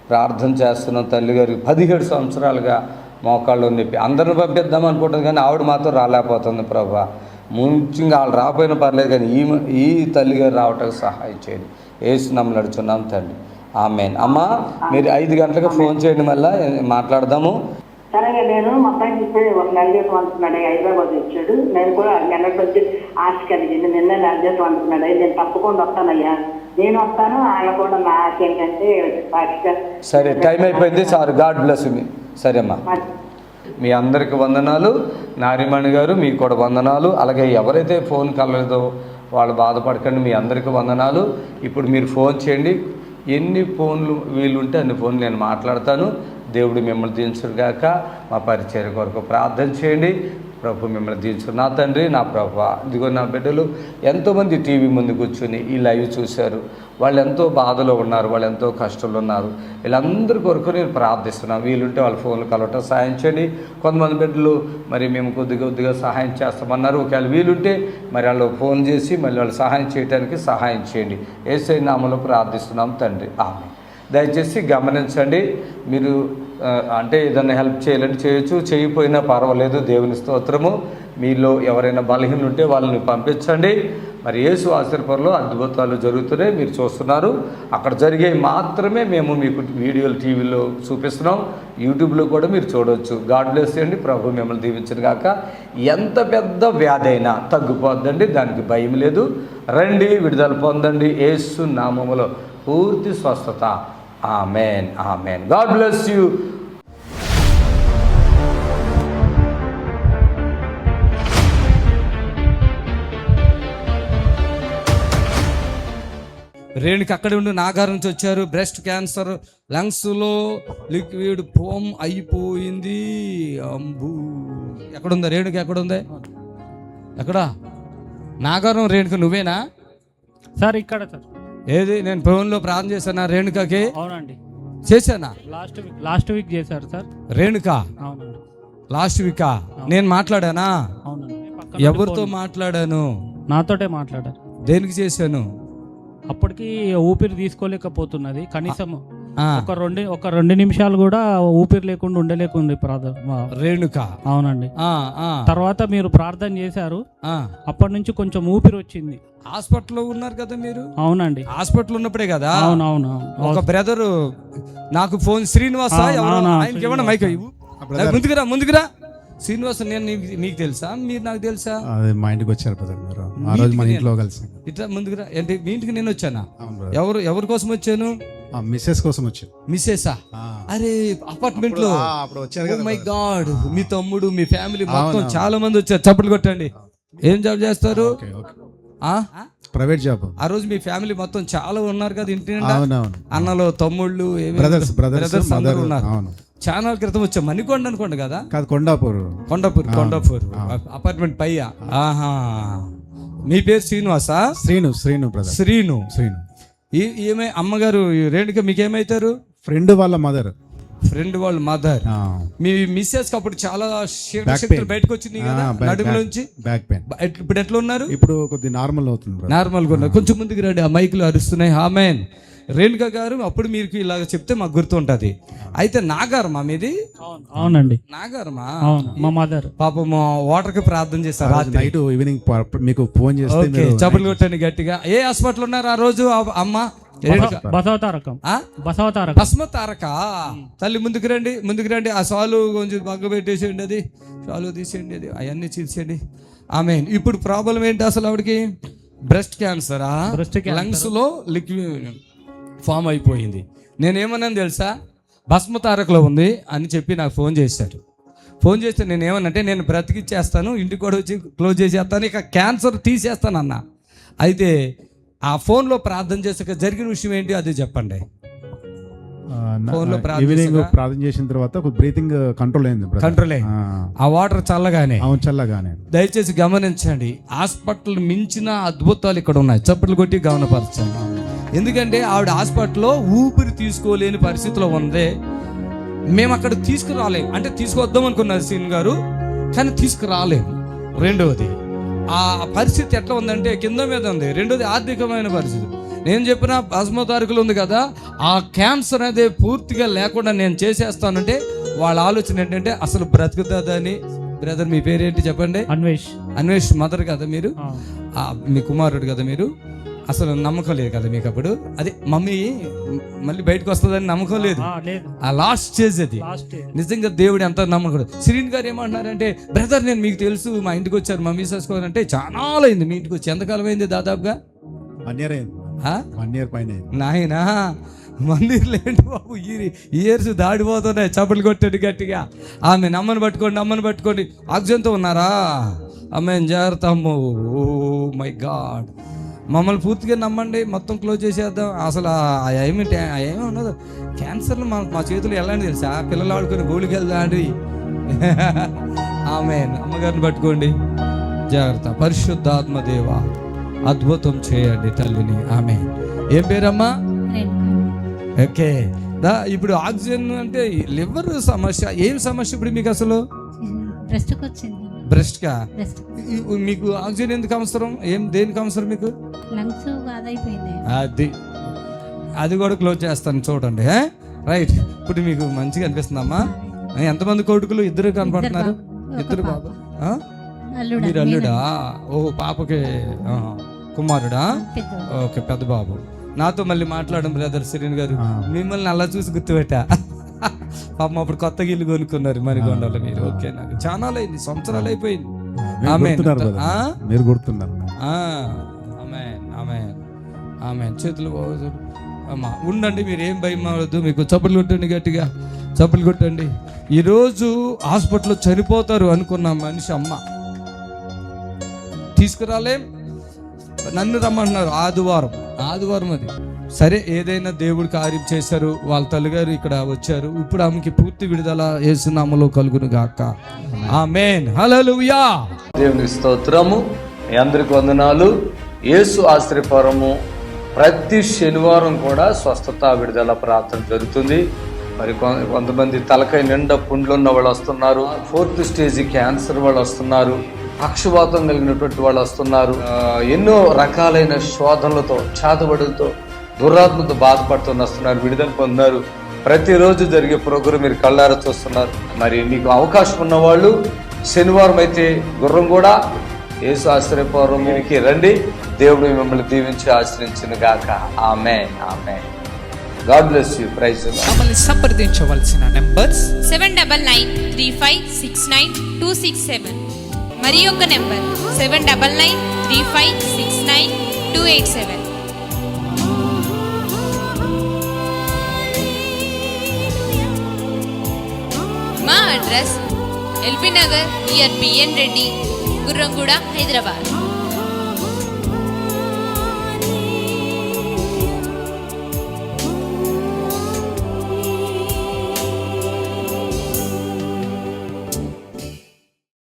ప్రార్థన చేస్తున్నాం తల్లి గారు 17 సంవత్సరాలుగా మోకాళ్ళు నొప్పి. అందరిని పంపిద్దాం అనుకుంటుంది కానీ ఆవిడ మాత్రం రాలేకపోతుంది ప్రభా. ముఖ్యంగా వాళ్ళు రాకపోయినా పర్లేదు కానీ ఈ తల్లి గారు రావటానికి సహాయం చేయండి. ఏసు నమ్ములు నడుచున్నాం తండ్రి. ఆమేన్. అమ్మా మీరు 5 గంటలకు ఫోన్ చేయండి, మళ్ళీ మాట్లాడదాము. సరే నేను మొత్తానికి ఇప్పుడే ఒక నెల జీతం అంటున్నాడు, హైదరాబాద్ వచ్చాడు. నేను కూడా నెలకి వచ్చి ఆశ కలిగింది. నిన్న నెల జీతం అంటున్నాడు. నేను తప్పకుండా వస్తానయ్యా, నేను వస్తాను. ఆయన కూడా నా ఆశ ఏంటంటే సరే టైం అయిపోయింది సార్. God bless me. సరే అమ్మా, మీ అందరికి వందనాలు. నారిమణి గారు మీకు కూడా వందనాలు. అలాగే ఎవరైతే ఫోన్ కలలేదో వాళ్ళు బాధపడకండి, మీ అందరికీ వందనాలు. ఇప్పుడు మీరు ఫోన్ చేయండి, ఎన్ని ఫోన్లు వీలుంటే అన్ని ఫోన్లు నేను మాట్లాడతాను. దేవుడు మిమ్మల్ని దీవించుగాక. మా పరిచర్య కొరకు ప్రార్థన చేయండి. ప్రభు మిమ్మల్ని దీవించు. నా తండ్రి, నా ప్రభు, ఇదిగో నా బిడ్డలు ఎంతోమంది టీవీ ముందు కూర్చొని ఈ లైవ్ చూశారు. వాళ్ళు ఎంతో బాధలో ఉన్నారు, వాళ్ళు ఎంతో కష్టంలో ఉన్నారు. వీళ్ళందరి కొరకు నేను ప్రార్థిస్తున్నాను. వీలుంటే వాళ్ళ ఫోన్లు కలవటం సహాయం చేయండి. కొంతమంది బిడ్డలు మరి మేము కొద్దిగా సహాయం చేస్తామన్నారు. ఒకవేళ వీలుంటే మరి వాళ్ళు ఫోన్ చేసి మళ్ళీ వాళ్ళు సహాయం చేయడానికి సహాయం చేయండి. యేసయ్య నామములో ప్రార్థిస్తున్నాం తండ్రి. ఆమేన్. దయచేసి గమనించండి. మీరు అంటే ఏదైనా హెల్ప్ చేయాలంటే చేయొచ్చు, చేయకపోయినా పర్వాలేదు. దేవుని స్తోత్రము. మీలో ఎవరైనా బలహీన ఉంటే వాళ్ళని పంపించండి. మరి యేసు ఆశీర్వాదంలో అద్భుతాలు జరుగుతున్నాయి, మీరు చూస్తున్నారు. అక్కడ జరిగే మాత్రమే మేము మీకు వీడియోలు టీవీలో చూపిస్తున్నాం. యూట్యూబ్లో కూడా మీరు చూడవచ్చు. గాడ్ బ్లెస్ చేయండి. ప్రభు మిమ్మల్ని దీవించను గాక. ఎంత పెద్ద వ్యాధి అయినా తగ్గిపోద్దండి, దానికి భయం లేదు. రండి, విడుదల పొందండి. యేసు నామములో పూర్తి స్వస్థత. Amen, amen. God bless you. Renuki అక్కడే ఉండి నాగారం నుంచి వచ్చారు. బ్రెస్ట్ క్యాన్సర్, లంగ్స్లో లిక్విడ్ ఫోమ్ అయిపోయింది. అంబు ఎక్కడుందా రేణుకి? ఎక్కడుంది? ఎక్కడా? నాగారం రేణుక నువ్వేనా సార్? ఇక్కడ సార్. ఏది నేను ఫోన్లో ప్రార్థన చేశానా రేణుకకి? అవునండి, చేశానా? లాస్ట్ వీక్ చేశారు సార్. రేణుక అవునండి. లాస్ట్ వీకా నేను మాట్లాడానా? అవునండి. ఎవరితో మాట్లాడాను? నాతోటే మాట్లాడారు. దేనికి చేశాను? అప్పటికి ఊపిరి తీసుకోలేకపోతున్నది. కనీసం ఒక రెండు నిమిషాలు కూడా ఊపిరి లేకుండా ఉండలేకుంది రేణుక. అవునండి. తర్వాత మీరు ప్రార్థన చేశారు, అప్పటి నుంచి కొంచెం ఊపిరి వచ్చింది. హాస్పిటల్లో ఉన్నారు కదా మీరు? అవునండి, హాస్పిటల్ ఉన్నప్పుడే కదా. అవునవును. ఒక బ్రదరు నాకు ఫోన్, శ్రీనివాస ఆయనకి ఇవ్వండి మైక్. ముందుకురా శ్రీనివాస్. నేను నీకు తెలుసా? మీరు నాకు తెలుసా? మా ఇంటికి వచ్చారు బ్రదర్, ఆ రోజు మన ఇంట్లో కలిసి. ఇట్లా ముందుకురా. అంటే మీ ఇంటికి నేను వచ్చానా? ఎవరి కోసం వచ్చాను? మిస్సెస్ కోసం వచ్చాను. మిస్సెసా? అరే అపార్ట్మెంట్ లో. మై గాడ్, మీ తమ్ముడు, మీ ఫ్యామిలీ మొత్తం చాలా మంది వచ్చారు. చప్పట్లు కొట్టండి. ఏం జాబ్ చేస్తారు? Private job. ఆ రోజు మీ ఫ్యామిలీ మొత్తం చాలా ఉన్నారు కదా ఇంటి నిండా. అన్నలు, తమ్ముళ్ళు, బ్రదర్స్ అందరూ ఉన్నారు. చాలా క్రితం వచ్చా. మణికొండ అనుకోండి కదా? కాదు, కొండాపూర్. అపార్ట్మెంట్ పయ్యా. ఆహా. మీ పేరు శ్రీనివాసా? శ్రీను బ్రదర్. శ్రీను. ఏమై అమ్మగారు రేణుక మీకేమైతారు? ఫ్రెండ్ వాళ్ళ మదర్. మీ మిస్సెస్ అప్పుడు చాలా శక్తులు బయటకు వచ్చింది కదా నడుములోంచి. Back pain. ఇప్పుడు ఎట్లా ఉన్నారు? ఇప్పుడు కొద్దిగా నార్మల్ అవుతుంది. నార్మల్గా ఉన్నారు. కొంచెం ముందుకు రండి, ఆ మైకులు అరుస్తున్నాయి. ఆమేన్. రేణుక గారు, అప్పుడు మీరు ఇలాగ చెప్తే మాకు గుర్తుంటది. అయితే నాగారమా మీది? అవునండి, నాగారమా. మా మదర్ పాపం వాటర్ కి ప్రార్థన చేస్తారు నైట్ ఈవినింగ్ మీకు ఫోన్ చేస్తే చప్పట్లు కొట్టండి గట్టిగా. ఏ హాస్పిటల్ ఉన్నారు ఆ రోజు అమ్మ? భస్మతారక. తల్లి ముందుకు రండి. ఆ సాలు కొంచెం బగ్గ పెట్టేసేయండి, అది సాలు తీసేయండి, అది అవన్నీ తీసేయండి. ఆమేన్. ఇప్పుడు ప్రాబ్లం ఏంటి అసలు ఆవిడకి? బ్రెస్ట్ క్యాన్సరా? లంగ్స్ లో లిక్విడ్ ఫామ్ అయిపోయింది. నేనేమన్నాను తెలుసా? భస్మతారకలో ఉంది అని చెప్పి నాకు ఫోన్ చేశారు. ఫోన్ చేస్తే నేనేమన్నంటే, నేను బ్రతికిచ్చేస్తాను, ఇంటికి కూడా వచ్చి క్లోజ్ చేసేస్తాను, ఇక క్యాన్సర్ తీసేస్తానన్నా. అయితే ఆ ఫోన్లో ప్రార్థన చేసాక జరిగిన విషయం ఏంటి అది చెప్పండి. ఫోన్లో ఈవినింగ్ ప్రార్థన చేసిన తర్వాత బ్రీతింగ్ కంట్రోల్ అయింది brother. కంట్రోల్ అయ్యి ఆ వాటర్ చల్లగానే. అవును, చల్లగానే. దయచేసి గమనించండి, హాస్పిటల్ మించిన అద్భుతాలు ఇక్కడ ఉన్నాయి. చప్పట్లు కొట్టి గమనపరచండి. ఎందుకంటే ఆవిడ హాస్పిటల్లో ఊపిరి తీసుకోలేని పరిస్థితిలో ఉంది. మేము అక్కడ తీసుకురాలేము, అంటే తీసుకొద్దాం అనుకున్నారు సీన్ గారు, కానీ తీసుకురాలేము. రెండవది ఆ పరిస్థితి ఎట్లా ఉందంటే కింద మీద ఉంది. రెండోది ఆర్థికమైన పరిస్థితి. నేను చెప్పిన 10వ తారీఖులో ఉంది కదా, ఆ క్యాన్సర్ అనేది పూర్తిగా లేకుండా నేను చేసేస్తానంటే వాళ్ళ ఆలోచన ఏంటంటే అసలు బ్రతుకుతుందని. బ్రదర్ మీ పేరేంటి చెప్పండి? అన్వేష్ మదర్ కదా మీరు, మీ కుమారుడు కదా మీరు. అసలు నమ్మకం లేదు కదా మీకు అప్పుడు, అదే మమ్మీ మళ్ళీ బయటకు వస్తుందని నమ్మకం లేదు. ఆ లాస్ట్ స్టేజ్ అది. నిజంగా దేవుడు ఎంత నమ్మకం. శ్రీన్ గారు ఏమంటున్నారంటే, బ్రదర్ నేను మీకు తెలుసు మా ఇంటికి వచ్చారు మమ్మీ చేసుకోవాలంటే చాలా అయింది మీ ఇంటికి వచ్చి. ఎంతకాలం అయింది? దాదాపుగా 1 year అయింది. 1 year పైన నాయనా. మందిర్లేండి బాబు, ఇయర్స్ దాడిపోతున్నాయి. చప్పట్లు కొట్టండి గట్టిగా. ఆమె అమ్మని పట్టుకోండి. ఆక్సిజన్తో ఉన్నారా? ఆమె జాగ్రత్త అమ్మో. ఓ మై గాడ్, మమ్మల్ని పూర్తిగా నమ్మండి, మొత్తం క్లోజ్ చేసేద్దాం. అసలు ఏమి ఉన్నది క్యాన్సర్లు మా చేతులు ఎలా అని తెలుసా? పిల్లలు ఆడుకొని గోళికి వెళ్దాండి. ఆమె అమ్మగారిని పట్టుకోండి, జాగ్రత్త. పరిశుద్ధాత్మ దేవ అద్భుతం చేయండి తల్లిని. ఆమె ఏం పేరమ్మా? ఓకే. ఇప్పుడు ఆక్సిజన్ అంటే లివర్ సమస్య. ఏం సమస్య ఇప్పుడు మీకు? అసలు బ్రెస్ట్ కా? మీకు ఆక్సిజన్ ఎందుకు అవసరం? దేనికి అవసరం మీకు? అది కూడా క్లోజ్ చేస్తాను చూడండి. రైట్. ఇప్పుడు మీకు మంచిగా అనిపిస్తుందమ్మా. ఎంతమంది కొడుకులు? 2 కనపడుతున్నారు. 2 బాబు. మీరు అల్లుడా? ఓ పాపకి కుమారుడా? ఓకే, పెద్ద బాబు. నాతో మళ్ళీ మాట్లాడడం బ్రదర్ శ్రీన్ గారు, మిమ్మల్ని అలా చూసి గుర్తుపెట్టా. పాపం అప్పుడు కొత్తగా ఇల్లు కొనుక్కున్నారు మరిగొండలో మీరు. ఓకే, నాకు చాలా అయింది, సంవత్సరాలు అయిపోయింది. మీరు గుర్తున్నారు. ఆమె చేతులు అమ్మా ఉండండి, మీరు ఏం భయం అవ్వద్దు. మీకు చప్పట్లు కొట్టండి, గట్టిగా చప్పట్లు కొట్టండి. ఈరోజు హాస్పిటల్లో చనిపోతారు అనుకున్న మనిషి అమ్మ తీసుకురాలేం, నన్ను రమ్మంటున్నారు. ఆదివారం అది. సరే, ఏదైనా దేవుడు కార్యం చేశారు. వాళ్ళ తల్లిగారు ఇక్కడ వచ్చారు. ఇప్పుడు ఆమెకి పూర్తి విడుదల యేసు నామములో కలుగును గాక. ఆమేన్. హల్లెలూయా. దేవునికి స్తోత్రము. మీ అందరికి వందనాలు. యేసు ఆశ్రయపురము ప్రతి శనివారం కూడా స్వస్థత విడుదల ప్రార్థన జరుగుతుంది. మరి కొంతమంది తలకాయ నిండా పుండ్లు ఉన్న వాళ్ళు వస్తున్నారు. 4th స్టేజ్ క్యాన్సర్ వాళ్ళు వస్తున్నారు. పక్షవాతం కలిగినటువంటి వాళ్ళు వస్తున్నారు. ఎన్నో రకాలైన శోధనలతో, చేతబడులతో, దురాత్మతో బాధపడుతూ వస్తున్నారు. విడుదల పొందారు. ప్రతిరోజు జరిగే ప్రోగ్రాం మీరు కళ్ళారా చూస్తున్నారు. మరి మీకు అవకాశం ఉన్నవాళ్ళు శనివారం అయితే గుర్రం కూడా యేసు ఆశ్రయపురంకి రండి. దేవుడు మిమ్మల్ని దీవించి ఆశ్రయించును గాక. Amen. God bless you. Praise the lord. మమ్మల్ని సంప్రదించవలసిన నంబర్స్ 7993569267 మరి యొక్క నెంబర్ 7993569287. మా address LB Nagar near BN Reddy, Gurramguda, Hyderabad.